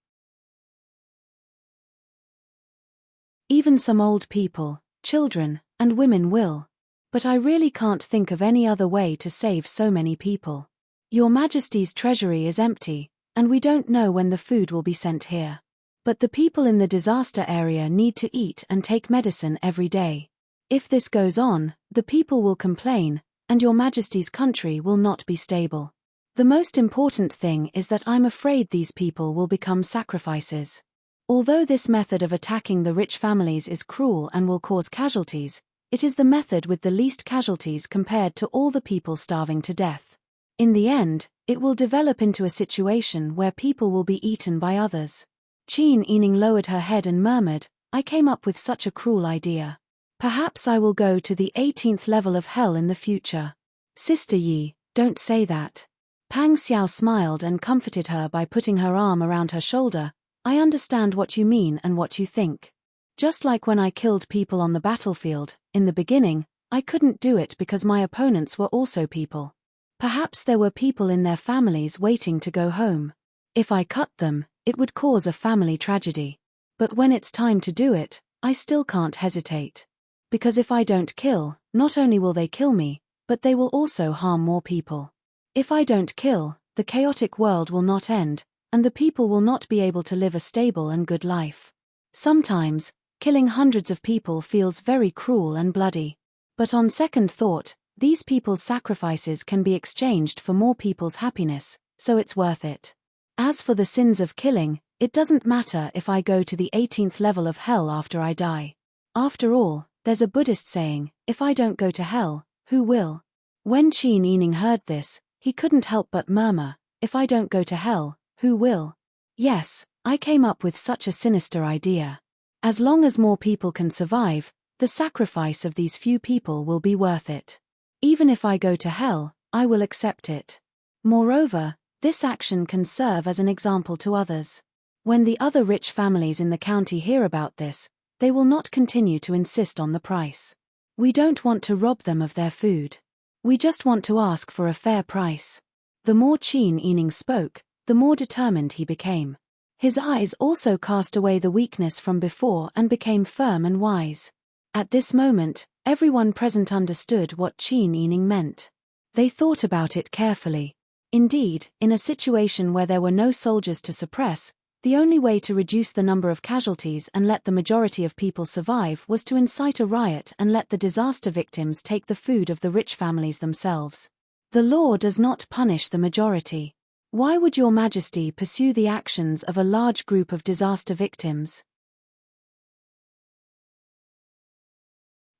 Even some old people, children, and women will. But I really can't think of any other way to save so many people. Your Majesty's treasury is empty, and we don't know when the food will be sent here. But the people in the disaster area need to eat and take medicine every day. If this goes on, the people will complain, and Your Majesty's country will not be stable. The most important thing is that I'm afraid these people will become sacrifices. Although this method of attacking the rich families is cruel and will cause casualties, it is the method with the least casualties compared to all the people starving to death. In the end, it will develop into a situation where people will be eaten by others." Qin Yining lowered her head and murmured, "I came up with such a cruel idea. Perhaps I will go to the 18th level of hell in the future." "Sister Yi, don't say that." Pang Xiao smiled and comforted her by putting her arm around her shoulder. "I understand what you mean and what you think. Just like when I killed people on the battlefield, in the beginning, I couldn't do it because my opponents were also people. Perhaps there were people in their families waiting to go home. If I cut them, it would cause a family tragedy. But when it's time to do it, I still can't hesitate. Because if I don't kill, not only will they kill me, but they will also harm more people. If I don't kill, the chaotic world will not end, and the people will not be able to live a stable and good life. Sometimes, killing hundreds of people feels very cruel and bloody. But on second thought, these people's sacrifices can be exchanged for more people's happiness, so it's worth it. As for the sins of killing, it doesn't matter if I go to the 18th level of hell after I die. After all, there's a Buddhist saying, if I don't go to hell, who will?" When Qin Yining heard this, he couldn't help but murmur, "If I don't go to hell, who will?" "Yes, I came up with such a sinister idea. As long as more people can survive, the sacrifice of these few people will be worth it. Even if I go to hell, I will accept it. Moreover, this action can serve as an example to others. When the other rich families in the county hear about this, they will not continue to insist on the price. We don't want to rob them of their food. We just want to ask for a fair price. The more Qin Yining spoke, the more determined he became. His eyes also cast away the weakness from before and became firm and wise. At this moment, everyone present understood what Qin Yining meant. They thought about it carefully. Indeed, in a situation where there were no soldiers to suppress, the only way to reduce the number of casualties and let the majority of people survive was to incite a riot and let the disaster victims take the food of the rich families themselves. The law does not punish the majority. Why would Your Majesty pursue the actions of a large group of disaster victims?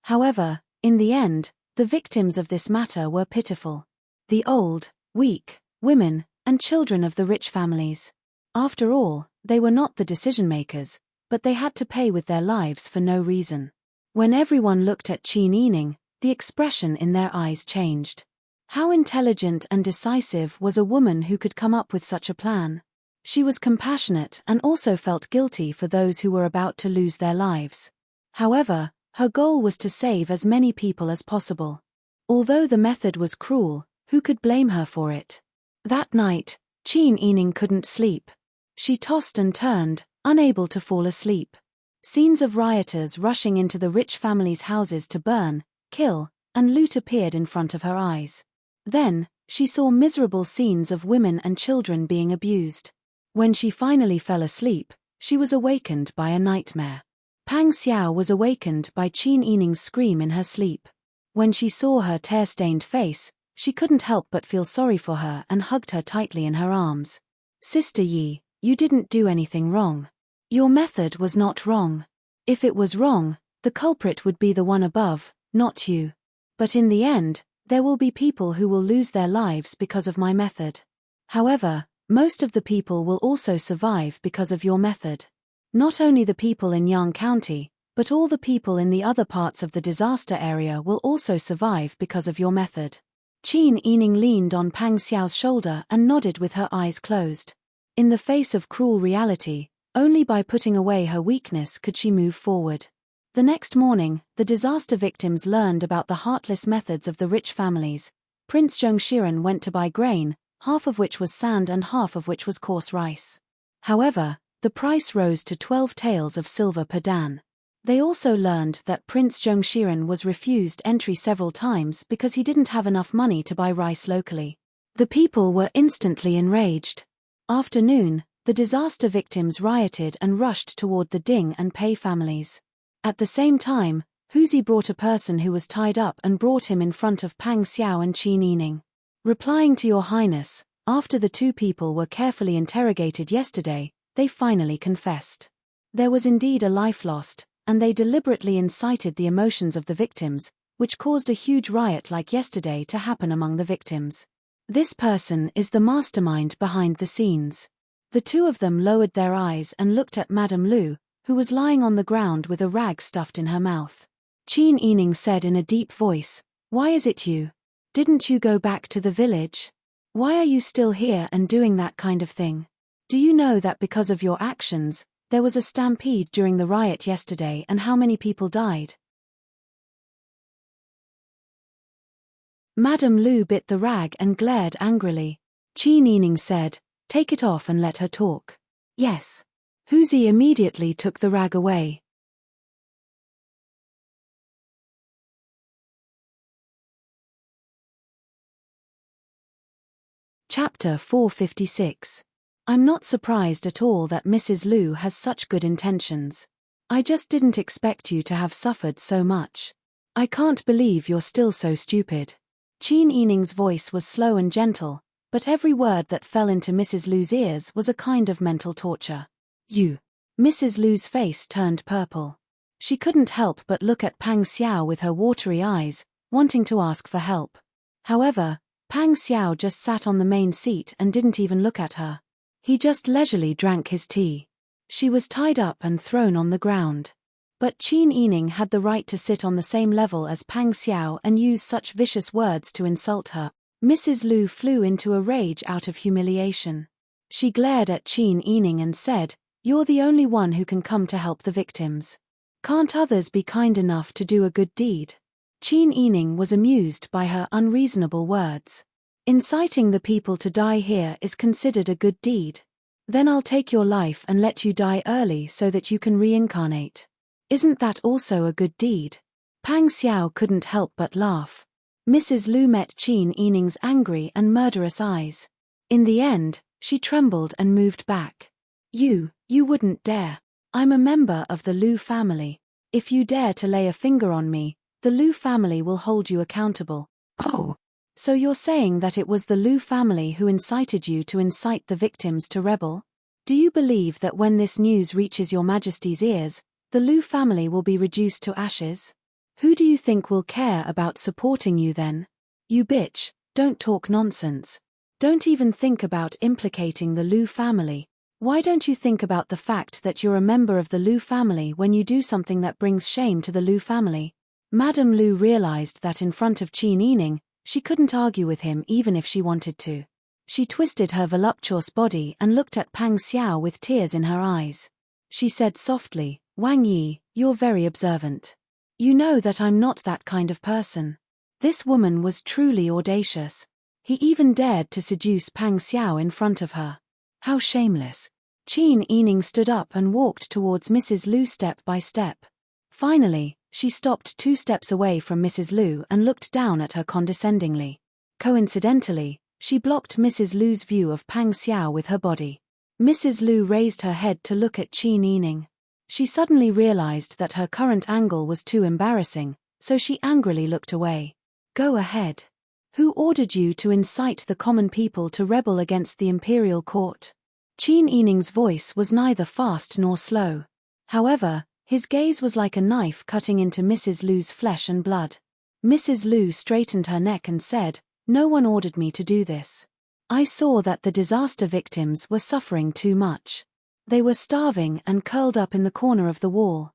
However, in the end, the victims of this matter were pitiful. The old, weak, women, and children of the rich families. After all, they were not the decision-makers, but they had to pay with their lives for no reason. When everyone looked at Qin Yining, the expression in their eyes changed. How intelligent and decisive was a woman who could come up with such a plan? She was compassionate and also felt guilty for those who were about to lose their lives. However, her goal was to save as many people as possible. Although the method was cruel, who could blame her for it? That night, Qin Yining couldn't sleep. She tossed and turned, unable to fall asleep. Scenes of rioters rushing into the rich families' houses to burn, kill, and loot appeared in front of her eyes. Then, she saw miserable scenes of women and children being abused. When she finally fell asleep, she was awakened by a nightmare. Pang Xiao was awakened by Qin Yining's scream in her sleep. When she saw her tear-stained face, she couldn't help but feel sorry for her and hugged her tightly in her arms. Sister Yi, you didn't do anything wrong. Your method was not wrong. If it was wrong, the culprit would be the one above, not you. But in the end, there will be people who will lose their lives because of my method. However, most of the people will also survive because of your method. Not only the people in Yang County, but all the people in the other parts of the disaster area will also survive because of your method. Qin Yining leaned on Pang Xiao's shoulder and nodded with her eyes closed. In the face of cruel reality, only by putting away her weakness could she move forward. The next morning, the disaster victims learned about the heartless methods of the rich families. Prince Zhongshiren went to buy grain, half of which was sand and half of which was coarse rice. However, the price rose to 12 taels of silver per dan. They also learned that Prince Zhongshiren was refused entry several times because he didn't have enough money to buy rice locally. The people were instantly enraged. After noon, the disaster victims rioted and rushed toward the Ding and Pei families. At the same time, Huzi brought a person who was tied up and brought him in front of Pang Xiao and Qin Yining. Replying to Your Highness, after the two people were carefully interrogated yesterday, they finally confessed. There was indeed a life lost, and they deliberately incited the emotions of the victims, which caused a huge riot like yesterday to happen among the victims. This person is the mastermind behind the scenes. The two of them lowered their eyes and looked at Madame Lu, who was lying on the ground with a rag stuffed in her mouth. Qin Yining said in a deep voice, "Why is it you? Didn't you go back to the village? Why are you still here and doing that kind of thing? Do you know that because of your actions, there was a stampede during the riot yesterday and how many people died?" Madame Lu bit the rag and glared angrily. Qin Yining said, "Take it off and let her talk." "Yes." Huzi immediately took the rag away. Chapter 456. I'm not surprised at all that Mrs. Lu has such good intentions. I just didn't expect you to have suffered so much. I can't believe you're still so stupid. Qin Yining's voice was slow and gentle, but every word that fell into Mrs. Lu's ears was a kind of mental torture. You. Mrs. Lu's face turned purple. She couldn't help but look at Pang Xiao with her watery eyes, wanting to ask for help. However, Pang Xiao just sat on the main seat and didn't even look at her. He just leisurely drank his tea. She was tied up and thrown on the ground. But Qin Yining had the right to sit on the same level as Pang Xiao and use such vicious words to insult her. Mrs. Lu flew into a rage out of humiliation. She glared at Qin Yining and said, "You're the only one who can come to help the victims. Can't others be kind enough to do a good deed?" Qin Yining was amused by her unreasonable words. Inciting the people to die here is considered a good deed. Then I'll take your life and let you die early so that you can reincarnate. Isn't that also a good deed? Pang Xiao couldn't help but laugh. Mrs. Lu met Qin Yining's angry and murderous eyes. In the end, she trembled and moved back. You wouldn't dare. I'm a member of the Lu family. If you dare to lay a finger on me, the Lu family will hold you accountable. Oh. So you're saying that it was the Lu family who incited you to incite the victims to rebel? Do you believe that when this news reaches your Majesty's ears, the Lu family will be reduced to ashes? Who do you think will care about supporting you then? You bitch, don't talk nonsense. Don't even think about implicating the Lu family. Why don't you think about the fact that you're a member of the Lu family when you do something that brings shame to the Lu family? Madame Lu realized that in front of Qin Yining, she couldn't argue with him even if she wanted to. She twisted her voluptuous body and looked at Pang Xiao with tears in her eyes. She said softly, Wang Yi, you're very observant. You know that I'm not that kind of person. This woman was truly audacious. He even dared to seduce Pang Xiao in front of her. How shameless. Qin Yining stood up and walked towards Mrs. Lu step by step. Finally, she stopped 2 steps away from Mrs. Lu and looked down at her condescendingly. Coincidentally, she blocked Mrs. Lu's view of Pang Xiao with her body. Mrs. Lu raised her head to look at Qin Yining. She suddenly realized that her current angle was too embarrassing, so she angrily looked away. Go ahead. Who ordered you to incite the common people to rebel against the imperial court? Qin Yining's voice was neither fast nor slow. However, his gaze was like a knife cutting into Mrs. Lu's flesh and blood. Mrs. Lu straightened her neck and said, No one ordered me to do this. I saw that the disaster victims were suffering too much. They were starving and curled up in the corner of the wall.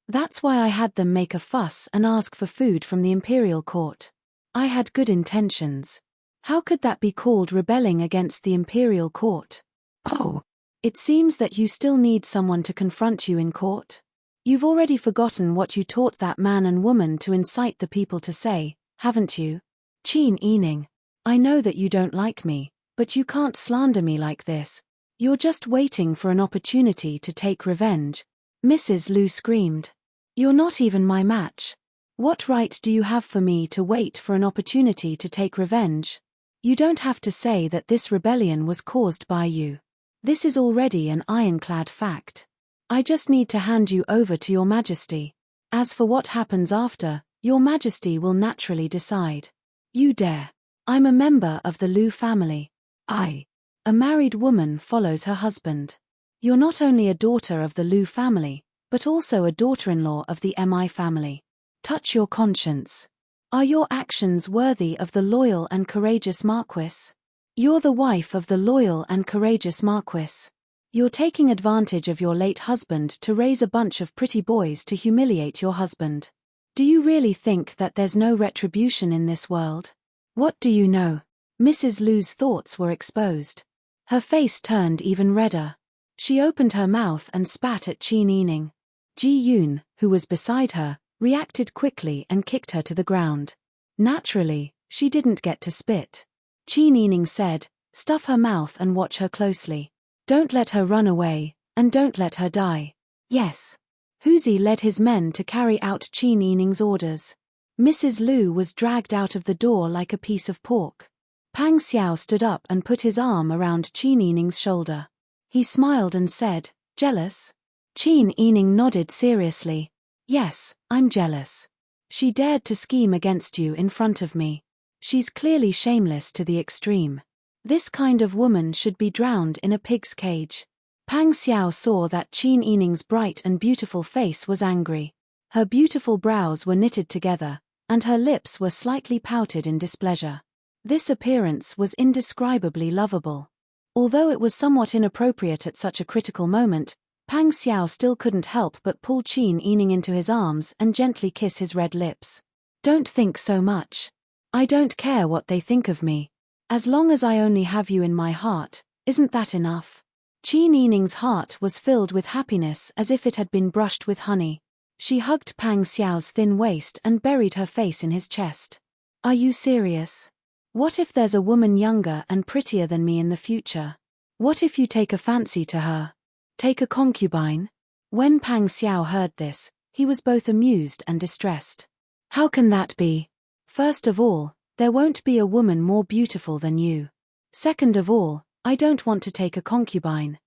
That's why I had them make a fuss and ask for food from the imperial court. I had good intentions. How could that be called rebelling against the imperial court? Oh. It seems that you still need someone to confront you in court. You've already forgotten what you taught that man and woman to incite the people to say, haven't you? Qin Yining, I know that you don't like me, but you can't slander me like this. You're just waiting for an opportunity to take revenge. Mrs. Lu screamed. You're not even my match. What right do you have for me to wait for an opportunity to take revenge? You don't have to say that this rebellion was caused by you. This is already an ironclad fact. I just need to hand you over to your Majesty. As for what happens after, your Majesty will naturally decide. You dare. I'm a member of the Lu family. A married woman follows her husband. You're not only a daughter of the Lu family, but also a daughter-in-law of the Mi family. Touch your conscience. Are your actions worthy of the loyal and courageous Marquis? You're the wife of the loyal and courageous Marquis. You're taking advantage of your late husband to raise a bunch of pretty boys to humiliate your husband. Do you really think that there's no retribution in this world? What do you know? Mrs. Lu's thoughts were exposed. Her face turned even redder. She opened her mouth and spat at Qin Yining. Ji Yun, who was beside her, reacted quickly and kicked her to the ground. Naturally, she didn't get to spit. Qin Yining said, Stuff her mouth and watch her closely. Don't let her run away, and don't let her die. Yes. Huzi led his men to carry out Qin Yining's orders. Mrs. Lu was dragged out of the door like a piece of pork. Pang Xiao stood up and put his arm around Qin Yining's shoulder. He smiled and said, Jealous? Qin Yining nodded seriously. Yes, I'm jealous. She dared to scheme against you in front of me. She's clearly shameless to the extreme. This kind of woman should be drowned in a pig's cage. Pang Xiao saw that Qin Yining's bright and beautiful face was angry. Her beautiful brows were knitted together, and her lips were slightly pouted in displeasure. This appearance was indescribably lovable. Although it was somewhat inappropriate at such a critical moment, Pang Xiao still couldn't help but pull Qin Yining into his arms and gently kiss his red lips. Don't think so much. I don't care what they think of me. As long as I only have you in my heart, isn't that enough? Qin Yining's heart was filled with happiness as if it had been brushed with honey. She hugged Pang Xiao's thin waist and buried her face in his chest. Are you serious? What if there's a woman younger and prettier than me in the future? What if you take a fancy to her? Take a concubine? When Pang Xiao heard this, he was both amused and distressed. How can that be? First of all, there won't be a woman more beautiful than you. Second of all, I don't want to take a concubine.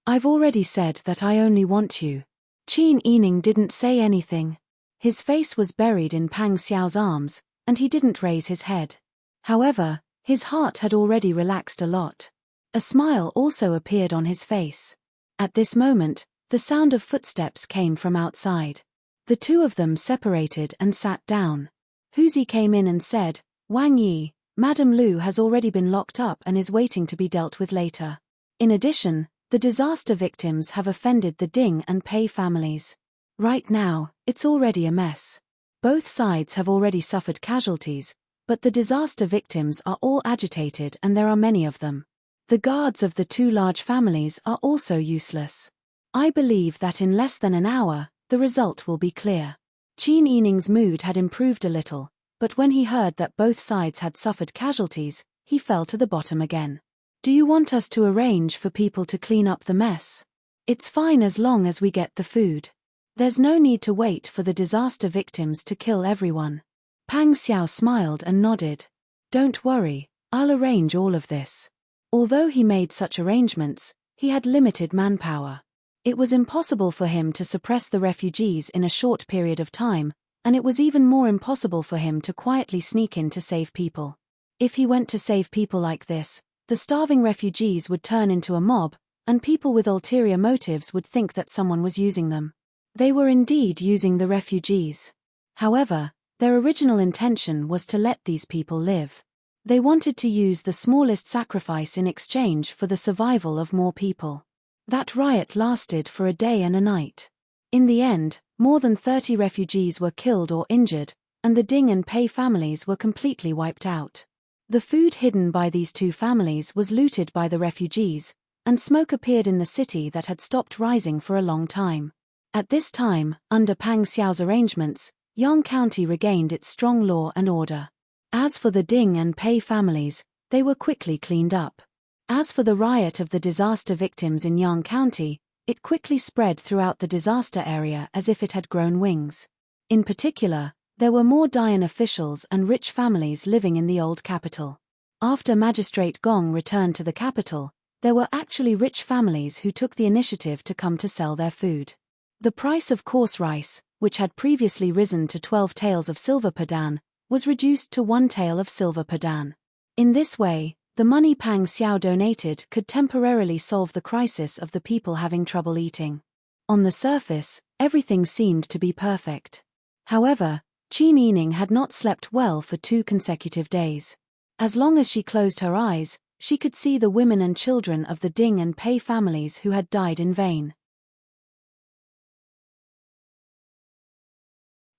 I've already said that I only want you. Qin Yining didn't say anything. His face was buried in Pang Xiao's arms, and he didn't raise his head. However, his heart had already relaxed a lot. A smile also appeared on his face. At this moment, the sound of footsteps came from outside. The two of them separated and sat down. Huzi came in and said, Wang Yi, Madame Lu has already been locked up and is waiting to be dealt with later. In addition, the disaster victims have offended the Ding and Pei families. Right now, it's already a mess. Both sides have already suffered casualties, but the disaster victims are all agitated and there are many of them. The guards of the two large families are also useless. I believe that in less than an hour, the result will be clear. Qin Yining's mood had improved a little, but when he heard that both sides had suffered casualties, he fell to the bottom again. Do you want us to arrange for people to clean up the mess? It's fine as long as we get the food. There's no need to wait for the disaster victims to kill everyone. Pang Xiao smiled and nodded. Don't worry, I'll arrange all of this. Although he made such arrangements, he had limited manpower. It was impossible for him to suppress the refugees in a short period of time, and it was even more impossible for him to quietly sneak in to save people. If he went to save people like this, the starving refugees would turn into a mob, and people with ulterior motives would think that someone was using them. They were indeed using the refugees. However, their original intention was to let these people live. They wanted to use the smallest sacrifice in exchange for the survival of more people. That riot lasted for a day and a night. In the end, more than 30 refugees were killed or injured, and the Ding and Pei families were completely wiped out. The food hidden by these two families was looted by the refugees, and smoke appeared in the city that had stopped rising for a long time. At this time, under Pang Xiao's arrangements, Yang County regained its strong law and order. As for the Ding and Pei families, they were quickly cleaned up. As for the riot of the disaster victims in Yang County, it quickly spread throughout the disaster area as if it had grown wings. In particular, there were more Dian officials and rich families living in the old capital. After Magistrate Gong returned to the capital, there were actually rich families who took the initiative to come to sell their food. The price of coarse rice, which had previously risen to 12 taels of silver per dan, was reduced to 1 tael of silver per dan. In this way, the money Pang Xiao donated could temporarily solve the crisis of the people having trouble eating. On the surface, everything seemed to be perfect. However, Qin Yining had not slept well for 2 consecutive days. As long as she closed her eyes, she could see the women and children of the Ding and Pei families who had died in vain.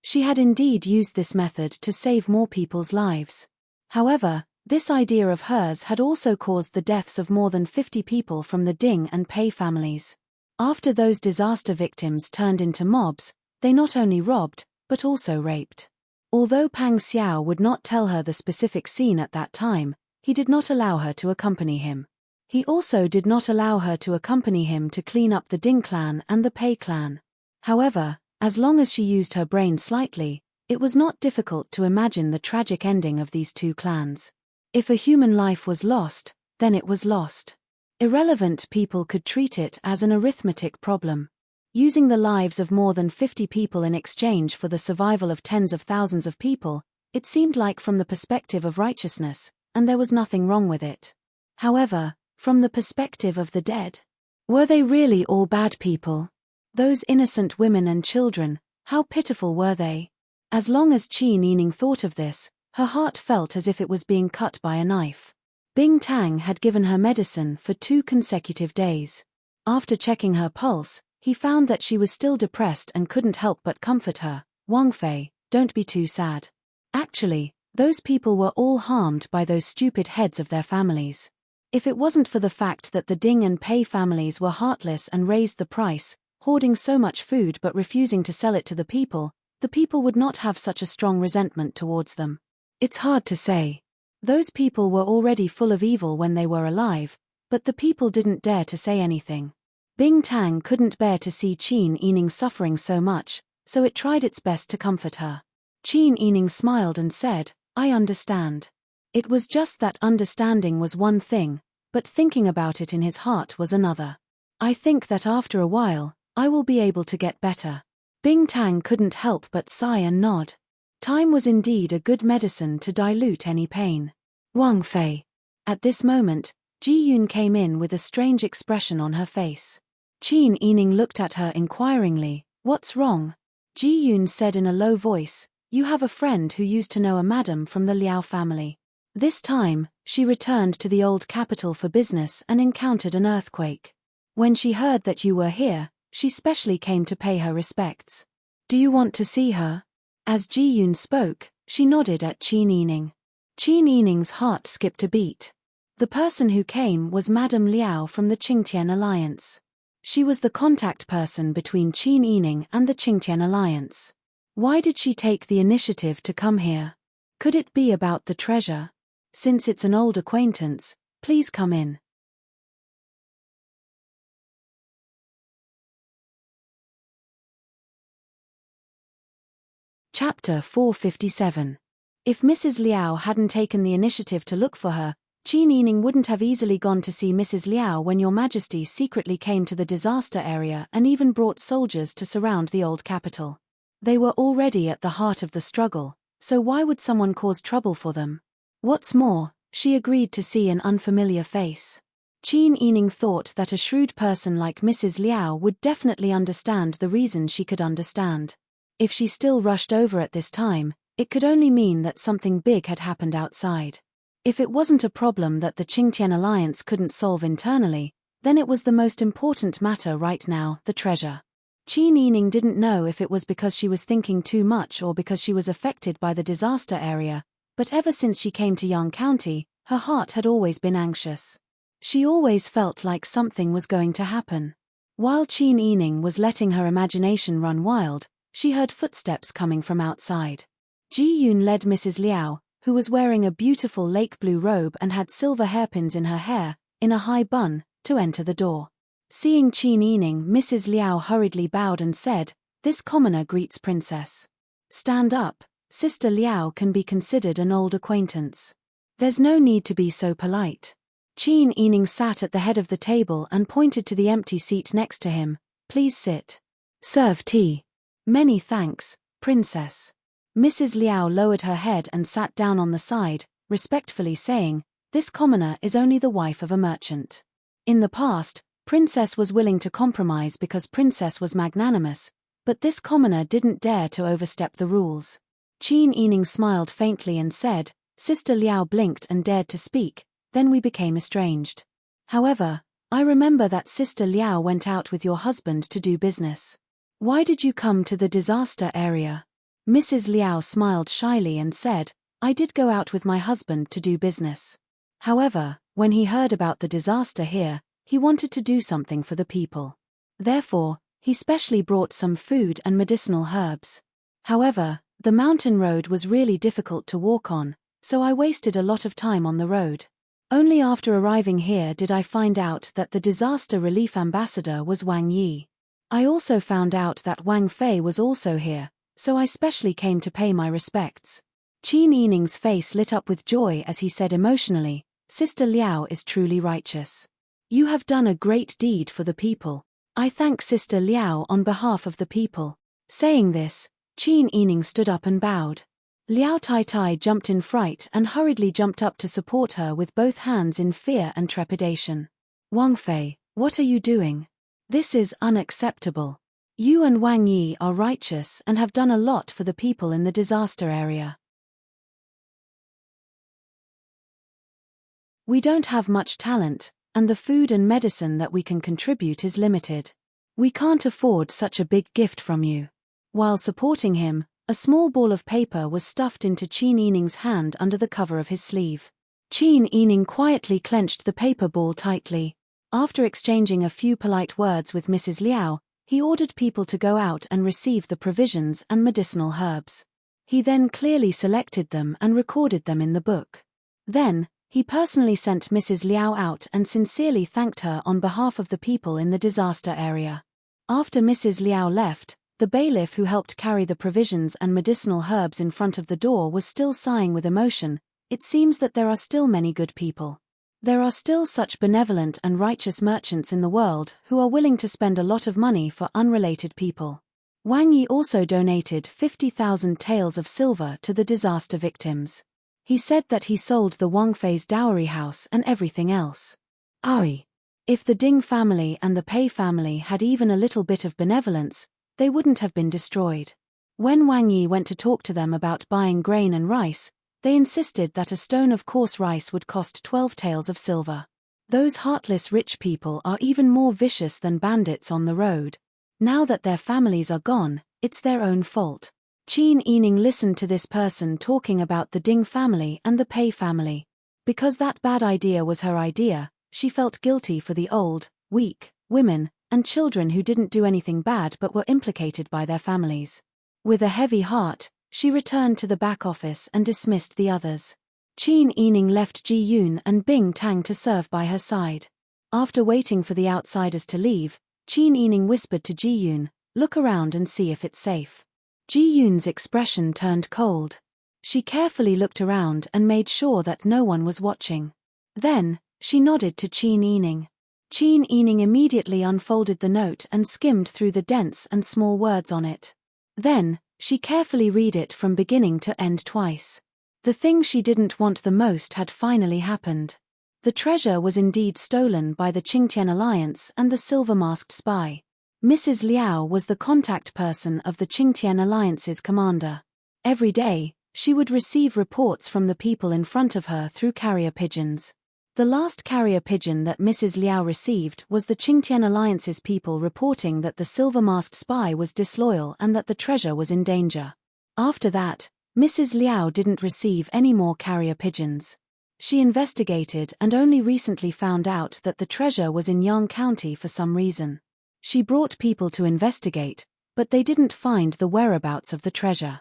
She had indeed used this method to save more people's lives. However, this idea of hers had also caused the deaths of more than 50 people from the Ding and Pei families. After those disaster victims turned into mobs, they not only robbed, but also raped. Although Pang Xiao would not tell her the specific scene at that time, he did not allow her to accompany him. He also did not allow her to accompany him to clean up the Ding clan and the Pei clan. However, as long as she used her brain slightly, it was not difficult to imagine the tragic ending of these two clans. If a human life was lost, then it was lost. Irrelevant people could treat it as an arithmetic problem. Using the lives of more than 50 people in exchange for the survival of tens of thousands of people, it seemed like from the perspective of righteousness, and there was nothing wrong with it. However, from the perspective of the dead, were they really all bad people? Those innocent women and children, how pitiful were they? As long as Qin Yining thought of this, her heart felt as if it was being cut by a knife. Bing Tang had given her medicine for 2 consecutive days. After checking her pulse, he found that she was still depressed and couldn't help but comfort her. Wang Fei, don't be too sad. Actually, those people were all harmed by those stupid heads of their families. If it wasn't for the fact that the Ding and Pei families were heartless and raised the price, hoarding so much food but refusing to sell it to the people would not have such a strong resentment towards them. It's hard to say. Those people were already full of evil when they were alive, but the people didn't dare to say anything. Bing Tang couldn't bear to see Qin Yining suffering so much, so it tried its best to comfort her. Qin Yining smiled and said, "I understand." It was just that understanding was one thing, but thinking about it in his heart was another. "I think that after a while, I will be able to get better." Bing Tang couldn't help but sigh and nod. Time was indeed a good medicine to dilute any pain. Wang Fei. At this moment, Ji Yun came in with a strange expression on her face. Qin Yining looked at her inquiringly. "What's wrong?" Ji Yun said in a low voice, "You have a friend who used to know a madam from the Liao family. This time, she returned to the old capital for business and encountered an earthquake. When she heard that you were here, she specially came to pay her respects. Do you want to see her?" As Ji Yun spoke, she nodded at Qin Yining. Qin Yining's heart skipped a beat. The person who came was Madame Liao from the Qingtian Alliance. She was the contact person between Qin Yining and the Qingtian Alliance. Why did she take the initiative to come here? Could it be about the treasure? Since it's an old acquaintance, please come in. Chapter 457. If Mrs. Liao hadn't taken the initiative to look for her, Qin Yining wouldn't have easily gone to see Mrs. Liao when Your Majesty secretly came to the disaster area and even brought soldiers to surround the old capital. They were already at the heart of the struggle, so why would someone cause trouble for them? What's more, she agreed to see an unfamiliar face. Qin Yining thought that a shrewd person like Mrs. Liao would definitely understand the reason she could understand. If she still rushed over at this time, it could only mean that something big had happened outside. If it wasn't a problem that the Qingtian Alliance couldn't solve internally, then it was the most important matter right now, the treasure. Qin Yining didn't know if it was because she was thinking too much or because she was affected by the disaster area, but ever since she came to Yang County, her heart had always been anxious. She always felt like something was going to happen. While Qin Yining was letting her imagination run wild, she heard footsteps coming from outside. Ji Yun led Mrs. Liao, who was wearing a beautiful lake blue robe and had silver hairpins in her hair, in a high bun, to enter the door. Seeing Qin Yining, Mrs. Liao hurriedly bowed and said, "This commoner greets Princess. Stand up, Sister Liao can be considered an old acquaintance. There's no need to be so polite." Qin Yining sat at the head of the table and pointed to the empty seat next to him. "Please sit. Serve tea." "Many thanks, Princess." Mrs. Liao lowered her head and sat down on the side, respectfully saying, "This commoner is only the wife of a merchant." In the past, Princess was willing to compromise because Princess was magnanimous, but this commoner didn't dare to overstep the rules. Qin Yining smiled faintly and said, "Sister Liao blinked and dared to speak, then we became estranged. However, I remember that Sister Liao went out with your husband to do business. Why did you come to the disaster area?" Mrs. Liao smiled shyly and said, "I did go out with my husband to do business. However, when he heard about the disaster here, he wanted to do something for the people. Therefore, he specially brought some food and medicinal herbs. However, the mountain road was really difficult to walk on, so I wasted a lot of time on the road. Only after arriving here did I find out that the disaster relief ambassador was Wang Yi. I also found out that Wang Fei was also here, so I specially came to pay my respects." Qin Yining's face lit up with joy as he said emotionally, "Sister Liao is truly righteous. You have done a great deed for the people. I thank Sister Liao on behalf of the people." Saying this, Qin Yining stood up and bowed. Liao Tai jumped in fright and hurriedly jumped up to support her with both hands in fear and trepidation. "Wang Fei, what are you doing? This is unacceptable. You and Wang Yi are righteous and have done a lot for the people in the disaster area. We don't have much talent, and the food and medicine that we can contribute is limited. We can't afford such a big gift from you." While supporting him, a small ball of paper was stuffed into Qin Yining's hand under the cover of his sleeve. Qin Yining quietly clenched the paper ball tightly. After exchanging a few polite words with Mrs. Liao, he ordered people to go out and receive the provisions and medicinal herbs. He then clearly selected them and recorded them in the book. Then, he personally sent Mrs. Liao out and sincerely thanked her on behalf of the people in the disaster area. After Mrs. Liao left, the bailiff who helped carry the provisions and medicinal herbs in front of the door was still sighing with emotion. It seems that there are still many good people. There are still such benevolent and righteous merchants in the world who are willing to spend a lot of money for unrelated people. Wang Yi also donated 50,000 taels of silver to the disaster victims. He said that he sold the Wang Fei's dowry house and everything else. If the Ding family and the Pei family had even a little bit of benevolence, they wouldn't have been destroyed. When Wang Yi went to talk to them about buying grain and rice, they insisted that a stone of coarse rice would cost 12 taels of silver. Those heartless rich people are even more vicious than bandits on the road. Now that their families are gone, it's their own fault. Qin Yining listened to this person talking about the Ding family and the Pei family. Because that bad idea was her idea, she felt guilty for the old, weak, women, and children who didn't do anything bad but were implicated by their families. With a heavy heart, she returned to the back office and dismissed the others. Qin Yining left Ji Yun and Bing Tang to serve by her side. After waiting for the outsiders to leave, Qin Yining whispered to Ji Yun, "Look around and see if it's safe." Ji Yun's expression turned cold. She carefully looked around and made sure that no one was watching. Then, she nodded to Qin Yining. Qin Yining immediately unfolded the note and skimmed through the dense and small words on it. Then, she carefully read it from beginning to end twice. The thing she didn't want the most had finally happened. The treasure was indeed stolen by the Qingtian Alliance and the silver-masked spy. Mrs. Liao was the contact person of the Qingtian Alliance's commander. Every day, she would receive reports from the people in front of her through carrier pigeons. The last carrier pigeon that Mrs. Liao received was the Qingtian Alliance's people reporting that the silver-masked spy was disloyal and that the treasure was in danger. After that, Mrs. Liao didn't receive any more carrier pigeons. She investigated and only recently found out that the treasure was in Yang County for some reason. She brought people to investigate, but they didn't find the whereabouts of the treasure.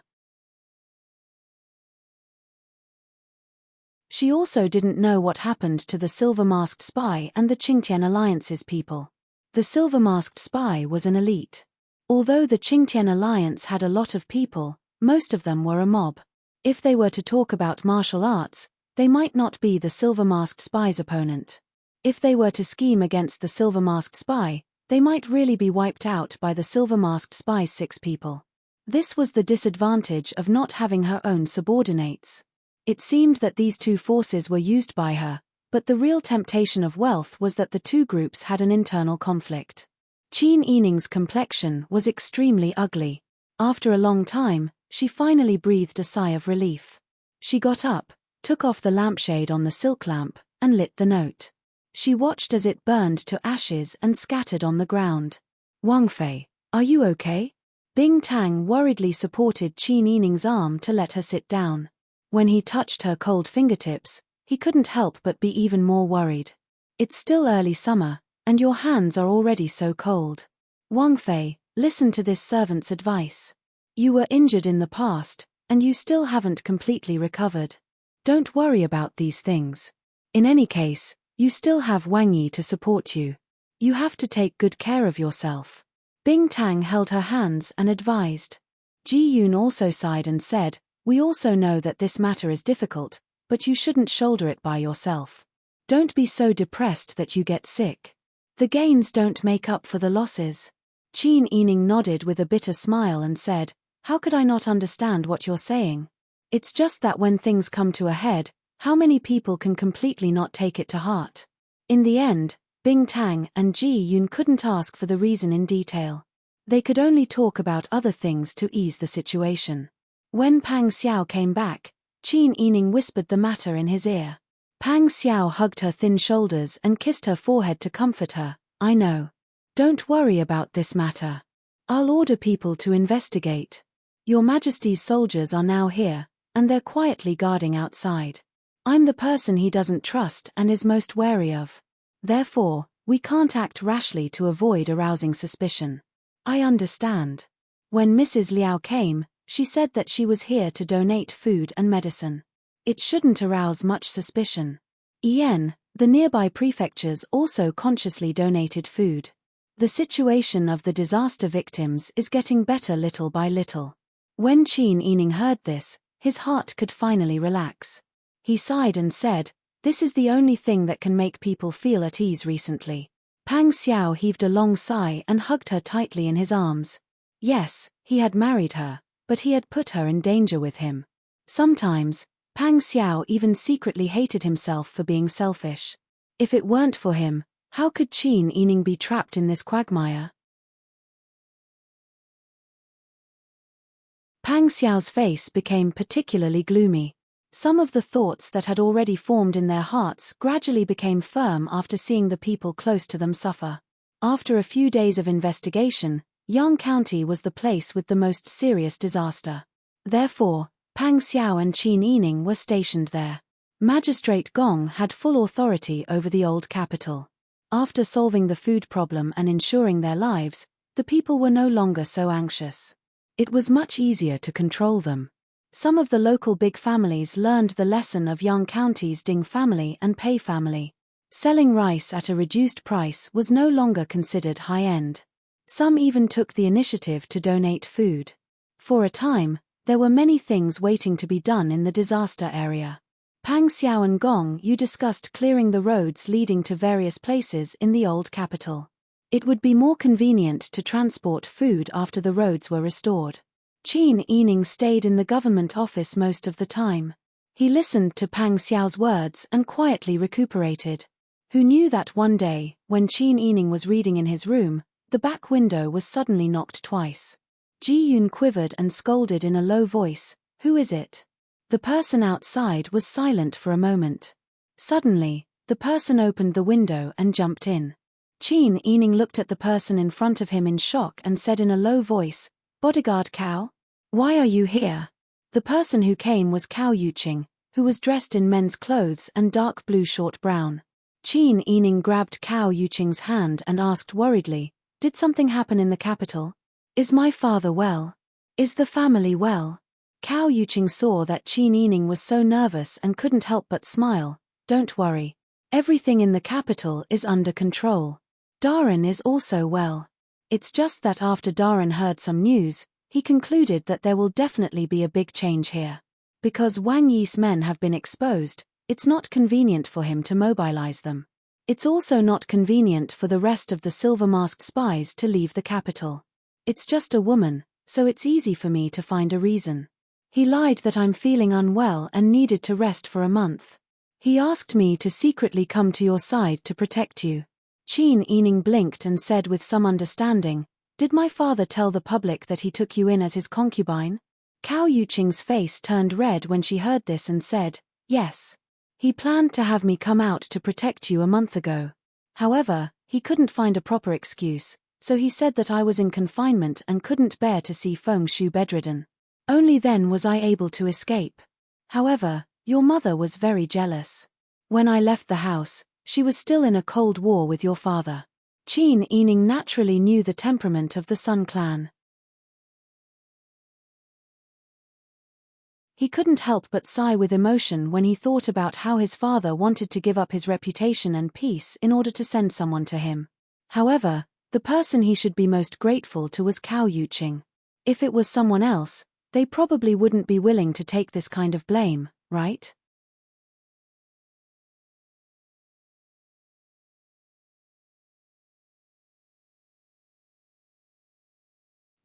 She also didn't know what happened to the silver-masked spy and the Qingtian Alliance's people. The silver-masked spy was an elite. Although the Qingtian Alliance had a lot of people, most of them were a mob. If they were to talk about martial arts, they might not be the silver-masked spy's opponent. If they were to scheme against the silver-masked spy, they might really be wiped out by the silver-masked spy's 6 people. This was the disadvantage of not having her own subordinates. It seemed that these 2 forces were used by her, but the real temptation of wealth was that the 2 groups had an internal conflict. Qin Yining's complexion was extremely ugly. After a long time, she finally breathed a sigh of relief. She got up, took off the lampshade on the silk lamp, and lit the note. She watched as it burned to ashes and scattered on the ground. "Wang Fei, are you okay?" Bing Tang worriedly supported Qin Yining's arm to let her sit down. When he touched her cold fingertips, he couldn't help but be even more worried. "It's still early summer, and your hands are already so cold. Wang Fei, listen to this servant's advice. You were injured in the past, and you still haven't completely recovered. Don't worry about these things. In any case, you still have Wang Yi to support you. You have to take good care of yourself." Bing Tang held her hands and advised. Ji Yun also sighed and said, "We also know that this matter is difficult, but you shouldn't shoulder it by yourself. Don't be so depressed that you get sick. The gains don't make up for the losses." Qin Yining nodded with a bitter smile and said, "How could I not understand what you're saying? It's just that when things come to a head, how many people can completely not take it to heart?" In the end, Bing Tang and Ji Yun couldn't ask for the reason in detail. They could only talk about other things to ease the situation. When Pang Xiao came back, Qin Yining whispered the matter in his ear. Pang Xiao hugged her thin shoulders and kissed her forehead to comfort her. "I know. Don't worry about this matter. I'll order people to investigate. Your Majesty's soldiers are now here, and they're quietly guarding outside. I'm the person he doesn't trust and is most wary of. Therefore, we can't act rashly to avoid arousing suspicion. I understand. When Mrs. Liao came, she said that she was here to donate food and medicine. It shouldn't arouse much suspicion. The nearby prefectures also consciously donated food. The situation of the disaster victims is getting better little by little. When Qin Yining heard this, his heart could finally relax. He sighed and said, "This is the only thing that can make people feel at ease recently." Pang Xiao heaved a long sigh and hugged her tightly in his arms. Yes, he had married her, but he had put her in danger with him. Sometimes, Pang Xiao even secretly hated himself for being selfish. If it weren't for him, how could Qin Yining be trapped in this quagmire? Pang Xiao's face became particularly gloomy. Some of the thoughts that had already formed in their hearts gradually became firm after seeing the people close to them suffer. After a few days of investigation, Yang County was the place with the most serious disaster. Therefore, Pang Xiao and Qin Yining were stationed there. Magistrate Gong had full authority over the old capital. After solving the food problem and ensuring their lives, the people were no longer so anxious. It was much easier to control them. Some of the local big families learned the lesson of Yang County's Ding family and Pei family. Selling rice at a reduced price was no longer considered high-end. Some even took the initiative to donate food. For a time, there were many things waiting to be done in the disaster area. Pang Xiao and Gong Yu discussed clearing the roads leading to various places in the old capital. It would be more convenient to transport food after the roads were restored. Qin Yining stayed in the government office most of the time. He listened to Pang Xiao's words and quietly recuperated. Who knew that one day, when Qin Yining was reading in his room, the back window was suddenly knocked twice. Ji Yun quivered and scolded in a low voice, "Who is it?" The person outside was silent for a moment. Suddenly, the person opened the window and jumped in. Qin Yining looked at the person in front of him in shock and said in a low voice, "Bodyguard Cao? Why are you here?" The person who came was Cao Yuqing, who was dressed in men's clothes and dark blue short brown. Qin Yining grabbed Cao Yuqing's hand and asked worriedly, "Did something happen in the capital? Is my father well? Is the family well?" Cao Yuqing saw that Qin Yining was so nervous and couldn't help but smile. "Don't worry. Everything in the capital is under control. Darin is also well. It's just that after Darin heard some news, he concluded that there will definitely be a big change here. Because Wang Yi's men have been exposed, it's not convenient for him to mobilize them. It's also not convenient for the rest of the silver-masked spies to leave the capital. It's just a woman, so it's easy for me to find a reason. He lied that I'm feeling unwell and needed to rest for a month. He asked me to secretly come to your side to protect you." Qin Yining blinked and said with some understanding, "Did my father tell the public that he took you in as his concubine?" Cao Yuqing's face turned red when she heard this and said, "Yes. He planned to have me come out to protect you a month ago. However, he couldn't find a proper excuse, so he said that I was in confinement and couldn't bear to see Feng Shu bedridden. Only then was I able to escape. However, your mother was very jealous. When I left the house, she was still in a cold war with your father." Qin Yining naturally knew the temperament of the Sun clan. He couldn't help but sigh with emotion when he thought about how his father wanted to give up his reputation and peace in order to send someone to him. However, the person he should be most grateful to was Cao Yuqing. If it was someone else, they probably wouldn't be willing to take this kind of blame, right?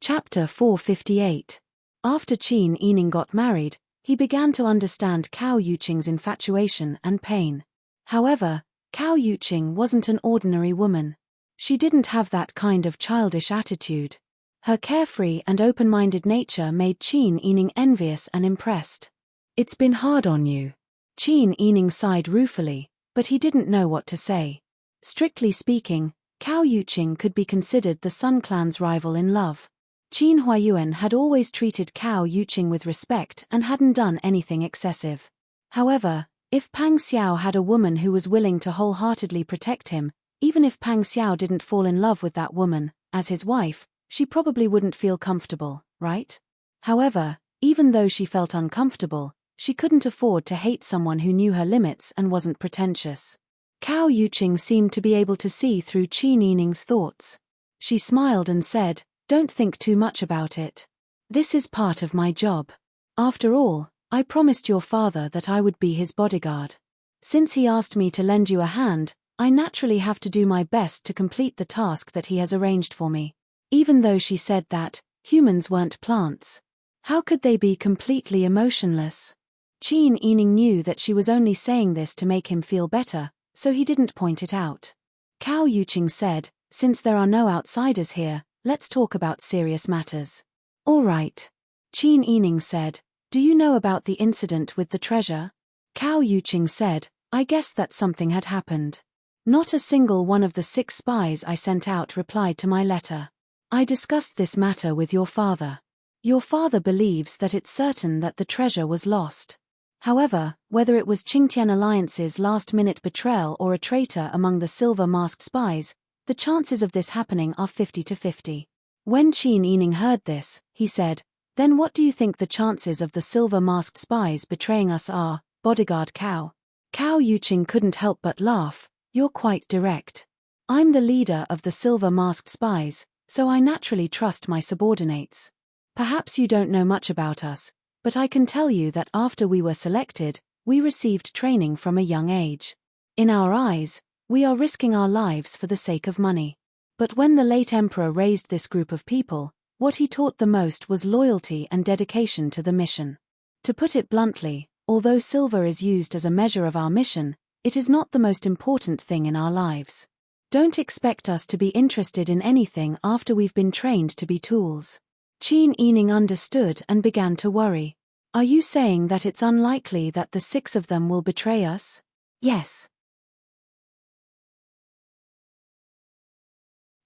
Chapter 458. After Qin Yining got married, he began to understand Cao Yuqing's infatuation and pain. However, Cao Yuqing wasn't an ordinary woman. She didn't have that kind of childish attitude. Her carefree and open-minded nature made Qin Yining envious and impressed. "It's been hard on you." Qin Yining sighed ruefully, but he didn't know what to say. Strictly speaking, Cao Yuqing could be considered the Sun clan's rival in love. Qin Huayuan had always treated Cao Yuqing with respect and hadn't done anything excessive. However, If Pang Xiao had a woman who was willing to wholeheartedly protect him, even if Pang Xiao didn't fall in love with that woman, as his wife, she probably wouldn't feel comfortable, right? However, even though she felt uncomfortable, she couldn't afford to hate someone who knew her limits and wasn't pretentious. Cao Yuqing seemed to be able to see through Qin Yining's thoughts. She smiled and said, "Don't think too much about it. This is part of my job. After all, I promised your father that I would be his bodyguard. Since he asked me to lend you a hand, I naturally have to do my best to complete the task that he has arranged for me." Even though she said that, humans weren't plants. How could they be completely emotionless? Qin Yining knew that she was only saying this to make him feel better, so he didn't point it out. Cao Yuqing said, "Since there are no outsiders here, let's talk about serious matters." "All right." Qin Yining said, "Do you know about the incident with the treasure?" Cao Yuqing said, "I guessed that something had happened. Not a single one of the 6 spies I sent out replied to my letter. I discussed this matter with your father. Your father believes that it's certain that the treasure was lost. However, whether it was Qingtian Alliance's last-minute betrayal or a traitor among the silver-masked spies, the chances of this happening are 50-50. When Qin Yining heard this, he said, "Then what do you think the chances of the silver-masked spies betraying us are, bodyguard Cao?" Cao Yuqing couldn't help but laugh. "You're quite direct. I'm the leader of the silver-masked spies, so I naturally trust my subordinates. Perhaps you don't know much about us, but I can tell you that after we were selected, we received training from a young age. In our eyes, we are risking our lives for the sake of money. But when the late emperor raised this group of people, what he taught the most was loyalty and dedication to the mission. To put it bluntly, although silver is used as a measure of our mission, it is not the most important thing in our lives. Don't expect us to be interested in anything after we've been trained to be tools." Qin Yining understood and began to worry. "Are you saying that it's unlikely that the 6 of them will betray us?" "Yes."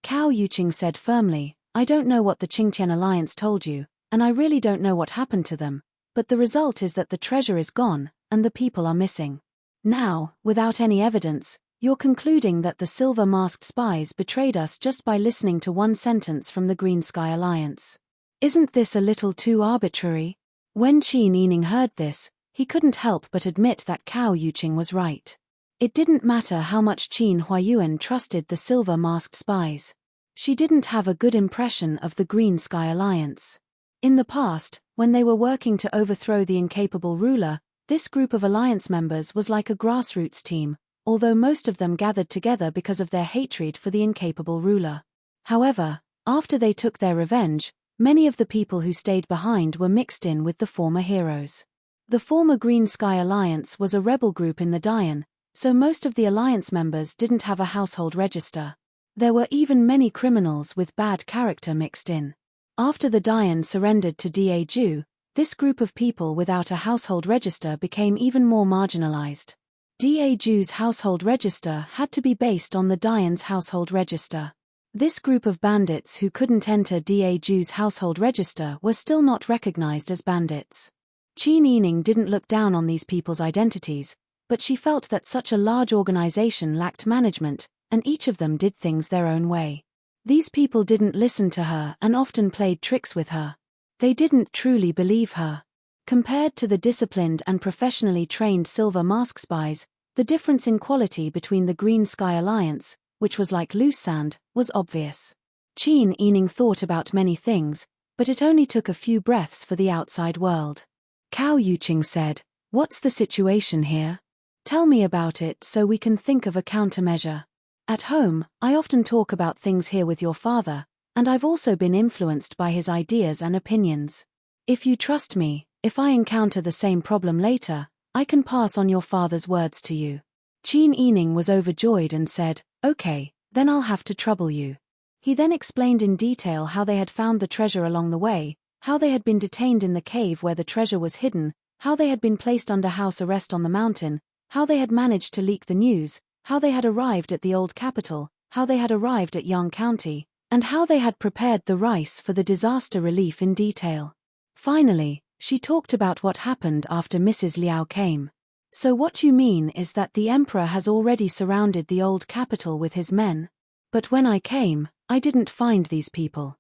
Cao Yuqing said firmly, "I don't know what the Qingtian Alliance told you, and I really don't know what happened to them, but the result is that the treasure is gone, and the people are missing. Now, without any evidence, you're concluding that the silver-masked spies betrayed us just by listening to one sentence from the Green Sky Alliance. Isn't this a little too arbitrary?" When Qin Yining heard this, he couldn't help but admit that Cao Yuqing was right. It didn't matter how much Qin Huayuan trusted the silver-masked spies. She didn't have a good impression of the Green Sky Alliance. In the past, when they were working to overthrow the incapable ruler, this group of alliance members was like a grassroots team, although most of them gathered together because of their hatred for the incapable ruler. However, after they took their revenge, many of the people who stayed behind were mixed in with the former heroes. The former Green Sky Alliance was a rebel group in the Dian, so most of the alliance members didn't have a household register. There were even many criminals with bad character mixed in. After the Dian surrendered to Daju, this group of people without a household register became even more marginalized. Daju's household register had to be based on the Dian's household register. This group of bandits who couldn't enter Daju's household register were still not recognized as bandits. Qin Yining didn't look down on these people's identities, but she felt that such a large organization lacked management, and each of them did things their own way. These people didn't listen to her and often played tricks with her. They didn't truly believe her. Compared to the disciplined and professionally trained Silver Mask spies, the difference in quality between the Green Sky Alliance, which was like loose sand, was obvious. Qin Yining thought about many things, but it only took a few breaths for the outside world. Cao Yuqing said, "What's the situation here? Tell me about it so we can think of a countermeasure. At home, I often talk about things here with your father, and I've also been influenced by his ideas and opinions. If you trust me, if I encounter the same problem later, I can pass on your father's words to you." Qin Yining was overjoyed and said, "Okay, then I'll have to trouble you." He then explained in detail how they had found the treasure along the way, how they had been detained in the cave where the treasure was hidden, how they had been placed under house arrest on the mountain, how they had managed to leak the news, how they had arrived at the old capital, how they had arrived at Yang County, and how they had prepared the rice for the disaster relief in detail. Finally, she talked about what happened after Mrs. Liao came. So what you mean is that the emperor has already surrounded the old capital with his men? But when I came, I didn't find these people.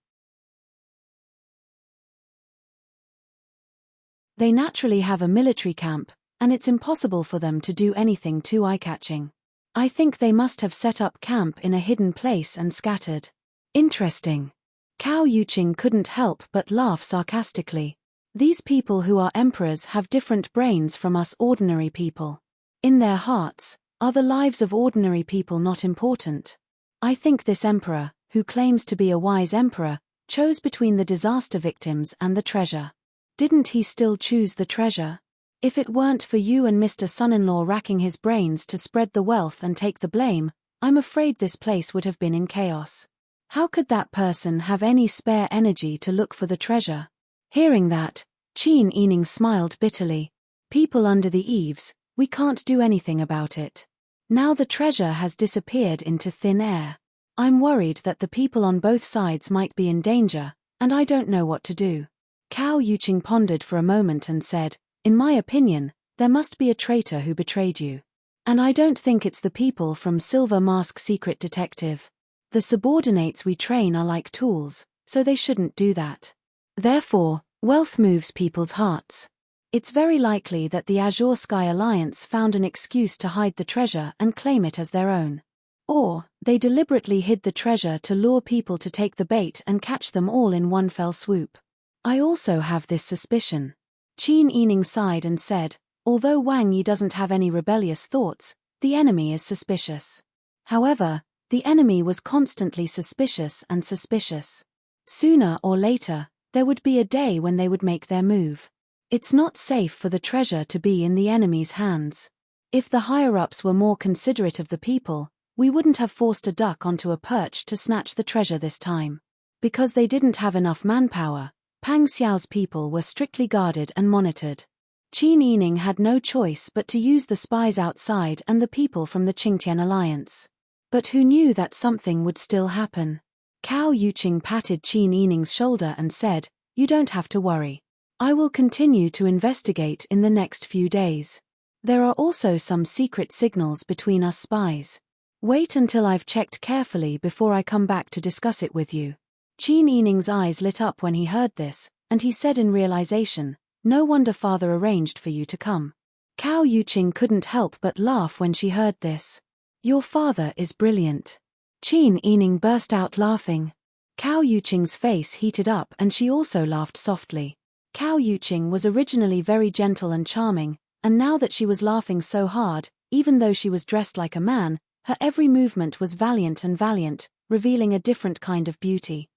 They naturally have a military camp, and it's impossible for them to do anything too eye-catching. I think they must have set up camp in a hidden place and scattered. Interesting. Cao Yuqing couldn't help but laugh sarcastically. These people who are emperors have different brains from us ordinary people. In their hearts, are the lives of ordinary people not important? I think this emperor, who claims to be a wise emperor, chose between the disaster victims and the treasure. Didn't he still choose the treasure? If it weren't for you and Mr. Son-in-law racking his brains to spread the wealth and take the blame, I'm afraid this place would have been in chaos. How could that person have any spare energy to look for the treasure? Hearing that, Qin Yining smiled bitterly. People under the eaves, we can't do anything about it. Now the treasure has disappeared into thin air. I'm worried that the people on both sides might be in danger, and I don't know what to do. Cao Yuqing pondered for a moment and said, in my opinion, there must be a traitor who betrayed you. And I don't think it's the people from Silver Mask Secret Detective. The subordinates we train are like tools, so they shouldn't do that. Therefore, wealth moves people's hearts. It's very likely that the Azure Sky Alliance found an excuse to hide the treasure and claim it as their own. Or, they deliberately hid the treasure to lure people to take the bait and catch them all in one fell swoop. I also have this suspicion. Qin Yining sighed and said, although Wang Yi doesn't have any rebellious thoughts, the enemy is suspicious. However, the enemy was constantly suspicious and suspicious. Sooner or later, there would be a day when they would make their move. It's not safe for the treasure to be in the enemy's hands. If the higher-ups were more considerate of the people, we wouldn't have forced a duck onto a perch to snatch the treasure this time. Because they didn't have enough manpower, Pang Xiao's people were strictly guarded and monitored. Qin Yining had no choice but to use the spies outside and the people from the Qingtian Alliance. But who knew that something would still happen? Cao Yuqing patted Qin Yining's shoulder and said, you don't have to worry. I will continue to investigate in the next few days. There are also some secret signals between us spies. Wait until I've checked carefully before I come back to discuss it with you. Qin Yining's eyes lit up when he heard this, and he said in realization, no wonder father arranged for you to come. Cao Yuqing couldn't help but laugh when she heard this. Your father is brilliant. Qin Yining burst out laughing. Cao Yuqing's face heated up and she also laughed softly. Cao Yuqing was originally very gentle and charming, and now that she was laughing so hard, even though she was dressed like a man, her every movement was valiant and valiant, revealing a different kind of beauty.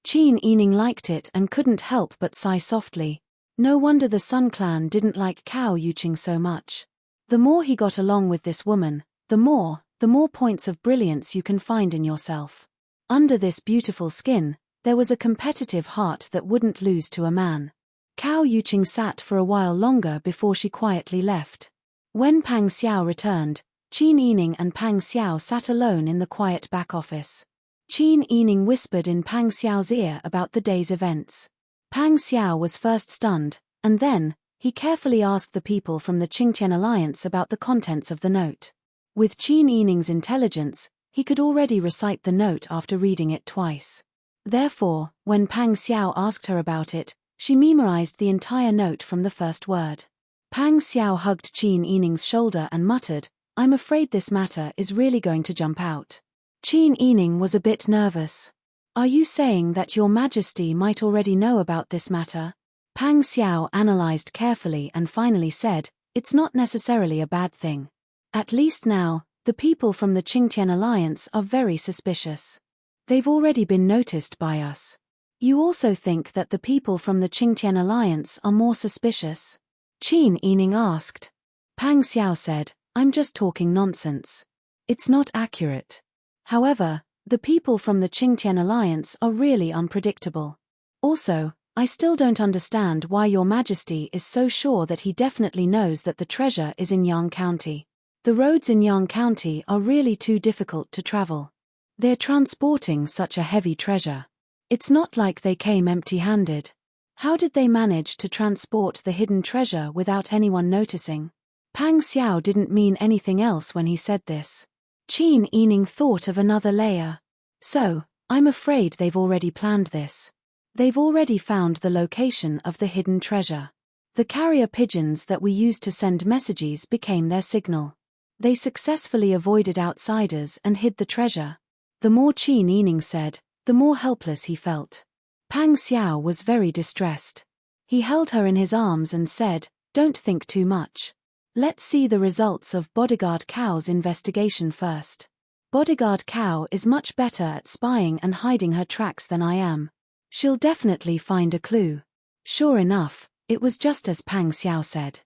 Qin Yining liked it and couldn't help but sigh softly. No wonder the Sun Clan didn't like Cao Yuqing so much. The more he got along with this woman, the more points of brilliance you can find in yourself. Under this beautiful skin, there was a competitive heart that wouldn't lose to a man. Cao Yuqing sat for a while longer before she quietly left. When Pang Xiao returned, Qin Yining and Pang Xiao sat alone in the quiet back office. Qin Yining whispered in Pang Xiao's ear about the day's events. Pang Xiao was first stunned, and then, he carefully asked the people from the Qingtian Alliance about the contents of the note. With Qin Yining's intelligence, he could already recite the note after reading it twice. Therefore, when Pang Xiao asked her about it, she memorized the entire note from the first word. Pang Xiao hugged Qin Yining's shoulder and muttered, I'm afraid this matter is really going to jump out. Qin Yining was a bit nervous. Are you saying that your majesty might already know about this matter? Pang Xiao analyzed carefully and finally said, it's not necessarily a bad thing. At least now, the people from the Qingtian Alliance are very suspicious. They've already been noticed by us. You also think that the people from the Qingtian Alliance are more suspicious? Qin Yining asked. Pang Xiao said, I'm just talking nonsense. It's not accurate. However, the people from the Qingtian Alliance are really unpredictable. Also, I still don't understand why your majesty is so sure that he definitely knows that the treasure is in Yang County. The roads in Yang County are really too difficult to travel. They're transporting such a heavy treasure. It's not like they came empty-handed. How did they manage to transport the hidden treasure without anyone noticing? Pang Xiao didn't mean anything else when he said this. Qin Yining thought of another layer. So, I'm afraid they've already planned this. They've already found the location of the hidden treasure. The carrier pigeons that we used to send messages became their signal. They successfully avoided outsiders and hid the treasure. The more Qin Yining said, the more helpless he felt. Pang Xiao was very distressed. He held her in his arms and said, "Don't think too much. Let's see the results of Bodyguard Cow's investigation first. Bodyguard Cow is much better at spying and hiding her tracks than I am. She'll definitely find a clue." Sure enough, it was just as Pang Xiao said.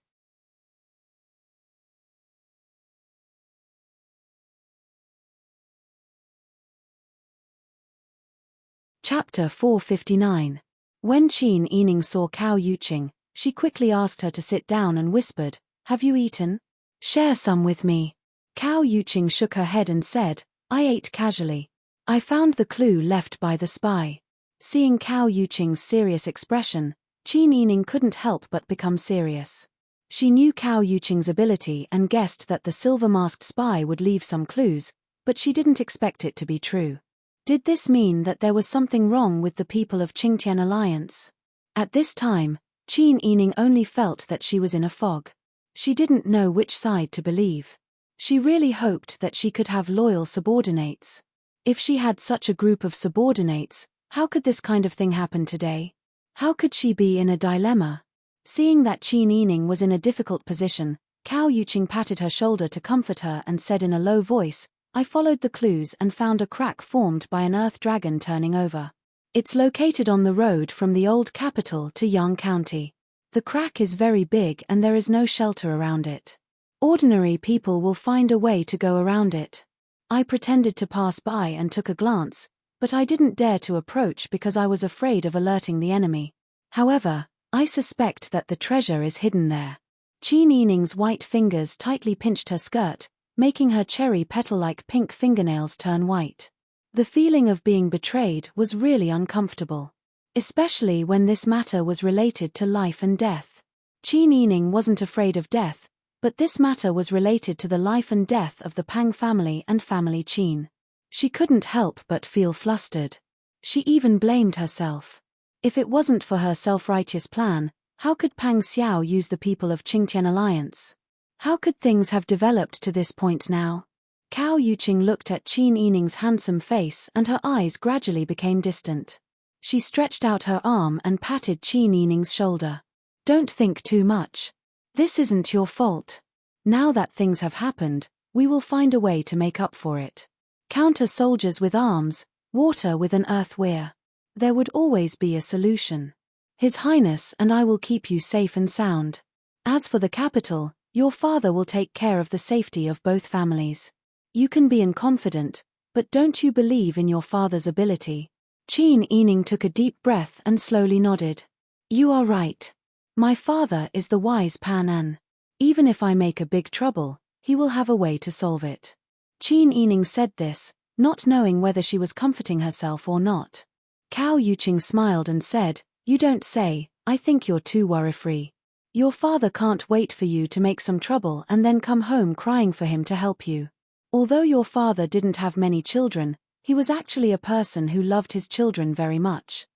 Chapter 459. When Qin Yining saw Cao Yuqing, she quickly asked her to sit down and whispered, "Have you eaten? Share some with me." Cao Yuqing shook her head and said, "I ate casually. I found the clue left by the spy." Seeing Cao Yuqing's serious expression, Qin Yining couldn't help but become serious. She knew Cao Yuqing's ability and guessed that the silver-masked spy would leave some clues, but she didn't expect it to be true. Did this mean that there was something wrong with the people of Qingtian Alliance? At this time, Qin Yining only felt that she was in a fog. She didn't know which side to believe. She really hoped that she could have loyal subordinates. If she had such a group of subordinates, how could this kind of thing happen today? How could she be in a dilemma? Seeing that Qin Yining was in a difficult position, Cao Yuqing patted her shoulder to comfort her and said in a low voice, "I followed the clues and found a crack formed by an earth dragon turning over. It's located on the road from the old capital to Yang County. The crack is very big and there is no shelter around it. Ordinary people will find a way to go around it. I pretended to pass by and took a glance, but I didn't dare to approach because I was afraid of alerting the enemy. However, I suspect that the treasure is hidden there." Qin Yining's white fingers tightly pinched her skirt, making her cherry petal-like pink fingernails turn white. The feeling of being betrayed was really uncomfortable. Especially when this matter was related to life and death. Qin Yining wasn't afraid of death, but this matter was related to the life and death of the Pang family and family Qin. She couldn't help but feel flustered. She even blamed herself. If it wasn't for her self-righteous plan, how could Pang Xiao use the people of Qingtian Alliance? How could things have developed to this point now? Cao Yuqing looked at Qin Yining's handsome face and her eyes gradually became distant. She stretched out her arm and patted Qin Yining's shoulder. "Don't think too much. This isn't your fault. Now that things have happened, we will find a way to make up for it. Counter soldiers with arms, water with an earth weir. There would always be a solution. His Highness and I will keep you safe and sound. As for the capital, your father will take care of the safety of both families. You can be confident, but don't you believe in your father's ability?" Qin Yining took a deep breath and slowly nodded. "You are right. My father is the wise Pan An. Even if I make a big trouble, he will have a way to solve it." Qin Yining said this, not knowing whether she was comforting herself or not. Cao Yuqing smiled and said, "You don't say, I think you're too worry-free. Your father can't wait for you to make some trouble and then come home crying for him to help you. Although your father didn't have many children, he was actually a person who loved his children very much.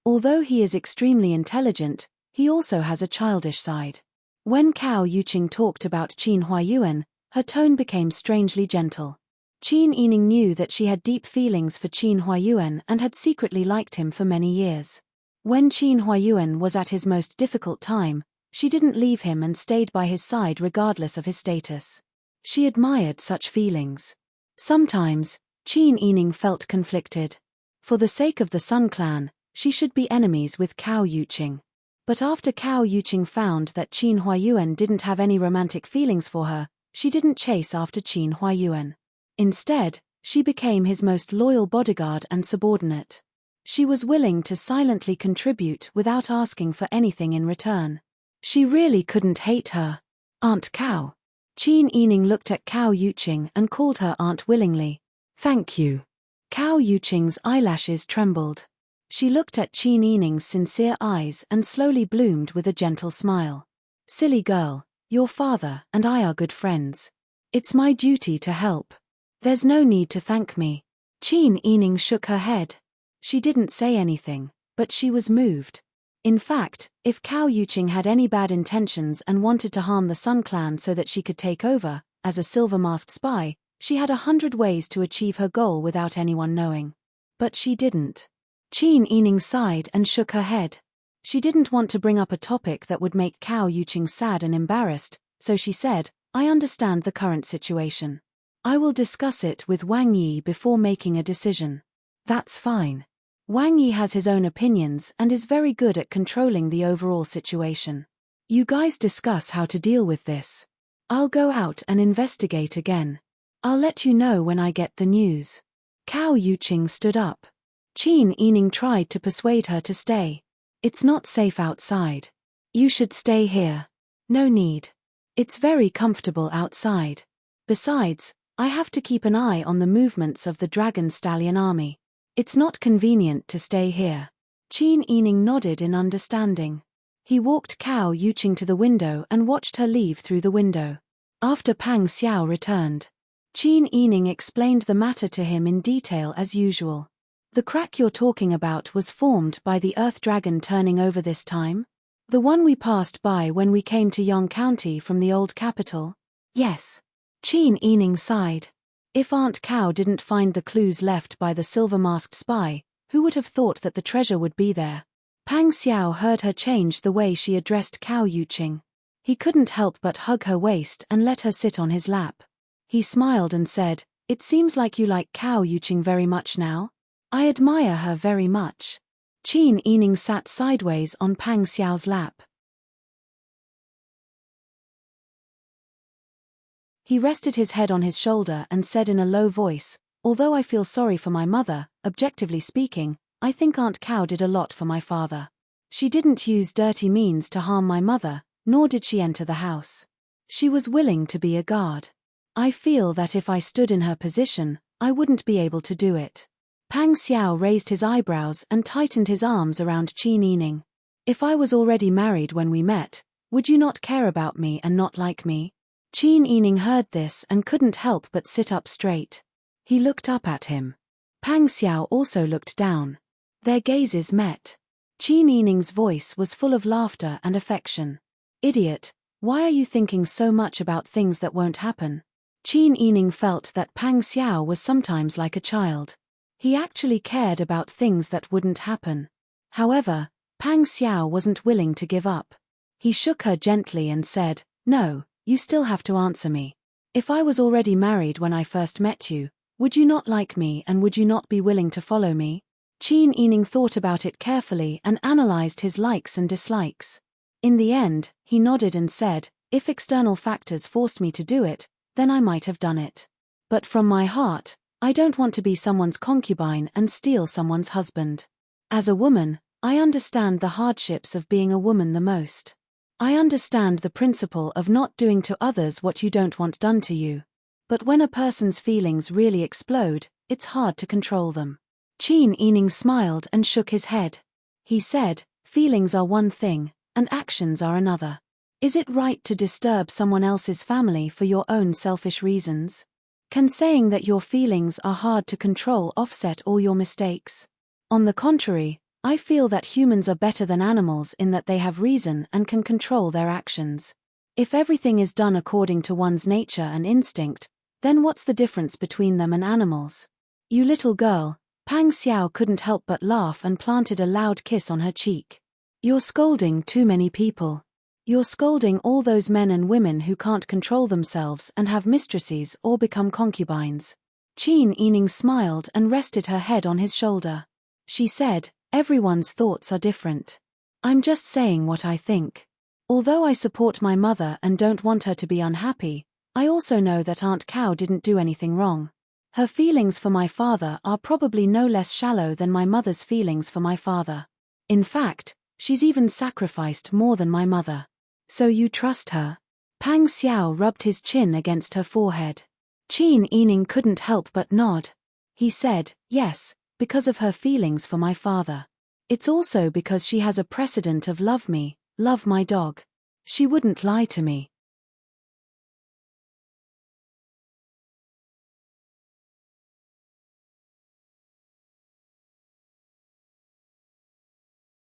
Although he is extremely intelligent, he also has a childish side." When Cao Yuqing talked about Qin Huayuan, her tone became strangely gentle. Qin Yining knew that she had deep feelings for Qin Huayuan and had secretly liked him for many years. When Qin Huayuan was at his most difficult time, she didn't leave him and stayed by his side regardless of his status. She admired such feelings. Sometimes, Qin Yining felt conflicted. For the sake of the Sun clan, she should be enemies with Cao Yuqing. But after Cao Yuqing found that Qin Huayuan didn't have any romantic feelings for her, she didn't chase after Qin Huayuan. Instead, she became his most loyal bodyguard and subordinate. She was willing to silently contribute without asking for anything in return. She really couldn't hate her. "Aunt Cao." Qin Yining looked at Cao Yuqing and called her aunt willingly. "Thank you." Cao Yuqing's eyelashes trembled. She looked at Qin Yining's sincere eyes and slowly bloomed with a gentle smile. Silly girl, your father and I are good friends. It's my duty to help. There's no need to thank me. Qin Yining shook her head. She didn't say anything, but she was moved. In fact, if Cao Yuqing had any bad intentions and wanted to harm the Sun Clan so that she could take over, as a silver-masked spy, she had 100 ways to achieve her goal without anyone knowing. But she didn't. Qin Yining sighed and shook her head. She didn't want to bring up a topic that would make Cao Yuqing sad and embarrassed, so she said, I understand the current situation. I will discuss it with Wang Yi before making a decision. That's fine. Wang Yi has his own opinions and is very good at controlling the overall situation. You guys discuss how to deal with this. I'll go out and investigate again. I'll let you know when I get the news. Cao Yuqing stood up. Qin Yining tried to persuade her to stay. It's not safe outside. You should stay here. No need. It's very comfortable outside. Besides, I have to keep an eye on the movements of the Dragon Stallion army. It's not convenient to stay here. Qin Yining nodded in understanding. He walked Cao Yuqing to the window and watched her leave through the window. After Pang Xiao returned, Qin Yining explained the matter to him in detail as usual. The crack you're talking about was formed by the Earth Dragon turning over this time? The one we passed by when we came to Yong County from the old capital? Yes. Qin Yining sighed. If Aunt Cao didn't find the clues left by the silver-masked spy, who would have thought that the treasure would be there? Pang Xiao heard her change the way she addressed Cao Yuqing. He couldn't help but hug her waist and let her sit on his lap. He smiled and said, It seems like you like Cao Yuqing very much now. I admire her very much. Qin Yining sat sideways on Pang Xiao's lap. He rested his head on his shoulder and said in a low voice, Although I feel sorry for my mother, objectively speaking, I think Aunt Cao did a lot for my father. She didn't use dirty means to harm my mother, nor did she enter the house. She was willing to be a guard. I feel that if I stood in her position, I wouldn't be able to do it. Pang Xiao raised his eyebrows and tightened his arms around Qin Yining. If I was already married when we met, would you not care about me and not like me? Qin Yining heard this and couldn't help but sit up straight. He looked up at him. Pang Xiao also looked down. Their gazes met. Qin Yining's voice was full of laughter and affection. Idiot, why are you thinking so much about things that won't happen? Qin Yining felt that Pang Xiao was sometimes like a child. He actually cared about things that wouldn't happen. However, Pang Xiao wasn't willing to give up. He shook her gently and said, No. You still have to answer me. If I was already married when I first met you, would you not like me and would you not be willing to follow me? Qin Yining thought about it carefully and analyzed his likes and dislikes. In the end, he nodded and said, If external factors forced me to do it, then I might have done it. But from my heart, I don't want to be someone's concubine and steal someone's husband. As a woman, I understand the hardships of being a woman the most. I understand the principle of not doing to others what you don't want done to you. But when a person's feelings really explode, it's hard to control them. Qin Yining smiled and shook his head. He said, Feelings are one thing, and actions are another. Is it right to disturb someone else's family for your own selfish reasons? Can saying that your feelings are hard to control offset all your mistakes? On the contrary, I feel that humans are better than animals in that they have reason and can control their actions. If everything is done according to one's nature and instinct, then what's the difference between them and animals? You little girl, Pang Xiao couldn't help but laugh and planted a loud kiss on her cheek. You're scolding too many people. You're scolding all those men and women who can't control themselves and have mistresses or become concubines. Qin Yining smiled and rested her head on his shoulder. She said, Everyone's thoughts are different. I'm just saying what I think. Although I support my mother and don't want her to be unhappy, I also know that Aunt Cao didn't do anything wrong. Her feelings for my father are probably no less shallow than my mother's feelings for my father. In fact, she's even sacrificed more than my mother. So you trust her? Pang Xiao rubbed his chin against her forehead. Qin Yining couldn't help but nod. He said, yes, because of her feelings for my father. It's also because she has a precedent of love me, love my dog. She wouldn't lie to me.